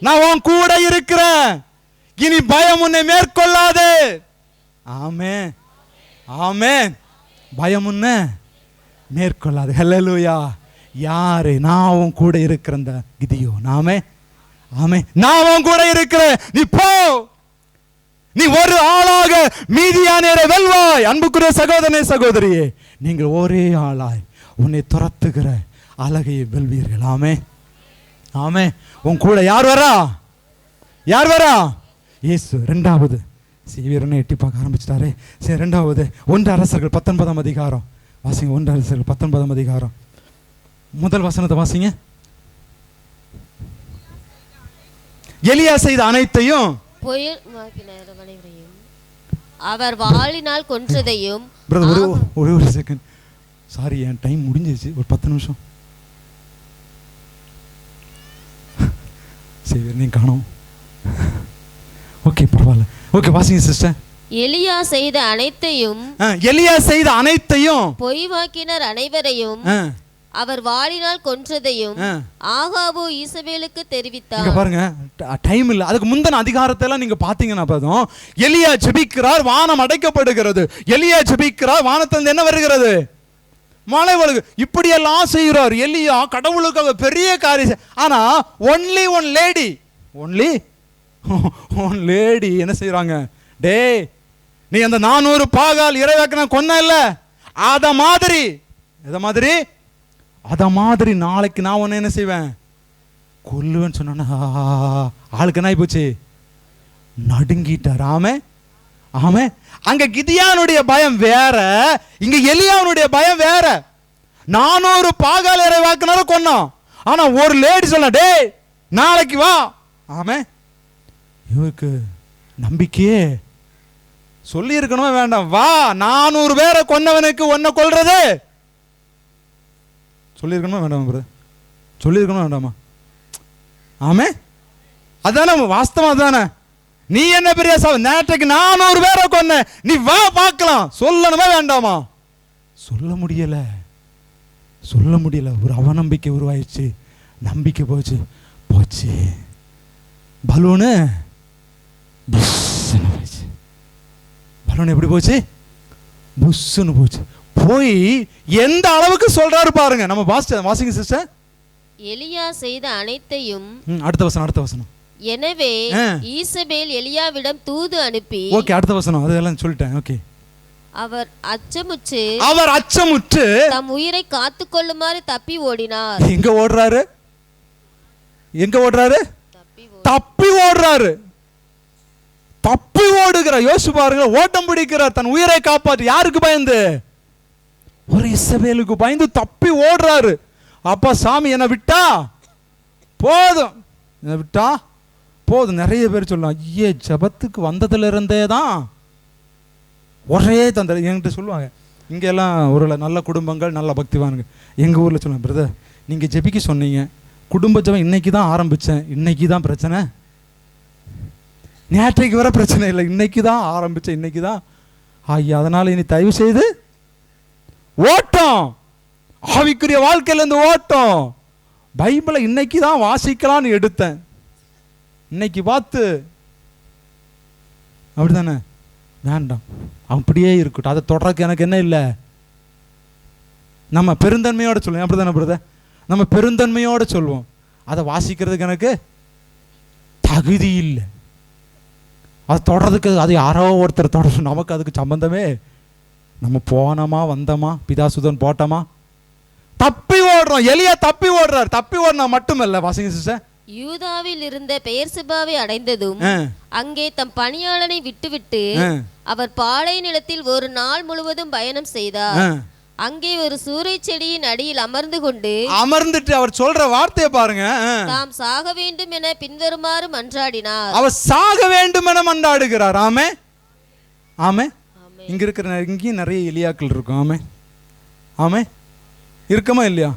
நான் உன் கூட இருக்கிறேன், இனி பயம் உன்னை மேற்கொள்ளாது. ஆமென் ஆமென். பயம் உன்னை மேற்கொள்ளாது. ஹல்லேலூயா. யாரு? நான் உன் கூட இருக்கிற கிதியோன். ஆமே ஆமே. நான் உன் கூட இருக்கிறேன், நீ போ, நீ ஒரு ஆளாக மீதியானேரை வெல்வாய். அன்புக்குரிய சகோதரனே சகோதரியே, நீங்கள் ஒரே ஆளாய் உன்னை துரத்துகிற அழகையை வெல்வீர்கள். ஆமே ஆமே. உன் கூட யார் வரா? யார் வரா? இயேசு. 2வது சீவியரனை எட்டி பார்க்க ஆரம்பிச்சிட்டாரே. சரி, 2வது 1 அரசர்கள் 19ஆம் அதிகாரம் வாசிங்க. 1 அரசர்கள் 19ஆம் அதிகாரம் முதல் வசனத்தை வாசிங்க. எலியா செய்த அனைத்தையும் அவர் வாளினால் கொன்றதையும். ஒரு செகண்ட், சாரி, என் டைம் முடிஞ்சிருச்சு. ஒரு 10 நிமிஷம். சரி, நீங்க காணோம். ஓகே, பரவாயில்ல. ஓகே, வாசிங்க சிஸ்டர். எலியா செய்த அனைத்தையும், எலியா செய்த அனைத்தையும், பொய்வாக்கினர் அனைவரையும் அவர் வாளினால் கொன்றதையும் ஆகாபு ஈசபேலுக்கு தெரிவித்தார். பாருங்க, டைம் இல்ல. அதுக்கு முந்தின அதிகாரத்தை எல்லாம் நீங்க பாத்தீங்கன்னா போதும். எலியா ஜெபிக்கிறார், வானம் அடைக்கப்படுகிறது. எலியா ஜெபிக்கிறார், வானத்திலிருந்து என்ன வருகிறது? மழை வருது. இப்படி எல்லாம் செய்கிறார் எலியா. கடவுளுக்காக பெரிய காரியம். ஆனா ஒன்லி ஒன் லேடி, ஒன்லி உன் லேடி என்ன செய்கிறாங்க, டேய் நீ அந்த 400 பாகால் இறைவாக்கின கொன்ன இல்லை, அதை மாதிரி நாளைக்கு நான் உன்னை என்ன செய்வேன், கொல்லுவேன்னு சொன்னா ஆளுக்கு என்ன ஆகி போச்சு, நடுங்கிட்டார். ஆமே. அங்க கிதியானுடைய பயம் வேற, இங்க எலியாவுடைய பயம் வேற. 400 பாகால் இறைவாக்கினரை கொன்னோம், ஆனா ஒரு லேடி சொல்ல, டேய் நாளைக்கு வா. ஆமே, இவருக்கு நம்பிக்கையே சொல்லி இருக்கணுமா வேண்டாம், வா 400 பேரை கொன்னவனுக்கு ஒன்ன கொல்றது சொல்லி இருக்கணுமா வேண்டாமா, சொல்லி இருக்கணுமா வேண்டாமா? ஆமே, அதானே வாஸ்தவம், அதானே. நீ என்ன பெரிய நேற்றைக்கு 400 பேரை கொன்ன, நீ வா பார்க்கலாம், சொல்லணுமா வேண்டாமா? சொல்ல முடியல. ஒரு அவநம்பிக்கை உருவாயிடுச்சு, நம்பிக்கை போச்சு. பலூனு போச்சு. பலூன் எப்படி போச்சு, புஷ்ஷுன்னு போச்சு. போய் எந்த அளவுக்கு சொல்றாரு பாருங்க. நம்ம வாசிங்க சிஸ்டர். எலியா செய்த அனைத்தையும், அடுத்த வசனம். எனவே ஈசபேல் எலியாவிடம் தூது அனுப்பி, ஓகே அடுத்த வசனம் அதெல்லாம் சொல்லிட்டேன். ஓகே, அவர் அச்சமுற்று தம் உயிரை காத்துக் கொள்ளுமாறு தப்பி ஓடினார். எங்க ஓடுறாரு, தப்பி ஓடுகிறார். யோசிச்சு பாருங்க, ஓட்டம் பிடிக்கிறார், தன் உயிரை காப்பாற்று. யாருக்கு பயந்து, ஒரு இசபேலுக்கு பயந்து தப்பி ஓடுறாரு. அப்பா சாமி என்ன விட்டா போதும், நிறைய பேர் சொல்லலாம், ஐயே ஜபத்துக்கு வந்ததுல இருந்தே தான் ஒரே தந்திரம் என்கிட்ட சொல்லுவாங்க. இங்கெல்லாம் ஒரு நல்ல குடும்பங்கள், நல்ல பக்திவானுங்க எங்கள் ஊரில் சொல்லுவாங்க, பிரதர் நீங்கள் ஜெபிக்க சொன்னீங்க, குடும்ப ஜபம் இன்னைக்கு தான் ஆரம்பித்தேன், இன்னைக்கு தான் பிரச்சனை, நேற்றைக்கு வர பிரச்சனை இல்லை, இன்னைக்கு தான் ஆரம்பித்தேன், இன்னைக்கு தான் ஐயா. அதனால் இனி தயவு செய்து ஓட்டம், ஆவிக்குரிய வாழ்க்கையிலேருந்து ஓட்டம், பைபிளை இன்னைக்கு தான் வாசிக்கலான்னு எடுத்தேன், இன்னைக்கு பார்த்து அப்படி தானே, வேண்டாம் அப்படியே இருக்கட்டும், அதை தொடர்றதுக்கு எனக்கு என்ன இல்லை. நம்ம பெருந்தன்மையோடு சொல்லுவோம், அப்படி தானே பிரதர், நம்ம பெருந்தன்மையோடு சொல்லுவோம், அதை வாசிக்கிறதுக்கு எனக்கு தகுதி இல்லை, அதை தொடர்றதுக்கு அது யாரோ ஒருத்தர் தொடரும், நமக்கு அதுக்கு சம்பந்தமே. நம்ம போனோமா வந்தோமா, பிதாசுதன் போட்டோமா, தப்பி ஓடுறோம். எலியா தப்பி ஓடுறார். தப்பி ஓடுனா மட்டுமல்ல, வாசிங்க சிஸ்டர். யூதாவில் இருந்த பெயர்செபாவை அடைந்ததும் அங்கே தம் பணியாளனை விட்டுவிட்டு அவர் பாலை நிலத்தில் ஒரு நாள் முழுவதும் பயணம் செய்தார். அங்கே ஒரு சூரை செடியின் அடியில் அமர்ந்துட்டு அவர் சொல்ற வார்த்தையை பாருங்க, தாம் சாக வேண்டும் என பின்வருமாறு மன்றாடினார். அவர் சாக வேண்டும் என மன்றாடுகிறார். ஆமே ஆமே. இங்க இருக்கிற இங்கேயும் நிறைய எலியாக்கள் இருக்கும். ஆமே ஆமே, இருக்குமா இல்லையா?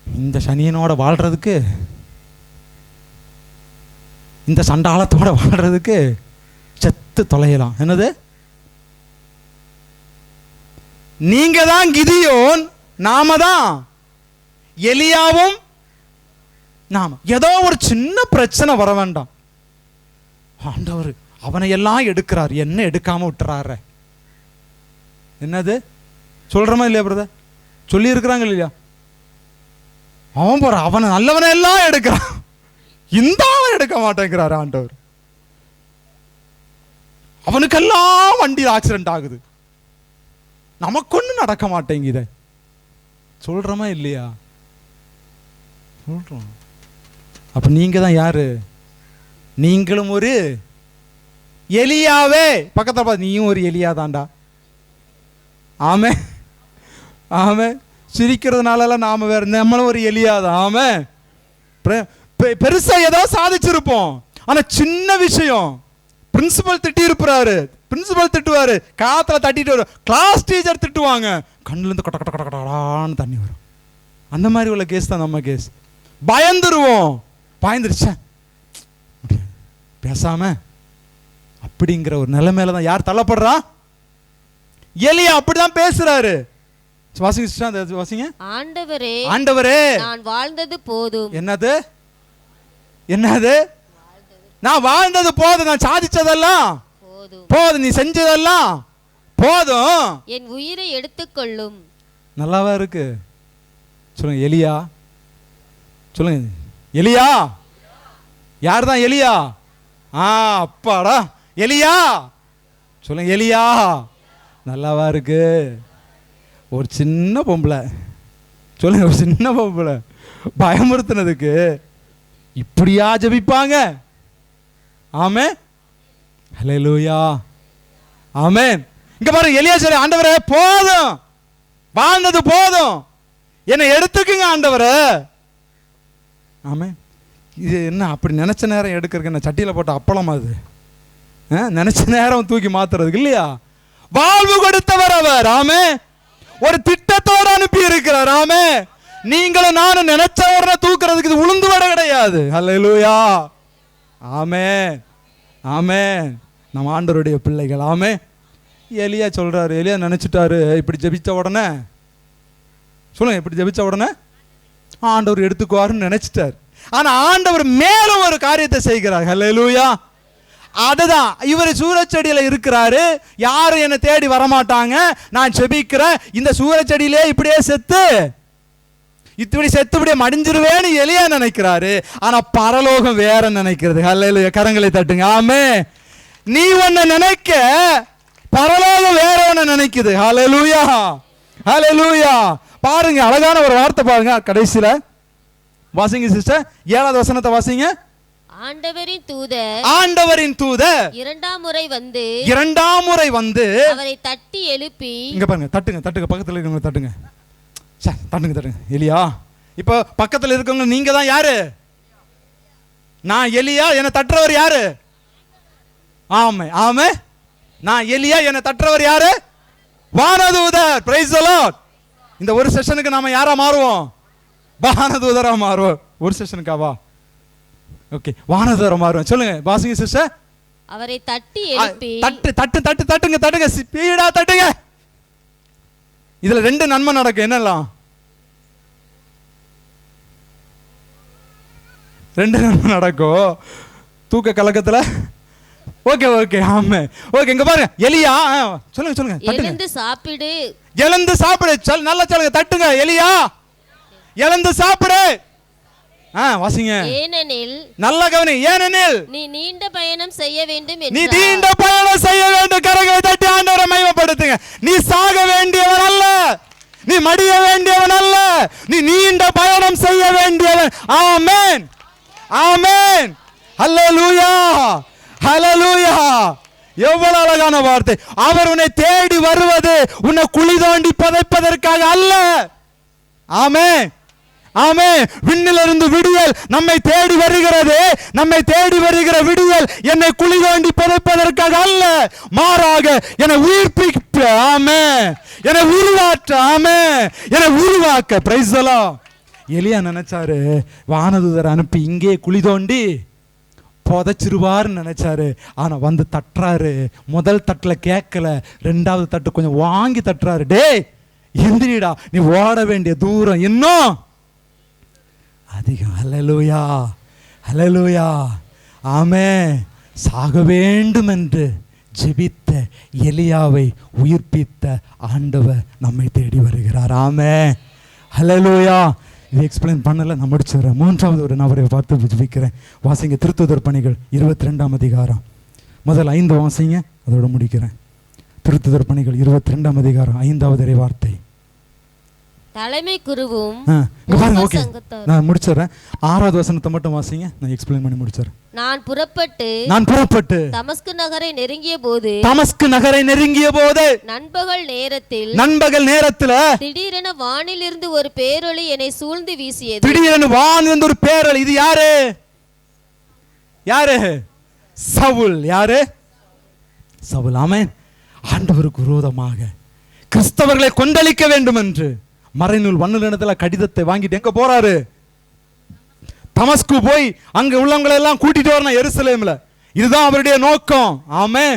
இந்த சனியனோட வாழ்றதுக்கு, இந்த சண்டாளத்தோட வாழ்றதுக்கு செத்து தொலையலாம். என்னது, நீங்க தான் கிதியோன், நாம தான் எலியாவும். நாம ஏதோ ஒரு சின்ன பிரச்சனை வர வேண்டாம், ஆண்டவர் அவனை எல்லாம் எடுக்கிறார், என்ன எடுக்காம விட்டுறாரு. என்னது சொல்றமா இல்லையா பிரதர்? சொல்லி இருக்கிறாங்க இல்லையா? அவன் போற, அவனை நல்லவனை எல்லாம் எடுக்கிறான், இந்த அவன் எடுக்க மாட்டேங்கிறாரு ஆண்டவர். அவனுக்கெல்லாம் வண்டி ஆக்சிடென்ட் ஆகுது, நமக்கு ஒன்றும் நடக்க மாட்டேங்குது. சொல்றமா இல்லையா? சொல்றோம். அப்ப நீங்க தான் யாரு? நீங்களும் ஒரு எலியாவே. பக்கத்துல பார்த்து, நீயும் ஒரு எலியா தாண்டா. ஆமே ஆமே. சிரிக்கிறதுனால நாம வேற, நம்மளும் ஒரு எலியாதான். ஆமே. பெருசா ஏதோ சாதிச்சிருப்போம், ஆனா சின்ன விஷயம், பிரின்சிபல் திட்டி இருப்பாரு, பிரின்சிபல் திட்டுவாரு, காத்துல தட்டிட்டு வரும், கிளாஸ் டீச்சர் திட்டுவாங்க, கண்ணுல இருந்து கொட்ட கொட்ட கொட்ட கொட்டான்னு தண்ணி வரும். அந்த மாதிரி உள்ள கேஸ் தான் நம்ம கேஸ். பயந்துருவோம், பயந்துருச்ச பேசாம அப்படிங்கிற ஒரு நிலைமையில தான் யார் தள்ளப்படுறா? எலியா அப்படிதான் பேசுறாரு. வாசிங்க. ஆண்டவரே, ஆண்டவரே நான் வாழ்ந்தது போதும். என்னது என்னது? நான் வாழ்ந்தது போதும், நான் சாதிச்சதெல்லாம் போதும், நீ செஞ்சதெல்லாம் போதும், என் உயிரை எடுத்துக்கொள்ளும். நல்லாவா இருக்கு? சொல்லுங்க எலியா, சொல்லுங்க எலியா. யார் தான் எலியா? அப்பாடா எலியா சொல்லுங்க, எலியா நல்லாவா இருக்கு? ஒரு சின்ன பொம்பளை சொல்லுங்க, ஒரு சின்ன பொம்பளை பயமுறுத்தினதுக்கு இப்படியா ஜெபிப்பாங்க? ஆமென், ஹல்லேலூயா, ஆமென். இங்க பாருங்க, எலியா சொல்லி, ஆண்டவரே போதும், வாழ்ந்தது போதும், என்னை எடுத்துக்குங்க ஆண்டவரே. ஆமென். இது என்ன அப்படி நினைச்ச நேரம் எடுக்கிறதுக்கு என்ன சட்டியில் போட்ட அப்பளம் அது? நினைச்ச நேரம் தூக்கி மாத்துறதுக்கு இல்லையா? வாழ்வு கொடுத்தவர் அவர். ஆமே, ஒரு திட்டத்தோடு அனுப்பி இருக்கிறார். ஆமே, நீங்களும் நானும் நினைச்ச உடனே தூக்குறதுக்கு இது உளுந்து வடை கிடையாது. ஹல்லேலூயா, ஆமே, ஆமே. நம்ம ஆண்டவருடைய பிள்ளைகள். ஆமே. எலியா சொல்றாரு, எலியா நினைச்சிட்டாரு இப்படி ஜெபிச்ச உடனே, சொல்லுங்க, இப்படி ஜெபிச்ச உடனே ஆண்டவர் எடுத்துக்குவாருன்னு நினைச்சிட்டார். ஆனா ஆண்டவர் மேலும் ஒரு காரியத்தை செய்கிறார். ஹல்லேலூயா. அதுதான், இவர் சூரச்செடியில இருக்கிறாரு, யாரும் என்னை தேடி வரமாட்டாங்க, நான் ஜெபிக்கிறேன், இந்த சூரச்செடியிலே இப்படியே செத்து இப்படியே மடிஞ்சிருவேன்னு எலியா நினைக்கிறாரு. ஆனா பரலோகம் வேற நினைக்கிறது. ஹல்லேலூயா, கரங்களை தட்டுங்க. ஆமே. நீ ஒன்ன நினைக்க, பரலோகம் வேற ஒன்னு நினைக்குது. ஹல்லேலூயா, ஹல்லேலூயா. பாருங்க, அழகான ஒரு வார்த்தை பாருங்க கடைசியில. வாசிங்க சிஸ்டர், 7வது வசனத்தை வாசிங்க. ஆண்டவரின் தூதர் இரண்டாம் முறை வந்து அவரை தட்டி எழுப்பி, இங்க பாருங்க, தட்டுங்க தட்டுங்க, பக்கத்துல இருக்கவங்க தட்டுங்க, தட்டுங்க தட்டுங்க. எலியா, இப்போ பக்கத்துல இருக்கவங்க நீங்க தான் யாரு? நான் எலியா, என்னை தட்டுறவர் யாரு? ஆமே, ஆமே. நான் எலியா, என்னை தட்டுறவர் யாரு? வானதூதர். Price the Lord. இந்த ஒரு செஷனுக்கு நாம யாரா மாறுவோம்? வானதூதரா மாறுவோம். ஒரு செஷனுக்காவா? ஓகே, வானதூதரா மாறுவோம். சொல்லுங்க, வாசிங்க சிஸ்டர். அவரை தட்டி எழுப்பி, தட்டுங்க, ஸ்பீடா தட்டுங்க. இதுல 2 நன்மை நடக்கும். என்னெல்லாம்? 2 நன்மை நடக்கும் தூக்க கலக்கத்துல. ஓகே ஓகே, ஆமே, ஓகே. இங்க பாருங்க, எலியா, சொல்லுங்க சொல்லுங்க, எழுந்து சாப்பிடு, நல்லா சொல்லுங்க, தட்டுங்க. எலியா, எழுந்து சாப்பிடு. வாசிங்க. ஏனெனில், நல்ல கவனி, ஏனெனில் நீ நீண்ட பயணம் செய்ய வேண்டும். கரங்களை தட்டி ஆண்டவரை மகிமைப்படுத்துங்க. நீ சாக வேண்டியவன் அல்ல, நீ மடிய வேண்டியவன் அல்ல, நீ நீண்ட பயணம் செய்ய வேண்டியவன். ஆமென், ஆமென், ஹல்லேலூயா, ஹல்லேலூயா. எவ்வளவு அழகான வார்த்தை. அவர் உன்னை தேடி வருவது உன்னை குழி தோண்டி புதைப்பதற்காக அல்ல. ஆமென், ஆமே. விண்ணிலிருந்து விடியல் நம்மை தேடி வருகிறது. நம்மை தேடி வருகிற விடியல் என்னை குழி தோண்டி புதைப்பதற்காக அல்ல, மாறாக என்னை உயிர்ப்பிக்க, ஆமே, என்னை உருவாற்ற, ஆமே, என்னை உருவாக்க. Price the Lord. எலியா நினைச்சாரு வானதூதரை அனுப்பி இங்கே குழி தோண்டி புதைச்சிருவாருன்னு நினைச்சாரு. ஆனா வந்து தட்டுறாரு. முதல் தட்டுல கேட்கல, 2வது தட்டு கொஞ்சம் வாங்கி தட்டுறாரு. டேய் எந்திரிடா, நீ ஓட வேண்டிய தூரம் இன்னும் அதிகம். ஹல்லேலூயா, ஹல்லேலூயா, ஆமே. சாக வேண்டும் என்று ஜெபித்த எலியாவை உயிர்ப்பித்த ஆண்டவர் நம்மை தேடி வருகிறார். ஆமே, ஹல்லேலூயா. இது எக்ஸ்பிளைன் பண்ணல, நான் முடிச்சிடுறேன். 3வது ஒரு நபரை பார்த்து ஜெபிக்கிறேன். வாசிங்க, திருத்துதர் பணிகள் 22ஆம் அதிகாரம் முதல் 5 வாசிங்க, அதோட முடிக்கிறேன். திருத்துதர் பணிகள் 22ஆம் அதிகாரம் 5வது வார்த்தை. தலைமை குருவும் நான் முடிச்சிடுறேன். 6வது வசனத்தை மட்டும் வாசிங்க, நான் எக்ஸ்பிளைன் பண்ணி முடிச்சிடுறேன். நான் புறப்பட்டு தமஸ்கு நகரை நெருங்கிய போது நண்பகல் நேரத்தில் திடீரென வானிலிருந்து ஒரு பேரொளி என்னை சூழ்ந்து வீசியது. திடீரென வானிலிருந்து ஒரு பேரொளி. இது யாரு? யாரு? சவுல். யாரு? சவுல். ஆமென். ஆண்டவருக்கு விரோதமாக கிறிஸ்தவர்களை கொந்தளிக்க வேண்டும் என்று மறைநூல் வண்ணத்தில் கடிதத்தை வாங்கிட்டு எங்க போறாரு? தமஸ்கு போய் அங்க உள்ளவங்களை எல்லாம் கூட்டிட்டு வரணும் எருசலேம்ல. இதுதான் அவருடைய நோக்கம். ஆமென்,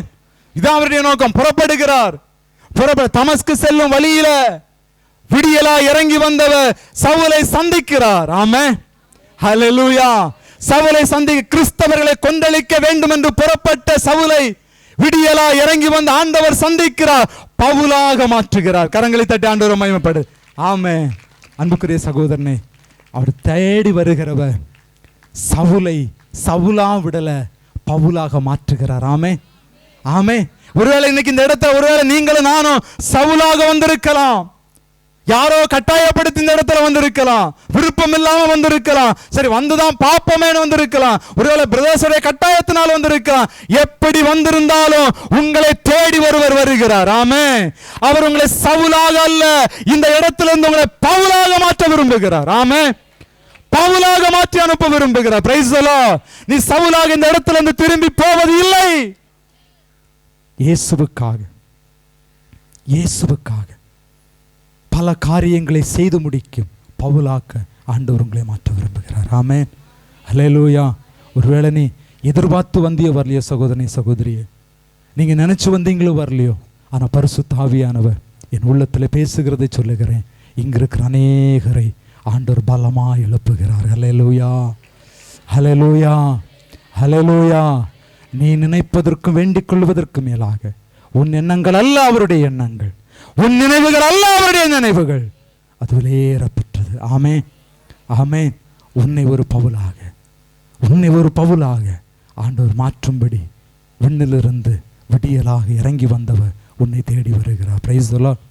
இதுதான் அவருடைய நோக்கம். புறப்படுகிறார். தமஸ்கு செல்லும் வழியில விடியலா இறங்கி வந்தவர் சவுலை சந்திக்கிறார். ஆமென், ஹல்லேலூயா. சவுலை சந்திக்க, கிறிஸ்தவர்களை கொந்தளிக்க வேண்டும் என்று புறப்பட்ட சவுலை விடியலா இறங்கி வந்த ஆண்டவர் சந்திக்கிறார், பவுலாக மாற்றுகிறார். கரங்களை தட்டி ஆண்டவரை மகிமைப்படு. ஆமென். அன்புக்குரிய சகோதரனே, அவர் தேடி வருகிறவர் சவுலை சவுலா விடல, பவுலாக மாற்றுகிறார். ஆமே ஆமே. ஒருவேளை இன்னைக்கு இந்த இடத்துல ஒருவேளை நீங்களும் நானும் சவுலாக வந்திருக்கலாம். யாரோ கட்டாயப்படுத்தி இந்த இடத்துல வந்திருக்கலாம், விருப்பம் இல்லாம வந்திருக்கலாம், சரி வந்துதான் பாப்பமேன்னு வந்திருக்கலாம், ஒருவேளை பிரதேசருடைய கட்டாயத்தினால் வந்திருக்கலாம். எப்படி வந்திருந்தாலும் உங்களை தேடி ஒருவர் வருகிறார். ஆமே. அவர் உங்களை சவுலாக அல்ல, இந்த இடத்துல இருந்து உங்களை பவுலாக மாற்ற விரும்புகிறார். ஆமே. பவுலாக மாற்றி அனுப்ப விரும்புகிறார். Price the Lord. நீ சவுலாக இந்த இடத்துல இருந்து திரும்பி போவது இல்லை. இயேசுவுக்காக பல காரியங்களை செய்து முடிக்கும் பவுலாக்க ஆண்டவர் உங்களை மாற்ற விரும்புகிறார். ஆமென். ஹல்லேலூயா. ஒருவேளை நீ எதிர்பார்த்து வந்தியோ வரலையோ சகோதரனே சகோதரியே, நீங்க நினைச்சு வந்தீங்களோ வரலையோ, ஆனா பரிசுத்த ஆவியானவர் என் உள்ளத்தில் பேசுகிறதை சொல்லுகிறேன். இங்க இருக்கிற அநேகரை ஆண்டவர் பலமா எழுப்புகிறார். ஹல்லேலூயா ஹல்லேலூயா ஹல்லேலூயா. நீ நினைப்பதற்கும் வேண்டிக் கொள்வதற்கு மேலாக உன் எண்ணங்கள் அல்ல அவருடைய எண்ணங்கள், உன் நினைவுகள் அல்ல அவருடைய நினைவுகள், அது விலையேறப்பட்டது. ஆமே ஆமே. உன்னை ஒரு பவுலாக ஆண்டவர் மாற்றும்படி விண்ணிலிருந்து விடியலாக இறங்கி வந்தவர் உன்னை தேடி வருகிறார். Price the Lord,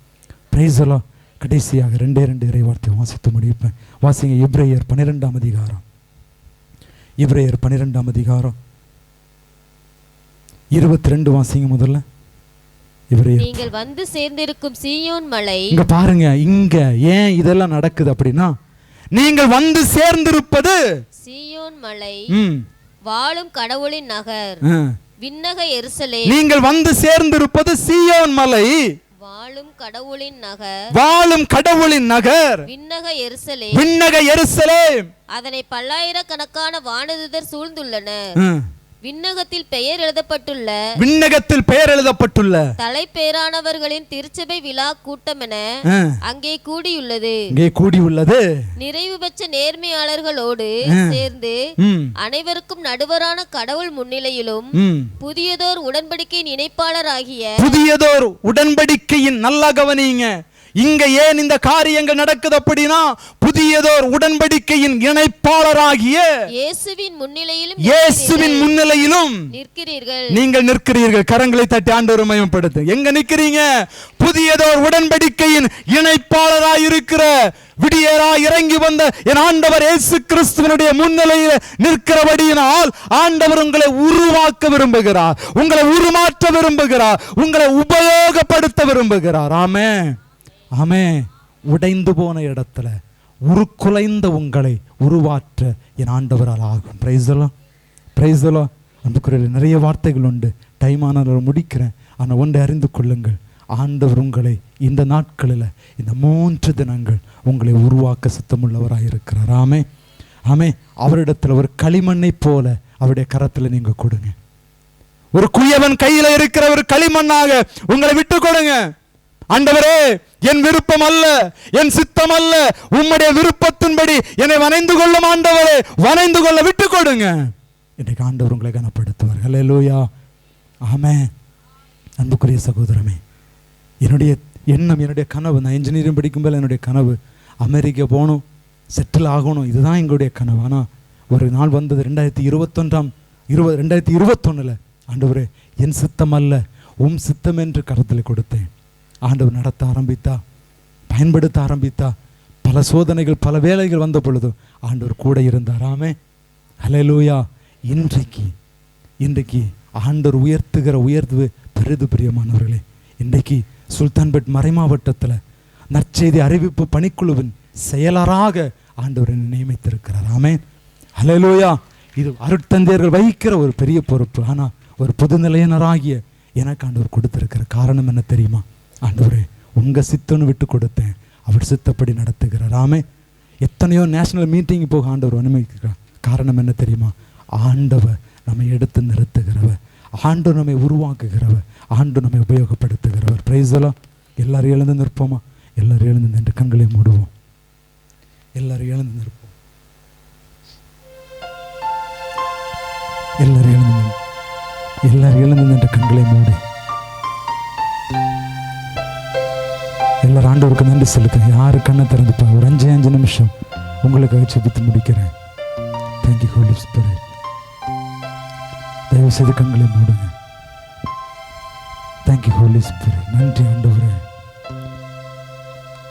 price the Lord. கடைசியாக 2 இறைவார்த்தை வாசித்து முடிப்பேன். வாசிங்க. எபிரேயர் 12ஆம் அதிகாரம், எபிரேயர் 12ஆம் அதிகாரம் 22 வாசிங்க முதல்ல. நீங்கள் வந்து சேர்ந்திருக்கும் சீயோன் மலை. இங்க பாருங்க, இங்க ஏன் இதெல்லாம் நடக்குது அப்படின்னா, நீங்கள் வந்து சேர்ந்திருப்பது சீயோன் மலை, வாழும் கடவுளின் நகர், விண்ணக எருசலேம். நீங்கள் வந்து சேர்ந்திருப்பது சீயோன் மலை, வாழும் கடவுளின் நகர், விண்ணக எருசலேம். அதனை பல்லாயிரக்கணக்கான வானதூதர் சூழ்ந்துள்ளனர். விண்ணகத்தில் பெயர் எழுதப்பட்டுள்ள தலைப்பேரானவர்களின் திருச்சபை விழா கூட்டமென அங்கே கூடியுள்ளது. நிறைவு பெற்ற நேர்மையாளர்களோடு சேர்ந்து அனைவருக்கும் நடுவரான கடவுள் முன்னிலையிலும் புதியதோர் உடன்படிக்கையின் உடன்படிக்கையின் நல்லா கவனிங்க. இங்க ஏன் இந்த காரியங்கள் நடக்குது அப்படின்னா, புதியதோர் உடன்படிக்கையின் இணைப்பாளராகிய இயேசுவின் முன்னிலையிலும் நீங்கள் நிற்கிறீர்கள். கரங்களை தட்டி ஆண்டவரை மகிமைப்படுத்து. எங்க நிற்கிறீங்க? புதியதோர் உடன்படிக்கையின் இணைப்பாளராய் இருக்கிற விடியராய் இறங்கி வந்த என் ஆண்டவர் இயேசு கிறிஸ்துவினுடைய முன்னிலையில் நிற்கிறபடியினால் ஆண்டவர் உங்களை உருவாக்க விரும்புகிறார், உங்களை உருமாற்ற விரும்புகிறார், உங்களை உபயோகப்படுத்த விரும்புகிறார். ஆமே ஆமே. உடைந்து போன இடத்துல உருக்குலைந்த உங்களை உருவாற்ற என் ஆண்டவரால் ஆகும். Price the Lord, price the Lord. அன்புக்குரியவர்களே, நிறைய வார்த்தைகள் உண்டு, டைமானவரை முடிக்கிறேன். ஆனால் ஒன்றை அறிந்து கொள்ளுங்கள், ஆண்டவர் உங்களை இந்த நாட்களில் இந்த 3 தினங்கள் உங்களை உருவாக்க சித்தமுள்ளவராக இருக்கிறார். ஆமே ஆமே. அவரிடத்தில் ஒரு களிமண்ணை போல அவருடைய கரத்தில் நீங்க கொடுங்க. ஒரு குயவன் கையில இருக்கிற ஒரு களிமண்ணாக உங்களை விட்டு கொடுங்க. ஆண்டவரே, என் விருப்பம் அல்ல, என் சித்தம் அல்ல, உம்முடைய விருப்பத்தின்படி என்னை வணைந்து கொள்ளும் ஆண்டவரே, வணைந்து கொள்ள விட்டு கொடுங்க. இன்றைக்கு ஆண்டவர் உங்களை கனப்படுத்துவார். ஹல்லேலூயா. ஆமென். அன்புக்குரிய சகோதரமே, என்னுடைய எண்ணம், என்னுடைய கனவு, நான் இன்ஜினியரிங் படிக்கும்போது என்னுடைய கனவு அமெரிக்கா போகணும், செட்டில் ஆகணும், இதுதான் எங்களுடைய கனவு. ஆனால் ஒரு நாள் வந்தது 2021 ஆண்டவரே, என் சித்தம் அல்ல உம் சித்தம் என்று கருத்தில் கொடுத்தேன். ஆண்டவர் நடத்த ஆரம்பித்தா, பயன்படுத்த ஆரம்பித்தா, பல சோதனைகள் பல வேலைகள் வந்த பொழுது ஆண்டவர் கூட இருந்தார். ஆமென். ஹல்லேலூயா. இன்றைக்கு ஆண்டவர் உயர்த்துகிற உயர்வு பெரிது. பிரியமானவர்களே, இன்றைக்கு சுல்தான்பேட் மறைமாவட்டத்தில் நற்செய்தி அறிவிப்பு பணிக்குழுவின் செயலராக ஆண்டவர் நியமித்திருக்கிறார். ஆமென். ஹல்லேலூயா. இது அருட்தந்தையர்கள் வகிக்கிற ஒரு பெரிய பொறுப்பு. ஆனால் ஒரு பொதுநிலையினராகிய எனக்கு ஆண்டவர் கொடுத்திருக்கிற காரணம் என்ன தெரியுமா? ஆண்டவரே, உங்க சித்தம்னு விட்டு கொடுத்தேன், அவர் சித்தப்படி நடத்துகிறார். ஆமே. எத்தனையோ நேஷனல் மீட்டிங் போக ஆண்டவர் அனுமதிக்கிறார். காரணம் என்ன தெரியுமா? ஆண்டவர் நம்மை எடுத்து நிறுத்துகிறவர், ஆண்டவர் நம்மை உருவாக்குகிறவர், ஆண்டவர் நம்மை உபயோகப்படுத்துகிறவர். Price the Lord. எல்லாரும் எழுந்து நிற்போமா? எல்லாரும் எழுந்து நின்று கண்களை மூடுவோம். எல்லாரும் எழுந்து நிற்போம். எல்லாரும் எழுந்து நின்று கண்களை மூடி எல்லாரும் ஆண்டவருக்கு நன்றி செலுத்துங்க. யாரு கண்ணை திறந்துப்பா? ஒரு 5 நிமிஷம் உங்களுக்கு ஜெபித்து முடிக்கிறேன். Thank you holy spirit. தயவு செய்து கண்களை மூடுங்க. Thank you holy spirit. நன்றி ஆண்டவரே,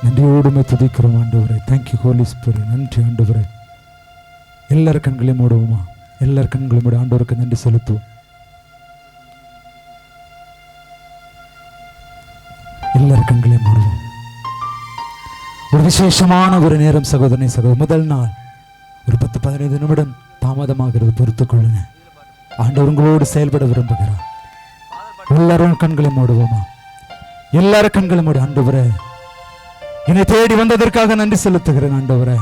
நன்றியோடுமே துதிக்கிறோம் ஆண்டவரே. Thank you holy spirit. நன்றி ஆண்டவரே. எல்லாரும் கண்களையும் மூடுவோமா? எல்லாரும் கண்களை மூடி ஆண்டவருக்கு நன்றி செலுத்துவோம். எல்லாரும் கண்களையும் மூடுவோம். ஒரு விசேஷமான ஒரு நேரம் சகோதரனை சகோதரி. முதல் நாள் ஒரு 10-15 நிமிடம் தாமதமாகிறது, பொறுத்துக் கொள்ளுங்க. ஆண்டவர் உங்களோடு செயல்பட விரும்புகிறார். எல்லாரும் கண்களை மூடுவோமா? எல்லாரும் கண்களை மூடி. ஆண்டவரே, என்னை தேடி வந்ததற்காக நன்றி செலுத்துகிறேன் ஆண்டவரே.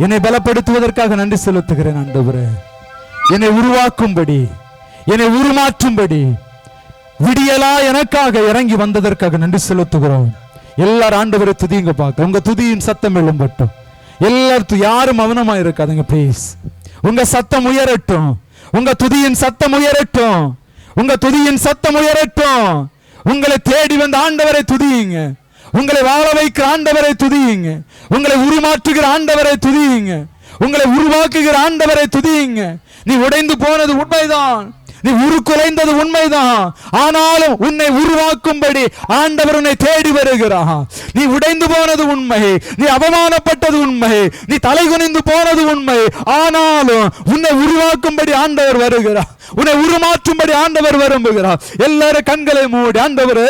என்னை பலப்படுத்துவதற்காக நன்றி செலுத்துகிறேன் ஆண்டவரே. என்னை உருவாக்கும்படி, என்னை உருமாற்றும்படி விடியலா எனக்காக இறங்கி வந்ததற்காக நன்றி செலுத்துகிறோம். எல்லாரும் ஆண்டவரை துதிங்க. பார்க்க உங்க துதியின் சத்தம் எழும்பட்டும். எல்லாரும் யாரும் மௌனமா இருக்காதுங்க ப்ளீஸ். உங்க சத்தம் உயரட்டும். உங்க துதியின் சத்தம் உயரட்டும். உங்க துதியின் சத்தம் உயரட்டும். உங்களை தேடி வந்த ஆண்டவரை துதியுங்க. உங்களை வாழ வைக்கிற ஆண்டவரை துதியுங்க. உங்களை உருமாற்றுகிற ஆண்டவரை துதியுங்க. உங்களை உருவாக்குகிற ஆண்டவரை துதியுங்க. நீ உடைந்து போனது உண்மைதான், நீ உருக்குலைந்தது உண்மைதான். ஆனாலும் உன்னை உருவாக்கும்படி ஆண்டவர் உன்னை தேடி வருகிறார். நீ உடைந்து போனது உண்மை, நீ அவமானப்பட்டது உண்மை, நீ தலைகுனிந்து போனது உண்மை. ஆனாலும் உன்னை உருவாக்கும்படி ஆண்டவர் வருகிறார். உன்னை உருமாற்றும்படி ஆண்டவர் விரும்புகிறார். எல்லாரும் கண்களை மூடி ஆண்டவரே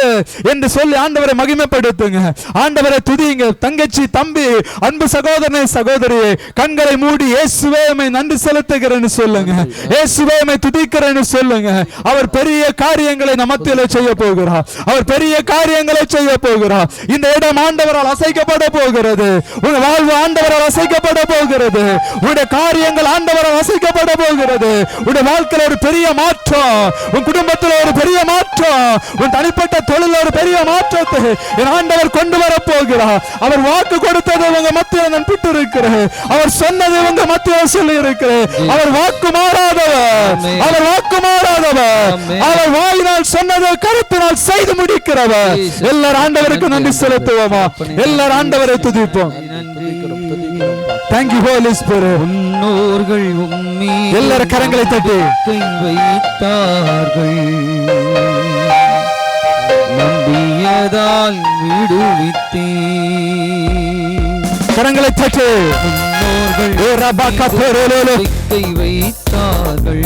என்று சொல்லி ஆண்டவரை மகிமைப்படுத்துங்க. ஆண்டவரை துதிங்க. தங்கச்சி, தம்பி, அன்பு சகோதரனே, சகோதரியே, கண்களை மூடி இயேசுவே உம்மை நன்றி செலுத்துகிறேன்னு சொல்லுங்க. இயேசுவே உம்மை துதிக்கிறேன்னு சொல்லுங்க. அவர் பெரிய காரியங்களை நமத்திலே செய்ய போகிறார். அவர் பெரிய காரியங்களை செய்ய போகிறார். இந்த இடம் ஆண்டவரால் அசைக்கப்பட போகிறது. உங்க வாழ்வு ஆண்டவரால் அசைக்கப்பட போகிறது. உங்களுடைய காரியங்கள் ஆண்டவரால் அசைக்கப்பட போகிறது. உங்களுடைய வாழ்க்கையில் ஒரு பெரிய மாற்றம், உன் குடும்பத்தில் ஒரு பெரிய மாற்றம், உன் தனிப்பட்ட தொழில் ஒரு பெரிய மாற்றத்தை என் ஆண்டவர் கொண்டு வர போகிறார். அவர் வாக்கு கொடுத்தது உங்க மத்தியில் நான் பிட்டு இருக்கிறேன். அவர் சொன்னது உங்க மத்தியில் சொல்லி இருக்கிறேன். அவர் வாக்கு மாறாதவர். அவர் வாக்கு மாறாதவர். அவர் வாயினால் சொன்னதை கருத்தினால் செய்து முடிக்கிறவர். எல்லாரும் ஆண்டவருக்கு நன்றி செலுத்துவோமா? எல்லாரும் ஆண்டவரை துதிப்போம். Thank you Holy Spirit. முன்னோர்கள் உம்மீது எல்லாரும் கரங்களை தட்டி வைத்தார்கள், நம்பியதால் விடுவித்தே. கரங்களை தட்டி முன்னோர்கள் வைத்தார்கள்,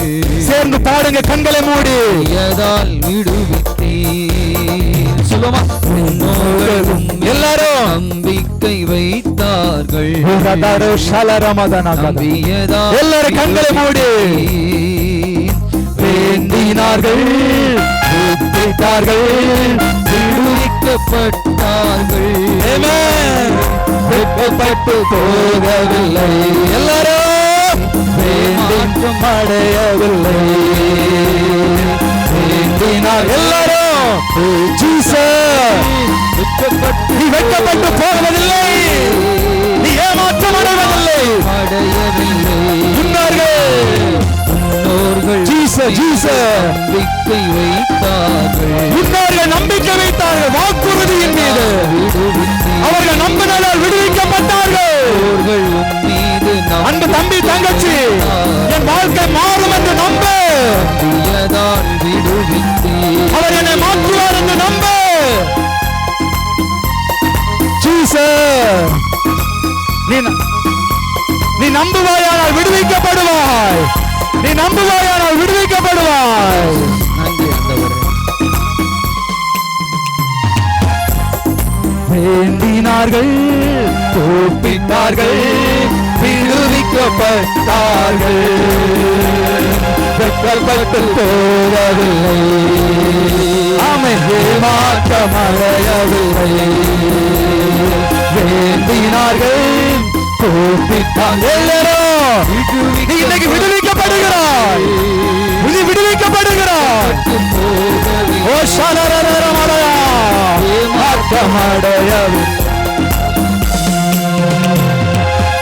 சேர்ந்து பாடுங்க. கண்களை மூடி நம்பியதால் விடுவித்தே. சொல்லுமா? முன்னோர்கள் எல்லாரும் நம்பிக்கை வைத்தார்கள், எல்லாரும் கண்களை மூடி வேண்டினார்கள், விடுவிக்கப்பட்டார்கள், வெட்கப்பட்டு போகவில்லை. எல்லாரும் வேண்டியும் அடையவில்லை. வேண்டினார் எல்லாரும். நீ வெட்கப்பட்டு போவதில்லை, நீ ஏமாற்றம் அடைவதில்லை. நம்பிக்கை வைத்தார்கள், முன்னோர்கள் நம்பிக்கை வைத்தார்கள் வாக்குறுதியின் மீது. அவர்கள் நம்பினால் விடுவிக்கப்பட்டார்கள். அன்பு தம்பி, தங்கச்சி, என் வாழ்க்கை மாறும் என்று நம்பு. அவர் என்னை மாற்றுவார் என்று நம்பு. நீ நம்புவாயானால் விடுவிக்கப்படுவாய். நீ நம்புவாயானால் விடுவிக்கப்படுவாய். வேண்டினார்கள், கூப்பிட்டார்கள், விடுவிக்கப்பட்டார்கள். வெட்கப்பட்டு போகவில்லை, ஆமென், ஏமாற்றம் அடையவில்லை. வேண்டினார்கள், கூப்பிட்டார்கள். எல்லாரும் இன்னைக்கு விடுவிக்கப்படுகிறார். விடுவிக்கப்படுகிறார். ஓ ஷலரரமலயா, ஏமாற்றம் அடையவில்லை.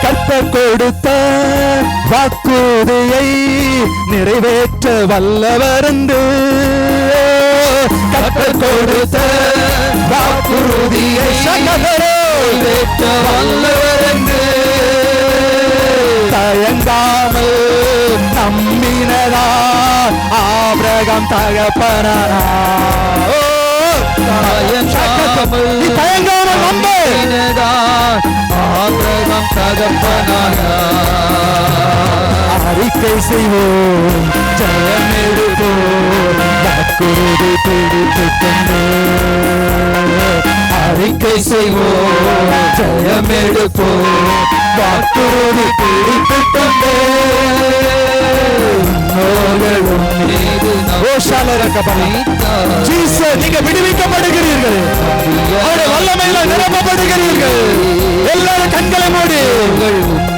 கர்த்தர் கொடுத்த வாக்குறுதியை நிறைவேற்ற வல்லவர் என்று. கர்த்தர் கொடுத்த வாக்குறுதியை நிறைவேற்ற வல்லவர் என்று தயங்காமல் நம்பினதா ஆபிரகாம் தகப்பனானா. நீ தயங்காம நம்பு. ஆபிரகாம் தகப்பனானா. அறிக்கை செய்வோம், ஜெயம் எடுப்போம், வாக்குறுதி பிடித்துக் கொண்டு. அறிக்கை செய்வோம், ஜெயம் எடுப்போம், வாக்குறுதி பிடித்துக் கொண்டு. நீங்க விடுவிக்கப்படுகிறீர்கள், அவருடைய வல்லமையில நிரப்பப்படுகிறீர்கள். எல்லாரும் கண்களை மூடி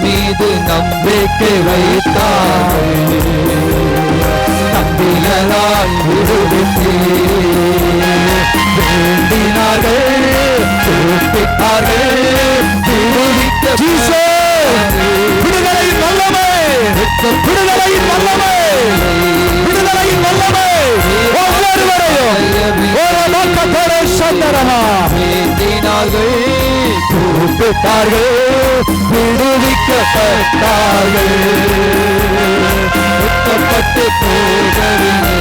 மீது நம்பிக்கை வைத்தார்கள், நம்பியலால் வேண்டினார்கள், கூப்பிட்டார்கள், விடுதலையின் வல்லமை, விடுதலையின் வல்லமை, விடுதலையின் வல்லமை ஒவ்வொருவரையும் ஒரு நோக்கத்தோட சந்தரமா வேண்டினார்கள், கூப்பிட்டார்கள், விடுவிக்கப்பட்டார்கள். விற்கப்பட்டு போகவில்லை,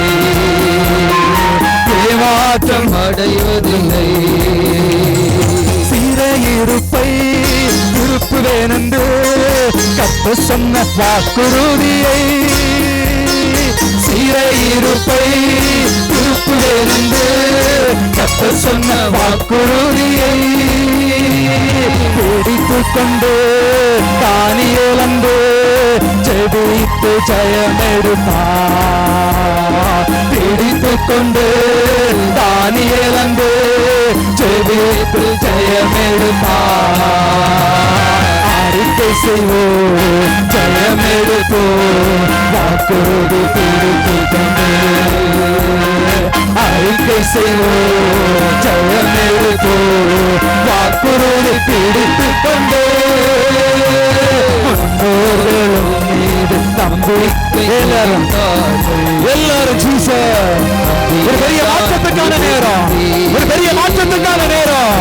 ஏமாற்றம் அடைவதில்லை. சிறையிருப்பை திருப்புவேன் என்று கர்த்தர் சொன்ன வாக்குறுதியை, சிறையிருப்பை திருப்புவேன் என்று கர்த்தர் சொன்ன வாக்குறுதியை பிடித்துக் கொண்டு தானியேல் அன்று ஜெபித்து ஜெயமெடுத்தார். பிடித்துக் கொண்டு தானியேல் அன்று ஜெபித்து ஜெயமெடுத்தார். அறிக்கை செய்வோம், ஜெயமெடுப்போம், வாக்குறுதி பிடித்துக் கொண்டு. அறிக்கை செய்வோம், ஜெயமெடுப்போம், வாக்குறுதி பிடித்துக் கொண்டு. முன்னோர்களும் மீது நம்பிக்கை எல்லாரும் ஜீசஸ். ஒரு பெரிய மாற்றத்துக்கான நேரம், ஒரு பெரிய மாற்றத்துக்கான நேரம்.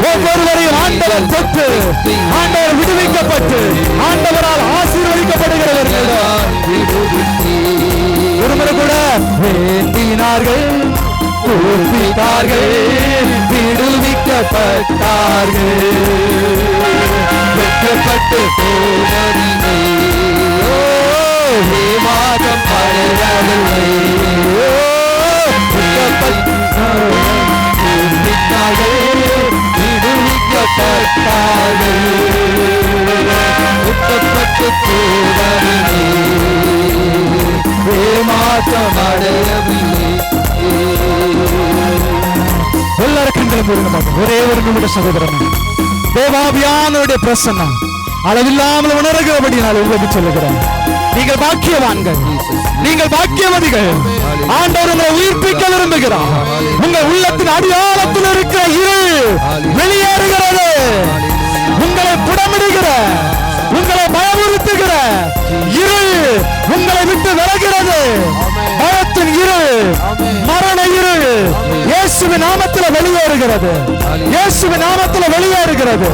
ஒவ்வொருவரையும் ஆண்டவர் தொட்டு, ஆண்டவர் விடுவிக்கப்பட்டு, ஆண்டவரால் ஆசீர்வதிக்கப்படுகிறவர்கள் ஒருமுறை கூட வேண்டினார்கள், கூப்பிட்டார்கள், விடுவிக்கப்பட்டார்கள், வெட்கப்பட்டு போவதில்லை, ஏமாற்றம் அடையவில்லை. விடுவிக்கப்பட்டார்கள், வெட்கப்பட்டு போவதில்லை, ஏமாற்றம் அடையவில்லை. எல்லாரும் கண்களை மூடுங்க பாப்போம். ஒரே ஒரு நிமிடம் சகோதரன், தேவாவியானுடைய பிரசன்னம் அளவில்லாமல் உணர்கிறபடினால் உங்களுக்கு சொல்லுகிறேன், நீங்கள் பாக்கியவான்கள், நீங்கள் பாக்கியவதிகள். ஆண்டவர் உங்களை உயிர்ப்பிக்க விரும்புகிறார். உங்கள் உள்ளத்தின் அடியாளத்தில் இருக்கிற இருள் வெளியேறுகிறது. உங்களை புடமிடுகிற, உங்களை பயமுறுத்துகிற இருள் உங்களை விட்டு விலகிறது. பயத்தின் இருள், மரண இருள் இயேசுவின் நாமத்தில் வெளியேறுகிறது, இயேசுவின் நாமத்தில் வெளியேறுகிறது.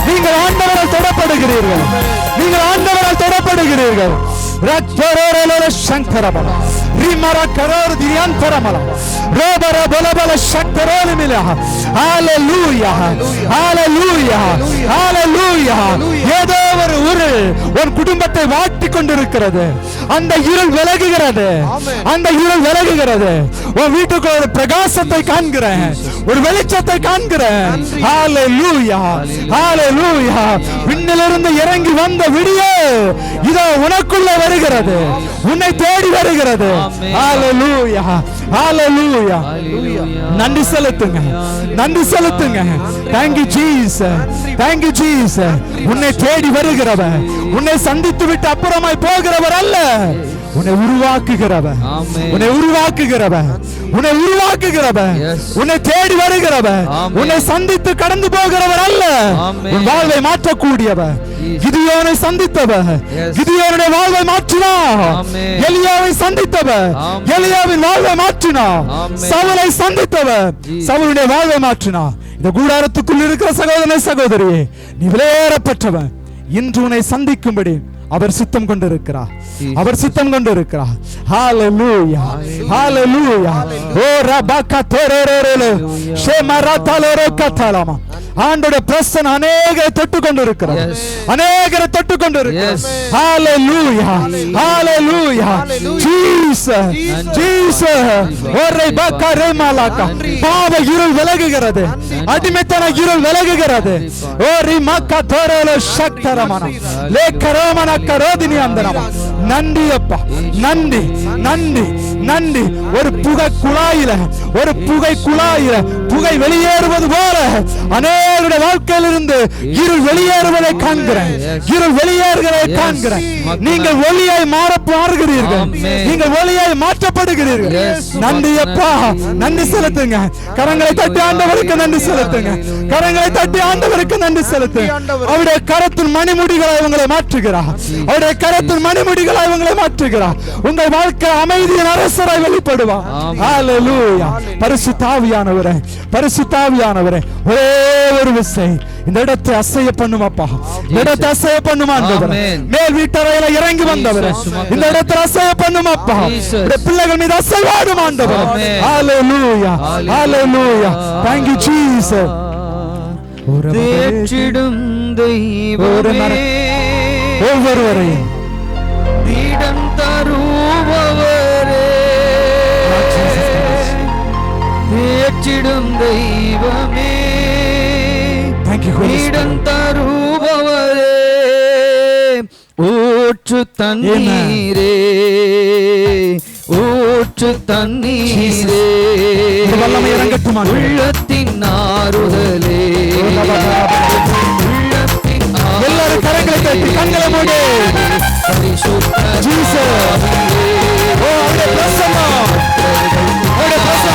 நீங்கள் ஆண்டவரால் தொடப்படுகிறீர்கள், நீங்கள் ஆண்டவரால் தொடப்படுகிறீர்கள். சங்கரபல ரிமர கரோர் திரியந்தரமல ரோபர பலபல சக்கரோலி மில. ஹalleluya, ஹalleluya, ஹalleluya. ஏதோ ஒரு இருள் ஒரு குடும்பத்தை வாட்டி கொண்டிருக்கிறது. அந்த இருள் விலகுகிறது, அந்த இருள் விலகுகிறது. ஒரு வீட்டுக்குள்ள ஒரு பிரகாசத்தை காண்கிறேன், ஒரு வெளிச்சத்தை காண்கிறேன். ஹalleluya, ஹalleluya. விண்ணிலிருந்து இறங்கி வந்த விடியே இதோ உனக்குள்ள வருகிறது, உன்னை தேடி வருகிறது. ஹalleluya, ஹalleluya. நன்றி செலுத்துங்க, நன்றி செலுத்துங்க. Thank you Jesus, thank you Jesus. உன்னை தேடி வருகிறவர், உன்னை சந்தித்து விட்டு அப்புறமாய் போகிறவர் அல்ல, உன்னை உருவாக்குகிறவர், உன்னை உருவாக்குகிறவர், உன்னை உருவாக்குகிறவர், உன்னை தேடி வருகிறவர், உன்னை சந்தித்து கடந்து போகிறவர் அல்ல, உன் வாழ்வை மாற்றக்கூடியவர். கிதியோனை சந்தித்தவர், கிதியோனுடைய வாழ்வை மாற்றினார். எலியாவை சந்தித்தவர், எலியாவின் வாழ்வை மாற்றினார். சவுலை சந்தித்தவர், சவுலுடைய வாழ்வை மாற்றினார். இந்த கூடாரத்துக்குள் இருக்கிற சகோதரனே, சகோதரியே, நீ விலையேறப்பட்டவன். இன்று உன்னை சந்திக்கும்படி அவர் சித்தம் கொண்டிருக்கிறார். அவர் சித்தம் கொண்டிருக்கிறார். ஹalleluya ஹalleluya. ஓ ரபக்க தோரேரேலே ஷேமரதலரே கதலமா. ஆண்டோட பிரசன்ன அநேகரை தொட்டு கொண்டிருக்கிறார். அநேகரை தொட்டு கொண்டிருக்கிறார். Hallelujah hallelujah. Jesus Jesus. ஓரை பக்கரே மலகா. பாவ இருள் விலகுகிறது. அடிமைத்தன இருள் விலகுகிறது. ஓரி மக்கா தோரேலே சக்தரமன லே கரமன கரோதினி அந்தனமா. நன்றி அப்பா, நன்றி நன்றி நன்றி. ஒரு புகை குழாயில புகை வெளியேறுவது போல அநேகருடைய வாழ்க்கையில் இருந்து இருள் வெளியேறுவதை காண்கிறேன். இருள் வெளியேறுவதை காண்கிறேன். நீங்கள் ஒளியாய் மாறுகிறீர்கள். நீங்கள் ஒளியாய் மாற்றப்படுகிறீர்கள். நன்றி அப்பா, நன்றி செலுத்துங்க. கரங்களை தட்டி ஆண்டவருக்கு நன்றி செலுத்துங்க. கரங்களை தட்டி ஆண்டவருக்கு நன்றி செலுத்துங்க. அவருடைய கரத்தின் மணிமுடிகளை உங்களை மாற்றுகிறார். அவருடைய கரத்தின் மணிமுடிகளை உங்களை மாற்றுகிறார். உங்கள் வாழ்க்கை அமைதியின் அரசராய் வெளிப்படுவார். ஹalleluya. பரிசுத்த ஆவியானவரே, பரிசுத்த ஆவியானவரே, ஒரே ஒரு விசை இந்த இடத்தை அசைய பண்ணும் அப்பா. இந்த இடத்தை அசைய பண்ணும் ஆண்டவரே. மேல் வீட்டறையில இறங்கி வந்தவரே, இந்த இடத்தை அசைய பண்ணும் அப்பா. இந்த பிள்ளைகள் மீது அசைவாடும் ஆண்டவரே. ஹalleluya ஹalleluya. thank you jesus. தேற்றிடும் தெய்வமே, ஒவ்வொருவரையும் இடம் தருபவரே, தேற்றிடும் தெய்வமே, இடம் தருபவரே, ஊற்று தண்ணீரே, ஊற்று தண்ணீரே, உள்ளத்தின் ஆறுதலே, எல்லாரும் கரங்களை தட்டி கண்களை மூடு. பரிசுத்த ஜீசஸ். ஓ அவருடைய பிரசன்னம், அவருடைய பிரசன்னம்